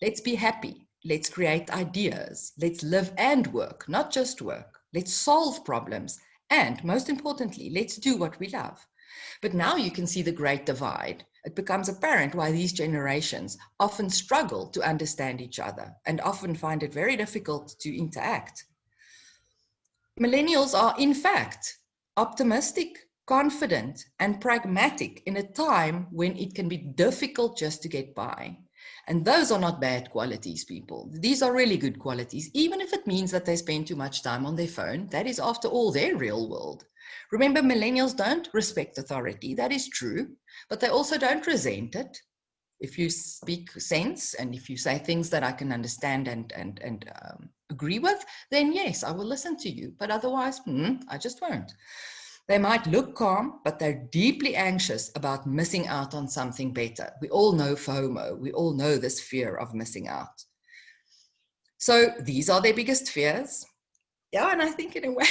let's be happy. Let's create ideas. Let's live and work, not just work. Let's solve problems. And most importantly, let's do what we love. But now you can see the great divide. It becomes apparent why these generations often struggle to understand each other and often find it very difficult to interact. Millennials are, in fact, optimistic, confident, and pragmatic in a time when it can be difficult just to get by. And those are not bad qualities, people. These are really good qualities, even if it means that they spend too much time on their phone. That is, after all, their real world. Remember, millennials don't respect authority. That is true, but they also don't resent it. If you speak sense and if you say things that I can understand and agree with, then yes, I will listen to you. But otherwise, I just won't. They might look calm, but they're deeply anxious about missing out on something better. We all know FOMO. We all know this fear of missing out. So these are their biggest fears. Yeah, and I think in a way,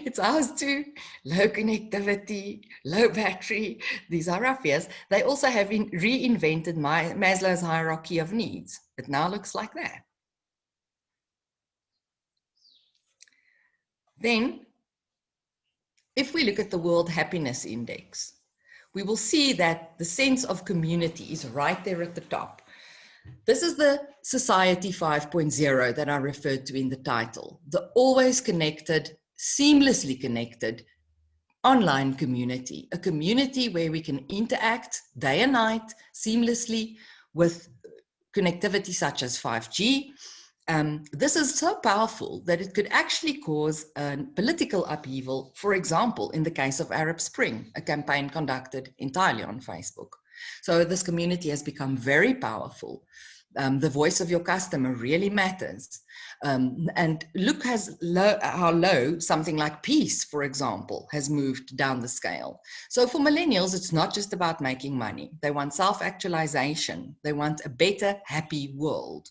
it's ours too. Low connectivity, low battery, these are our fears. They also have reinvented Maslow's hierarchy of needs. It now looks like that. Then, if we look at the World Happiness Index, we will see that the sense of community is right there at the top. This is the Society 5.0 that I referred to in the title, the always connected, seamlessly connected online community, a community where we can interact day and night seamlessly with connectivity such as 5G. This is so powerful that it could actually cause a political upheaval, for example, in the case of Arab Spring, a campaign conducted entirely on Facebook. So this community has become very powerful. The voice of your customer really matters. And look how low something like peace, for example, has moved down the scale. So for millennials, it's not just about making money. They want self-actualization. They want a better, happy world.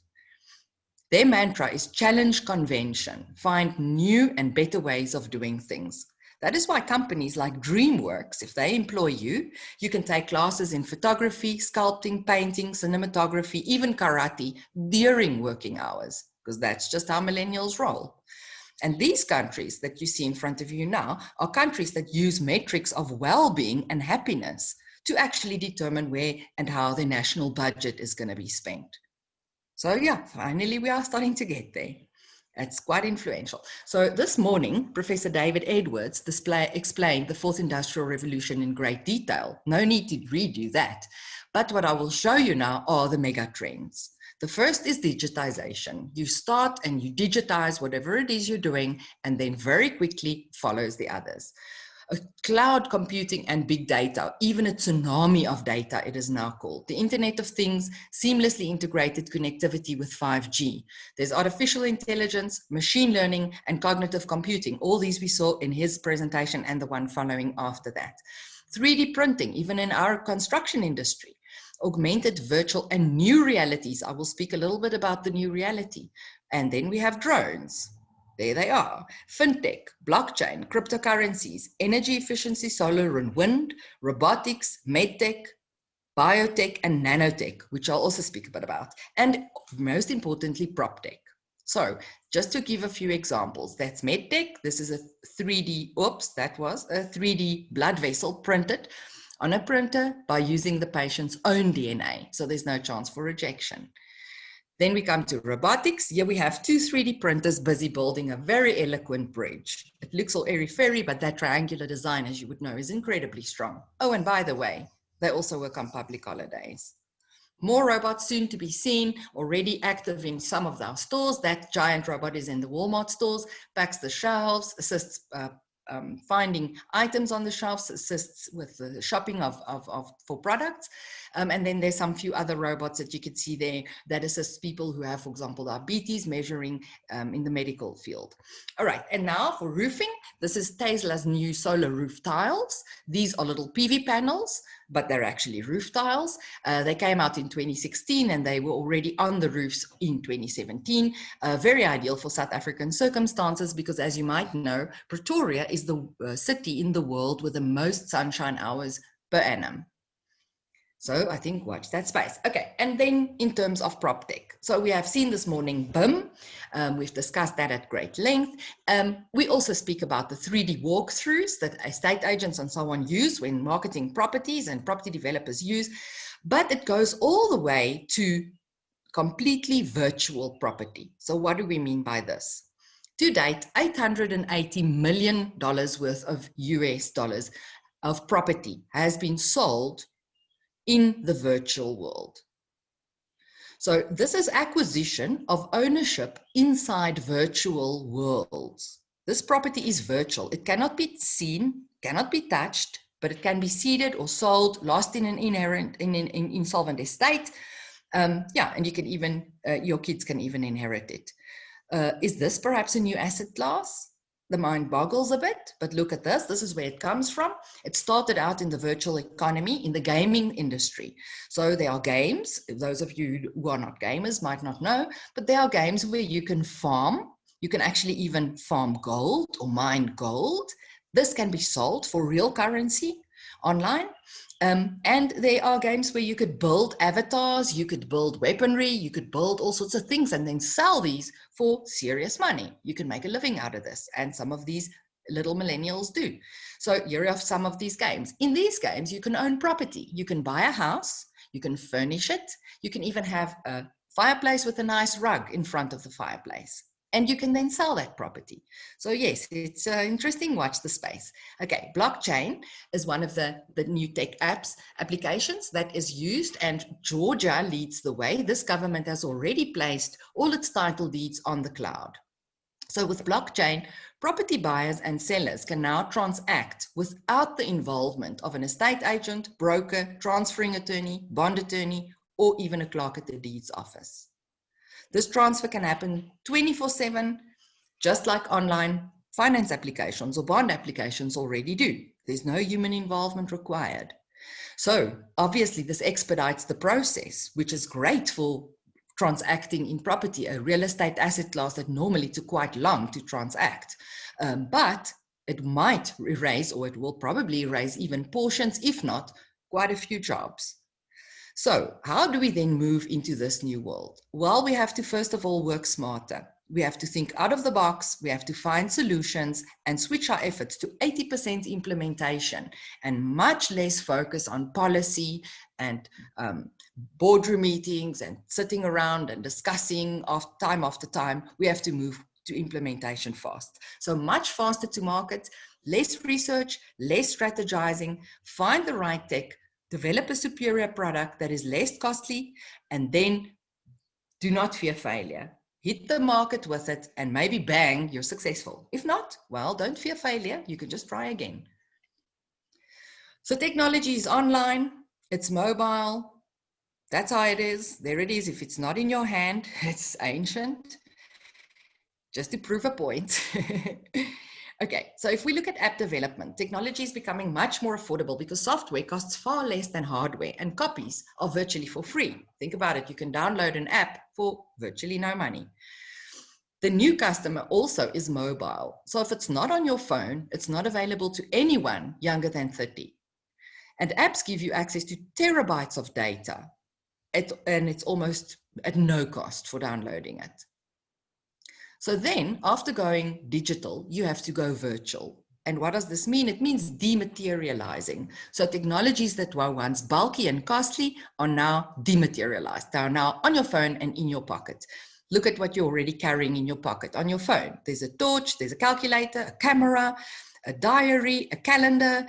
Their mantra is challenge convention, find new and better ways of doing things. That is why companies like DreamWorks, if they employ you, you can take classes in photography, sculpting, painting, cinematography, even karate during working hours, because that's just how millennials roll. And these countries that you see in front of you now are countries that use metrics of well-being and happiness to actually determine where and how their national budget is going to be spent. So yeah, finally we are starting to get there. It's quite influential. So this morning, Professor David Edwards explained the fourth industrial revolution in great detail. No need to redo that. But what I will show you now are the mega trends. The first is digitization. You start and you digitize whatever it is you're doing, and then very quickly follows the others. Cloud computing and big data, even a tsunami of data, it is now called. The Internet of Things, seamlessly integrated connectivity with 5G. There's artificial intelligence, machine learning, and cognitive computing. All these we saw in his presentation and the one following after that. 3D printing, even in our construction industry. Augmented, virtual, and new realities. I will speak a little bit about the new reality. And then we have drones. There they are. Fintech, blockchain, cryptocurrencies, energy efficiency, solar and wind, robotics, medtech, biotech, and nanotech, which I'll also speak a bit about. And most importantly, proptech. So just to give a few examples, that's medtech. This is a 3D, that was a 3D blood vessel printed on a printer by using the patient's own DNA. So there's no chance for rejection. Then we come to robotics. Here we have two 3D printers busy building a very eloquent bridge. It looks all airy-fairy, but that triangular design, as you would know, is incredibly strong. Oh, and by the way, they also work on public holidays. More robots soon to be seen, already active in some of our stores. That giant robot is in the Walmart stores, packs the shelves, assists finding items on the shelves, assists with the shopping for products. And then there's some few other robots that you could see there that assist people who have, for example, diabetes, measuring in the medical field. All right, and now for roofing, this is Tesla's new solar roof tiles. These are little PV panels, but they're actually roof tiles. They came out in 2016 and they were already on the roofs in 2017. Very ideal for South African circumstances because, as you might know, Pretoria is the city in the world with the most sunshine hours per annum. So I think watch that space. Okay, and then in terms of prop tech. So we have seen this morning BIM. We've discussed that at great length. We also speak about the 3D walkthroughs that estate agents and so on use when marketing properties and property developers use. But it goes all the way to completely virtual property. So what do we mean by this? To date, $880 million worth of US dollars of property has been sold in the virtual world. So this is acquisition of ownership inside virtual worlds. This property is virtual. It cannot be seen, cannot be touched, but it can be ceded or sold, lost in an insolvent estate. Yeah, and you can even, your kids can even inherit it. Is this perhaps a new asset class? The mind boggles a bit, but look at this. This is where it comes from. It started out in the virtual economy, in the gaming industry. So there are games, those of you who are not gamers might not know, but there are games where you can farm. You can actually even farm gold or mine gold. This can be sold for real currency online. And there are games where you could build avatars, you could build weaponry, you could build all sorts of things and then sell these for serious money. You can make a living out of this. And some of these little millennials do. So here are some of these games. In these games, you can own property. You can buy a house, you can furnish it. You can even have a fireplace with a nice rug in front of the fireplace. And you can then sell that property. So yes, it's interesting. Watch the space. Okay, blockchain is one of the new tech applications that is used, and Georgia leads the way. This government has already placed all its title deeds on the cloud. So with blockchain, property buyers and sellers can now transact without the involvement of an estate agent, broker, transferring attorney, bond attorney, or even a clerk at the deeds office. This transfer can happen 24/7, just like online finance applications or bond applications already do. There's no human involvement required. So obviously this expedites the process, which is great for transacting in property, a real estate asset class that normally took quite long to transact. But It might erase, or it will probably erase even portions, if not quite a few jobs. So how do we then move into this new world? Well, we have to first of all work smarter. We have to think out of the box. We have to find solutions and switch our efforts to 80% implementation and much less focus on policy and boardroom meetings and sitting around and discussing time after time. We have to move to implementation fast. So much faster to market, less research, less strategizing, find the right tech, develop a superior product that is less costly, and then do not fear failure. Hit the market with it, and maybe bang, you're successful. If not, well, don't fear failure. You can just try again. So technology is online, it's mobile. That's how it is. There it is. If it's not in your hand, it's ancient. Just to prove a point. Okay, so if we look at app development, technology is becoming much more affordable because software costs far less than hardware and copies are virtually for free. Think about it, you can download an app for virtually no money. The new customer also is mobile. So if it's not on your phone, it's not available to anyone younger than 30. And apps give you access to terabytes of data, and it's almost at no cost for downloading it. So then after going digital, you have to go virtual. And what does this mean? It means dematerializing. So technologies that were once bulky and costly are now dematerialized. They are now on your phone and in your pocket. Look at what you're already carrying in your pocket on your phone. There's a torch, there's a calculator, a camera, a diary, a calendar,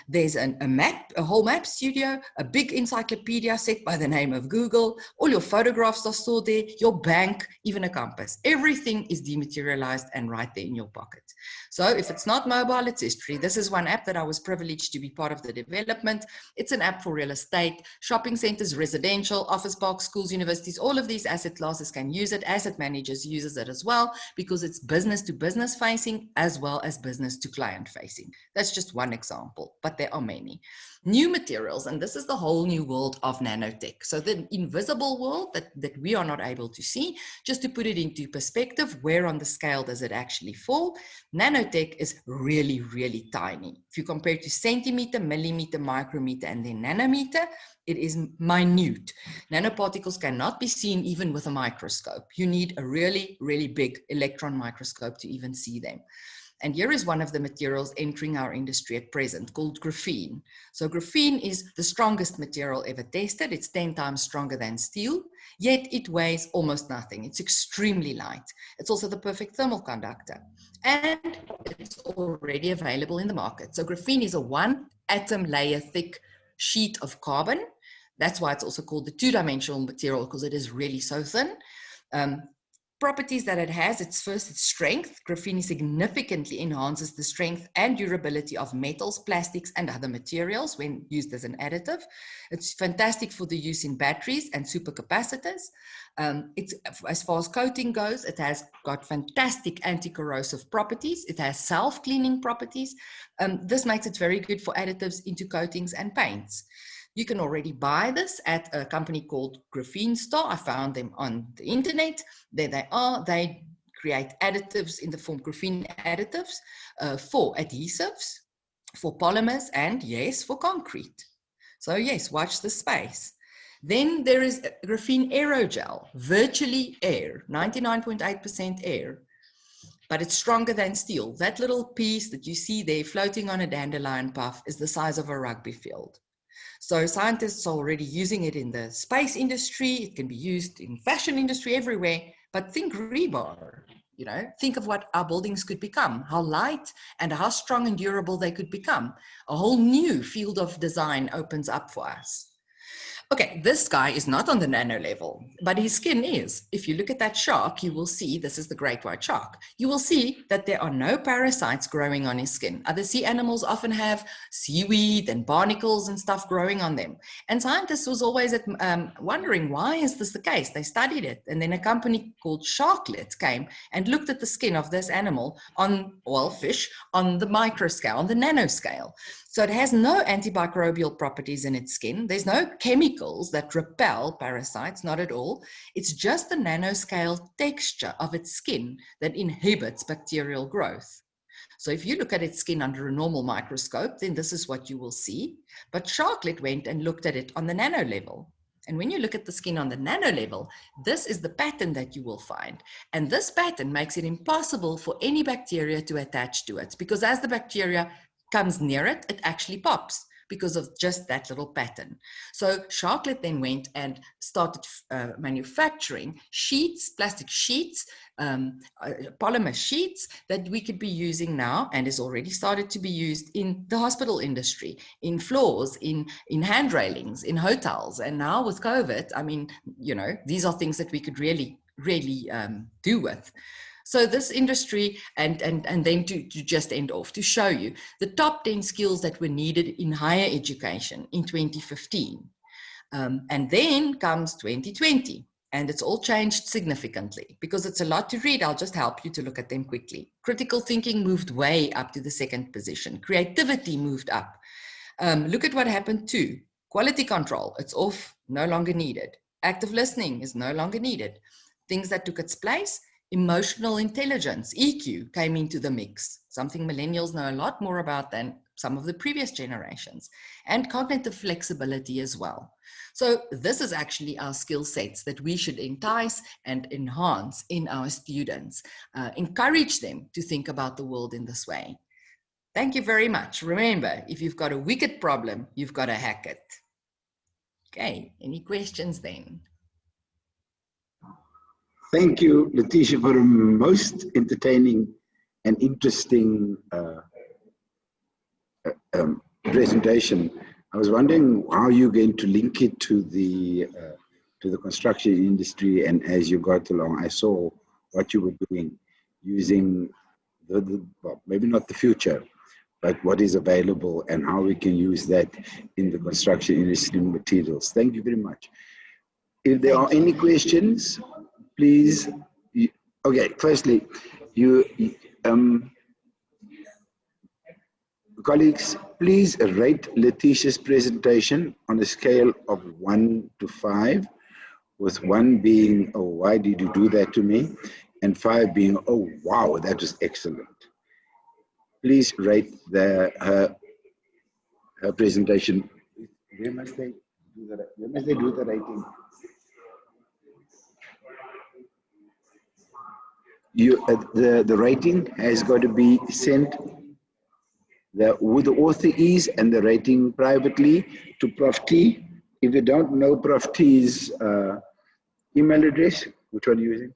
there's a map, a whole map studio, a big encyclopedia set by the name of Google. All your photographs are stored there, your bank, even a compass. Everything is dematerialized and right there in your pocket. So if it's not mobile, it's history. This is one app that I was privileged to be part of the development. It's an app for real estate, shopping centers, residential, office parks, schools, universities, all of these asset classes can use it. Asset managers uses it as well because it's business to business facing as well as business to client facing. That's just one example, but there are many. New materials, and this is the whole new world of nanotech. So the invisible world that we are not able to see, just to put it into perspective, where on the scale does it actually fall? Nanotech is really, really tiny. If you compare it to centimeter, millimeter, micrometer, and then nanometer, it is minute. Nanoparticles cannot be seen even with a microscope. You need a really, really big electron microscope to even see them. And here is one of the materials entering our industry at present called graphene. So graphene is the strongest material ever tested. It's 10 times stronger than steel, yet it weighs almost nothing. It's extremely light. It's also the perfect thermal conductor. And it's already available in the market. So graphene is a 1 atom layer thick sheet of carbon. That's why it's also called the two-dimensional material, because it is really so thin. Properties that it has, its strength. Graphene significantly enhances the strength and durability of metals, plastics, and other materials when used as an additive. It's fantastic for the use in batteries and supercapacitors. It's, as far as coating goes, it has got fantastic anti-corrosive properties. It has self-cleaning properties. This makes it very good for additives into coatings and paints. You can already buy this at a company called Graphene Star. I found them on the internet. There they are. They create additives in the form graphene additives for adhesives, for polymers, and yes, for concrete. So yes, watch the space. Then there is graphene aerogel, virtually air, 99.8% air, but it's stronger than steel. That little piece that you see there floating on a dandelion puff is the size of a rugby field. So scientists are already using it in the space industry. It can be used in fashion industry, everywhere. But think rebar, you know, think of what our buildings could become, how light and how strong and durable they could become. A whole new field of design opens up for us. Okay, this guy is not on the nano level, but his skin is. If you look at that shark, you will see, this is the great white shark, you will see that there are no parasites growing on his skin. Other sea animals often have seaweed and barnacles and stuff growing on them. And scientists was always wondering, why is this the case? They studied it. And then a company called Sharklet came and looked at the skin of this animal on, well, fish, on the micro scale, on the nanoscale. So it has no antimicrobial properties in its skin. There's no chemicals that repel parasites, not at all. It's just the nanoscale texture of its skin that inhibits bacterial growth. So if you look at its skin under a normal microscope, then this is what you will see. But Sharklet went and looked at it on the nano level. And when you look at the skin on the nano level, this is the pattern that you will find. And this pattern makes it impossible for any bacteria to attach to it, because as the bacteria comes near it, it actually pops because of just that little pattern. So Sharklet then went and started manufacturing sheets, plastic sheets, polymer sheets that we could be using now, and is already started to be used in the hospital industry, in floors, in hand railings, in hotels. And now with COVID, I mean, you know, these are things that we could really do with. So this industry, and then to just end off, to show you the top 10 skills that were needed in higher education in 2015. And then comes 2020, and it's all changed significantly. Because it's a lot to read, I'll just help you to look at them quickly. Critical thinking moved way up to the 2nd position. Creativity moved up. Look at what happened to quality control. It's off, no longer needed. Active listening is no longer needed. Things that took its place: emotional intelligence, EQ, came into the mix, something millennials know a lot more about than some of the previous generations, and cognitive flexibility as well. So this is actually our skill sets that we should entice and enhance in our students, encourage them to think about the world in this way. Thank you very much. Remember, if you've got a wicked problem, you've got to hack it. Okay, any questions then? Thank you, Letitia, for a most entertaining and interesting presentation. I was wondering how you're going to link it to the construction industry, and as you got along, I saw what you were doing using well, maybe not the future, but what is available and how we can use that in the construction industry materials. Thank you very much. If there are any questions, please. Okay, firstly, colleagues, please rate Letitia's presentation on a scale of 1 to 5, with 1 being, oh, why did you do that to me? And 5 being, oh, wow, that was excellent. Please rate her presentation. Where must they do the rating? The rating has got to be sent who the author is and the rating privately to Prof T. If you don't know Prof T's email address, which one are you using?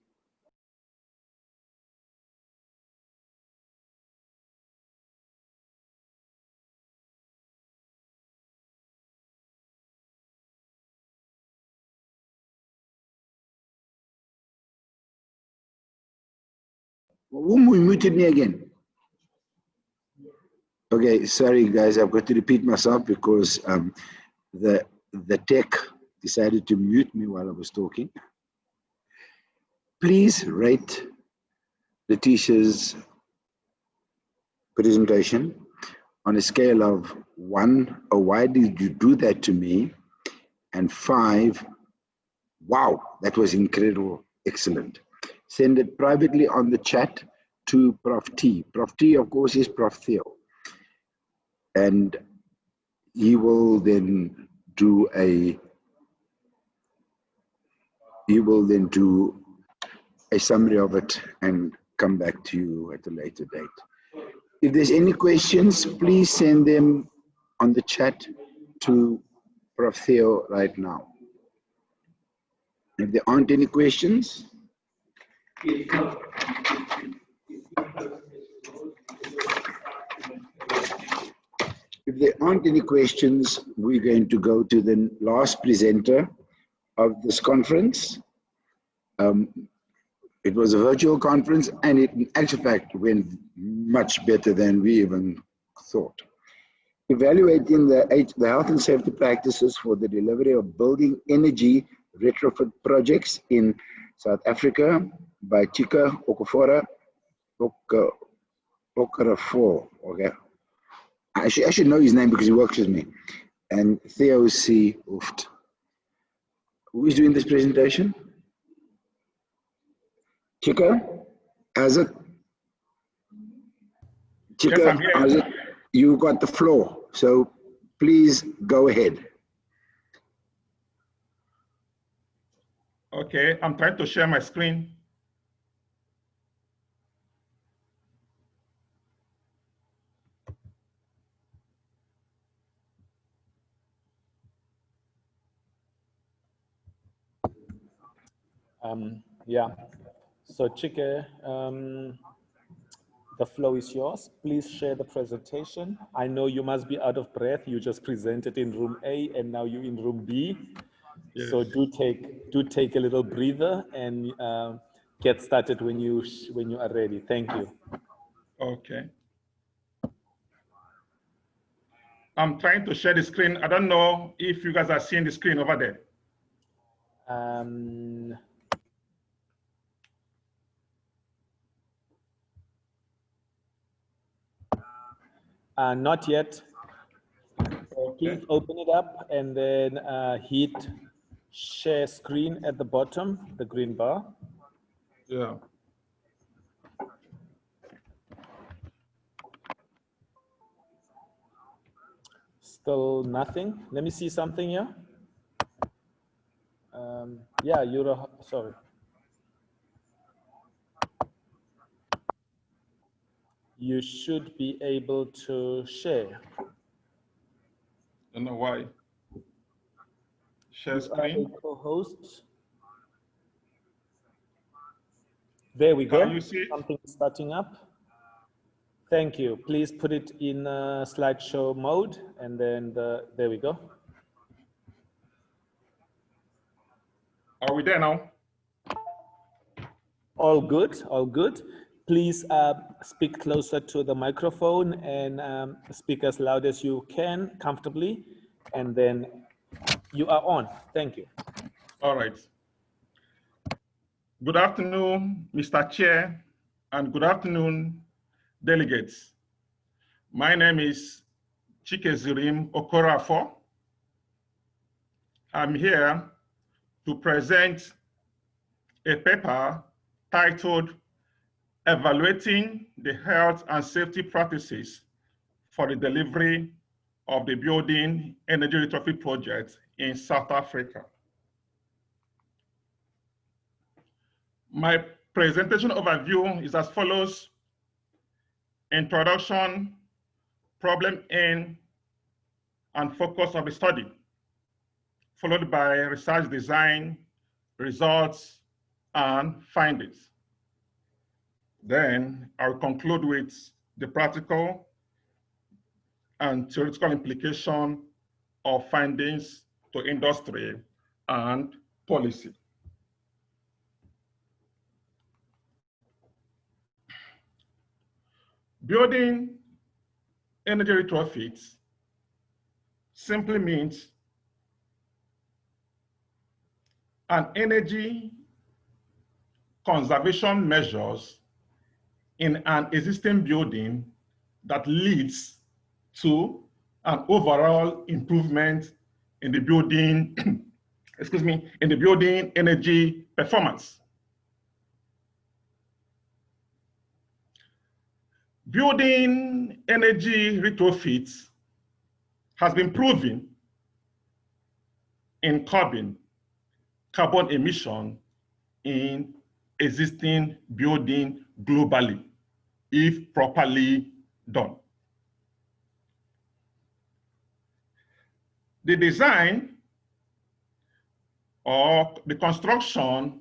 Who muted me again? Okay, sorry guys, I've got to repeat myself because the tech decided to mute me while I was talking. Please rate Letitia's presentation on a scale of 1, oh, why did you do that to me? And 5, wow, that was incredible, excellent. Send it privately on the chat to Prof T. Prof T, of course, is Prof Theo. And he will then do a summary of it and come back to you at a later date. If there's any questions, please send them on the chat to Prof Theo right now. If there aren't any questions, we're going to go to the last presenter of this conference. It was a virtual conference, and it, in actual fact, went much better than we even thought. Evaluating the health and safety practices for the delivery of building energy retrofit projects in South Africa by Chika Okorafor. Okay, I should know his name because he works with me. And Theo C. Ooft. Who is doing this presentation? Chika? Has it? Chika, I'm here. You got the floor, so please go ahead. Okay, I'm trying to share my screen. Yeah, so Chike, the floor is yours. Please share the presentation. I know you must be out of breath. You just presented in room A and now you're in room B. Yes. So do take a little breather and get started when you are ready. Thank you. Okay. I'm trying to share the screen. I don't know if you guys are seeing the screen over there. Not yet. Okay. Please open it up and then hit share screen at the bottom, the green bar. Yeah. Still nothing. Let me see something here. Yeah, sorry. You should be able to share. I don't know why. Share you screen. Are a co-host. There we go. Can you see it? Something starting up. Thank you. Please put it in slideshow mode, and then there we go. Are we there now? All good, all good. Please speak closer to the microphone and speak as loud as you can comfortably, and then you are on. Thank you. All right. Good afternoon, Mr. Chair, and good afternoon, delegates. My name is Chikezirim Okorafor. I'm here to present a paper titled Evaluating the Health and Safety Practices for the Delivery of the Building Energy Retrofit Project in South Africa. My presentation overview is as follows: introduction, problem in, and focus of the study, followed by research design, results, and findings. Then I'll conclude with the practical and theoretical implication of findings to industry and policy. Building energy retrofits simply means an energy conservation measures in an existing building that leads to an overall improvement in the building, in the building energy performance. Building energy retrofits has been proven in carbon emission in existing building globally, if properly done. The design or the construction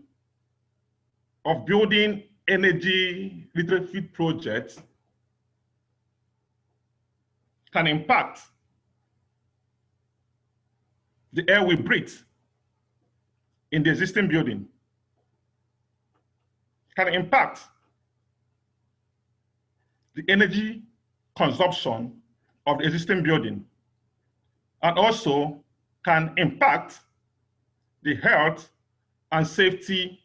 of building energy retrofit projects can impact the air we breathe in the existing building, can impact the energy consumption of the existing building, and also can impact the health and safety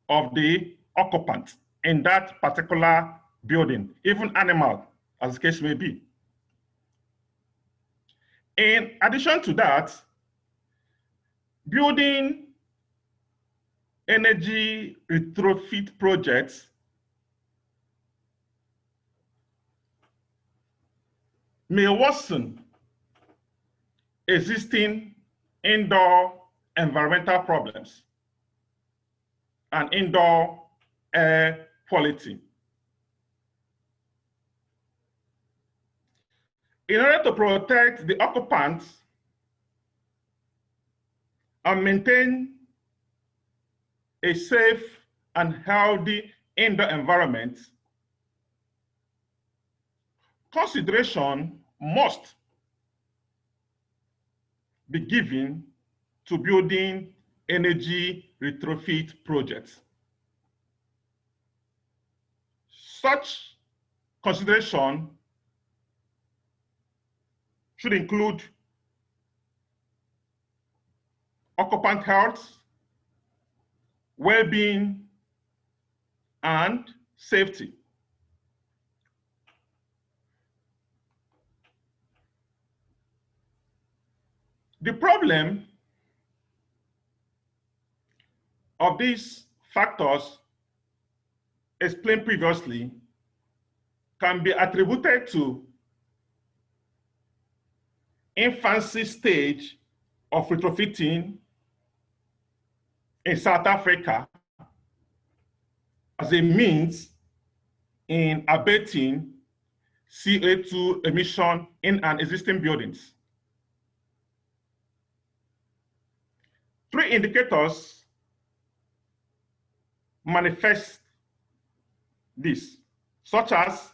of the occupant in that particular building, even animal, as the case may be. In addition to that, building energy retrofit projects may worsen existing indoor environmental problems and indoor air quality. In order to protect the occupants and maintain a safe and healthy indoor environment, consideration must be given to building energy retrofit projects. Such consideration should include occupant health, well-being, and safety. The problem of these factors explained previously can be attributed to infancy stage of retrofitting in South Africa as a means in abating CO2 emission in an existing buildings. Three indicators manifest this, such as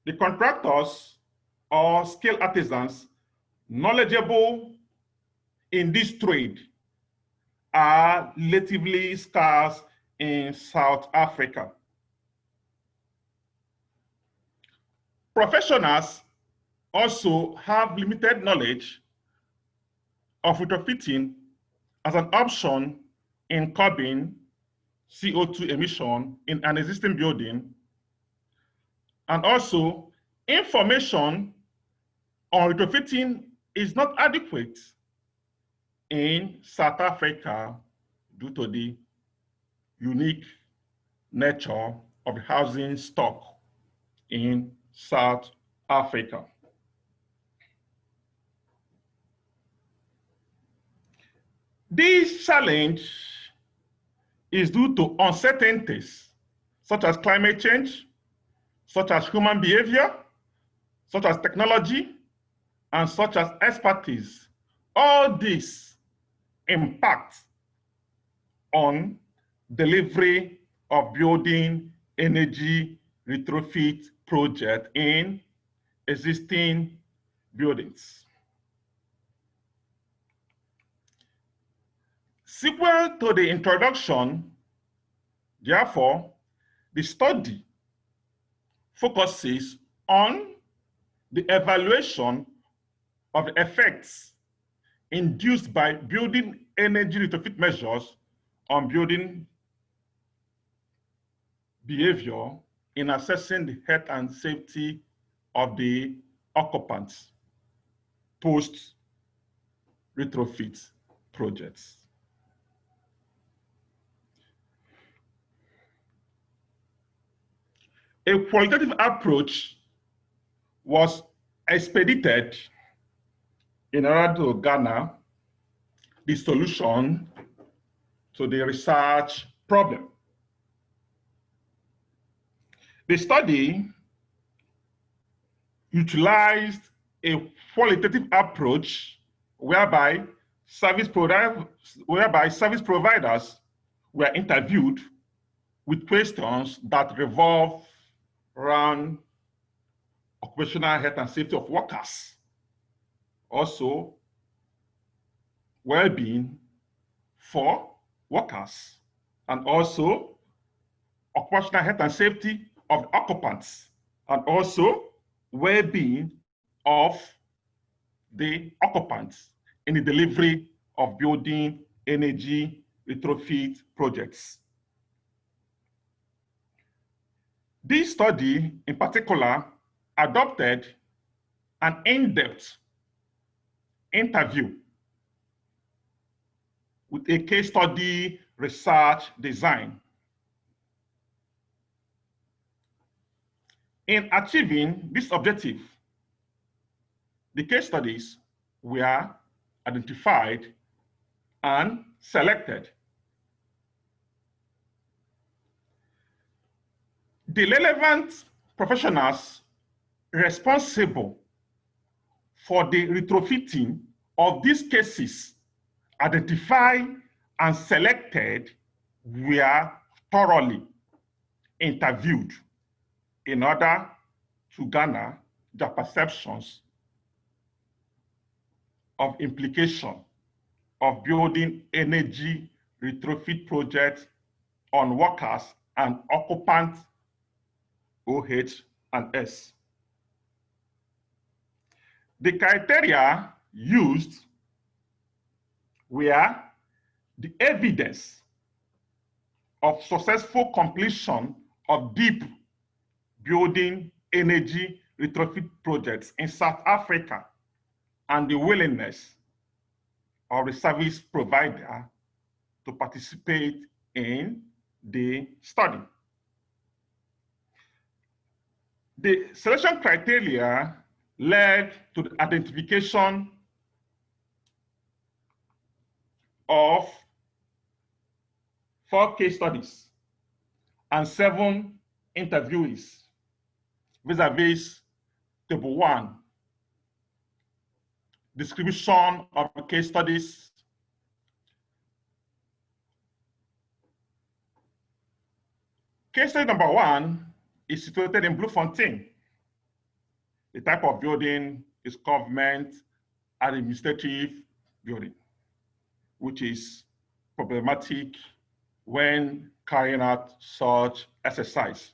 the contractors or skilled artisans knowledgeable in this trade are relatively scarce in South Africa. Professionals also have limited knowledge of retrofitting as an option in curbing CO2 emission in an existing building, and also information on retrofitting is not adequate in South Africa due to the unique nature of the housing stock in South Africa. This challenge is due to uncertainties such as climate change, such as human behavior, such as technology, and such as expertise. All this impact on delivery of building energy retrofit project in existing buildings. Sequel to the introduction, therefore, the study focuses on the evaluation of the effects induced by building energy retrofit measures on building behavior in assessing the health and safety of the occupants post retrofit projects. A qualitative approach was expedited in order to garner the solution to the research problem. The study utilized a qualitative approach whereby service providers were interviewed with questions that revolve around occupational health and safety of workers, also well-being for workers, and also occupational health and safety of occupants, and also well-being of the occupants in the delivery of building energy retrofit projects. This study, in particular, adopted an in-depth interview with a case study research design. In achieving this objective, the case studies were identified and selected. The relevant professionals responsible for the retrofitting of these cases identified and selected were thoroughly interviewed in order to garner their perceptions of implication of building energy retrofit projects on workers and occupants OH and S. The criteria used were the evidence of successful completion of deep building energy retrofit projects in South Africa and the willingness of the service provider to participate in the study. The selection criteria led to the identification of 4 case studies and 7 interviewees vis-a-vis table 1. Description of the case studies. Case study number 1 is situated in Bloemfontein. The type of building is government administrative building, which is problematic when carrying out such exercise.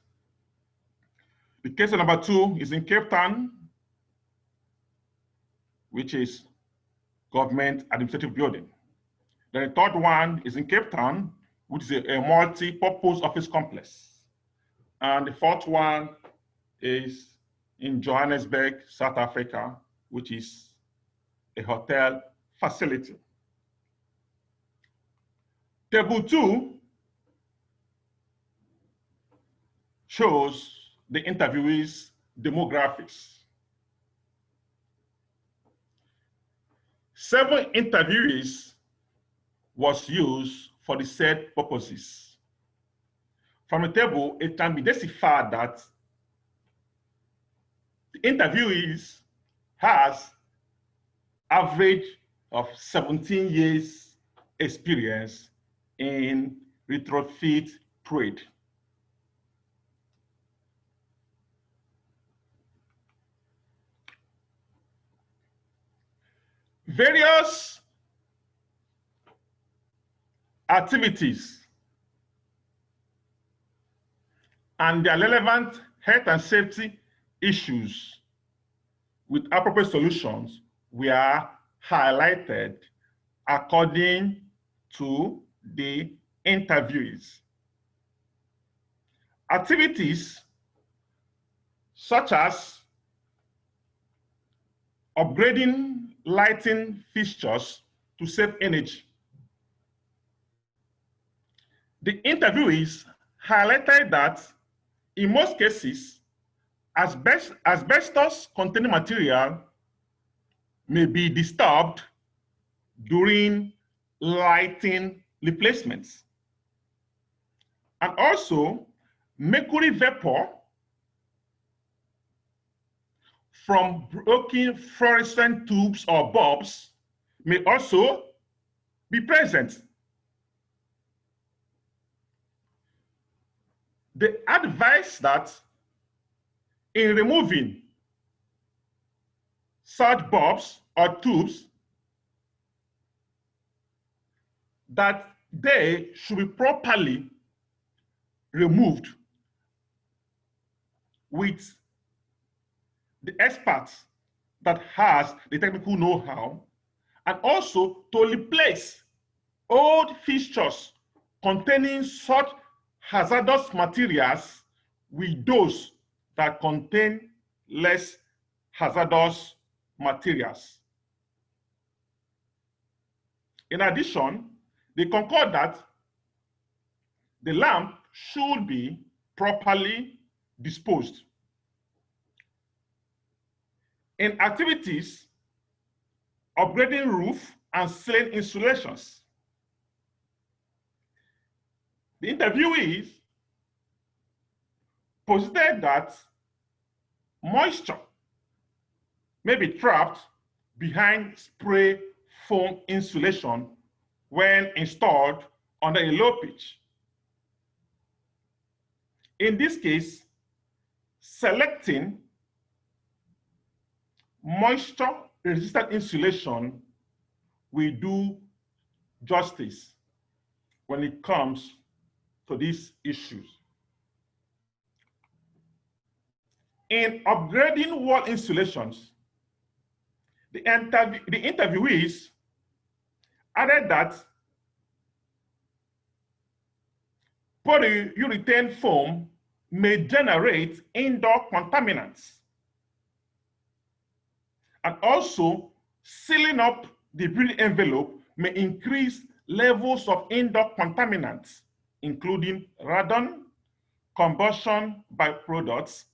The case number 2 is in Cape Town, which is government administrative building. Then the third one is in Cape Town, which is a multi-purpose office complex. And the fourth one is in Johannesburg, South Africa, which is a hotel facility. Table 2 shows the interviewees' demographics. 7 interviewees was used for the said purposes. From the table, it can be deciphered that the interviewees has average of 17 years experience in retrofit trade. Various activities and their relevant health and safety issues with appropriate solutions were highlighted according to the interviewees. Activities such as upgrading lighting fixtures to save energy. The interviewees highlighted that in most cases, asbestos-containing material may be disturbed during lighting replacements. And also, mercury vapor from broken fluorescent tubes or bulbs may also be present. They advise that in removing such bulbs or tubes, that they should be properly removed with the experts that has the technical know-how, and also to replace old fixtures containing such hazardous materials with those that contain less hazardous materials. In addition, they concur that the lamp should be properly disposed. In activities upgrading roof and ceiling insulations. The interviewees posited that moisture may be trapped behind spray foam insulation when installed under a low pitch. In this case, selecting moisture-resistant insulation will do justice when it comes to these issues. In upgrading wall insulations, the interviewees added that polyurethane foam may generate indoor contaminants, and also sealing up the building envelope may increase levels of indoor contaminants, including radon, combustion byproducts,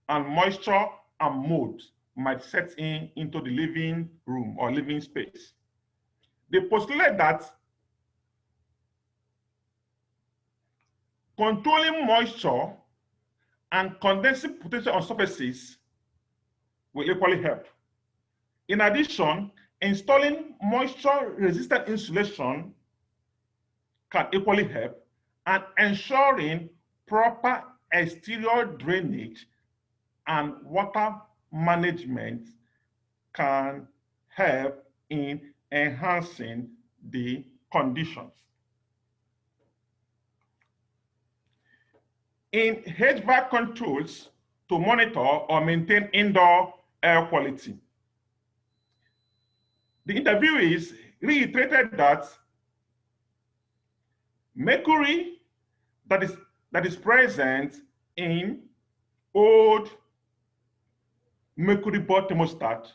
and moisture and mold might set into the living room or living space. They postulate that controlling moisture and condensing potential on surfaces will equally help. In addition, installing moisture-resistant insulation can equally help, and ensuring proper exterior drainage and water management can help in enhancing the conditions. In HVAC controls to monitor or maintain indoor air quality, the interviewees reiterated that mercury that is present in old mercury board thermostat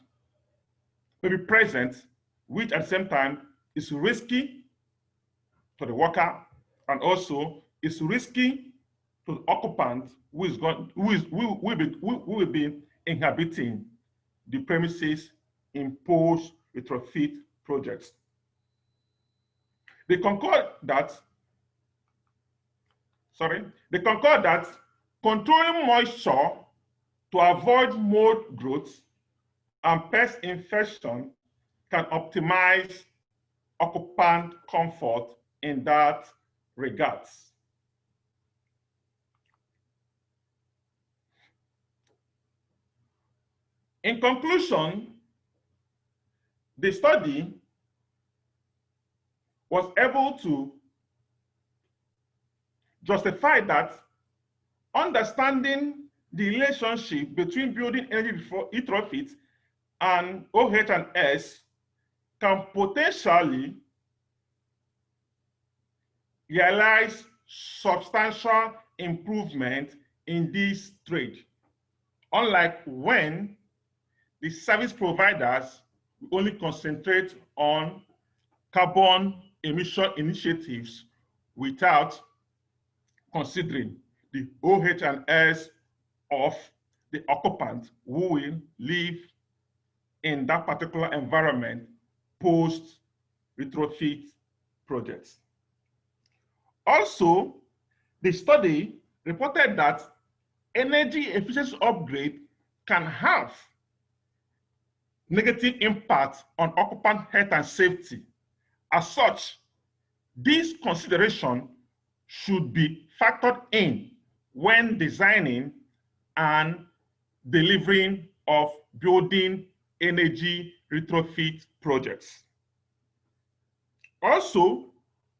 may be present, which at the same time is risky to the worker and also is risky to the occupant who will be inhabiting the premises in post-retrofit projects. They concur that controlling moisture to avoid mold growth and pest infection can optimize occupant comfort in that regards. In conclusion, the study was able to justify that understanding the relationship between building energy before retrofit and OH&S can potentially realize substantial improvement in this trade, unlike when the service providers only concentrate on carbon emission initiatives without considering the OH&S of the occupant who will live in that particular environment post retrofit projects. Also, the study reported that energy efficiency upgrade can have negative impact on occupant health and safety. As such, this consideration should be factored in when designing and delivering of building energy retrofit projects. Also,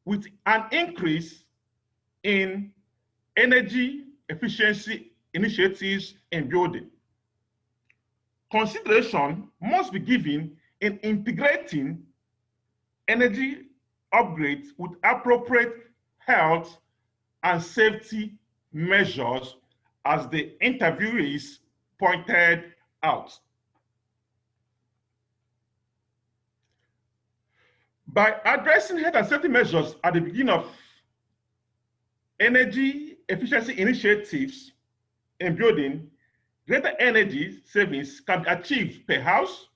with an increase in energy efficiency initiatives in building, consideration must be given in integrating energy upgrades with appropriate health and safety measures, as the interviewees pointed out. By addressing health and safety measures at the beginning of energy efficiency initiatives in building, greater energy savings can be achieved per house,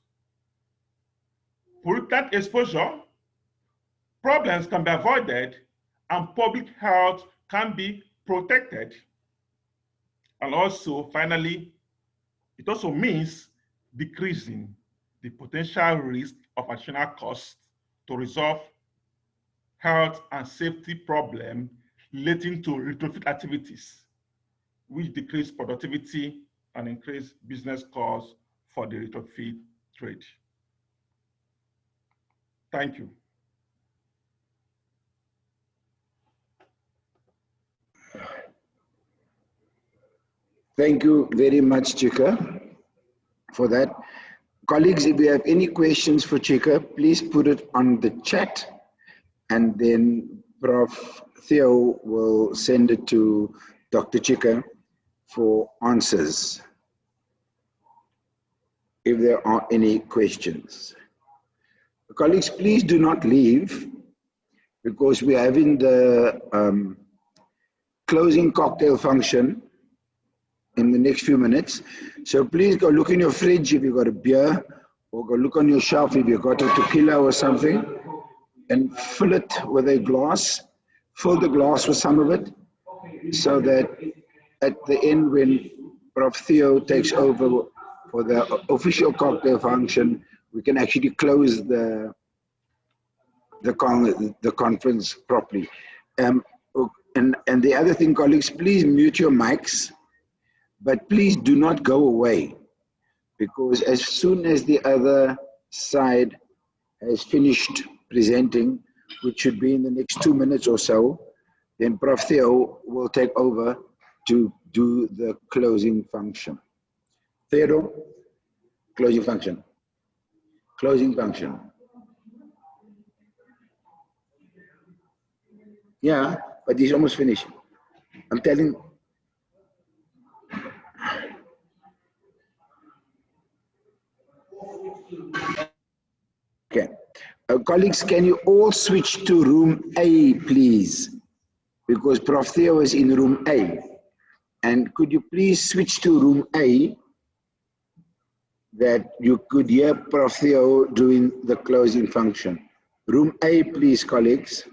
pollutant exposure, problems can be avoided, and public health can be protected. And also, finally, it also means decreasing the potential risk of additional costs to resolve health and safety problems relating to retrofit activities, which decrease productivity and increase business costs for the retrofit trade. Thank you. Thank you very much, Chika, for that. Colleagues, if you have any questions for Chika, please put it on the chat, and then Prof. Theo will send it to Dr. Chika for answers, if there are any questions. Colleagues, please do not leave, because we're having the closing cocktail function in the next few minutes. So please go look in your fridge if you've got a beer, or go look on your shelf if you've got a tequila or something, and fill it with a glass. Fill the glass with some of it, so that at the end, when Prof. Theo takes over for the official cocktail function, we can actually close the conference properly. And the other thing, colleagues, please mute your mics, but please do not go away, because as soon as the other side has finished presenting, which should be in the next 2 minutes or so, then Prof. Theo will take over to do the closing function. Theodore, closing function. Closing function. Yeah, but he's almost finished. I'm telling. Okay. Colleagues, can you all switch to room A, please? Because Prof. Theo is in room A. And could you please switch to room A, that you could hear Prof. Theo doing the closing function. Room A, please, colleagues.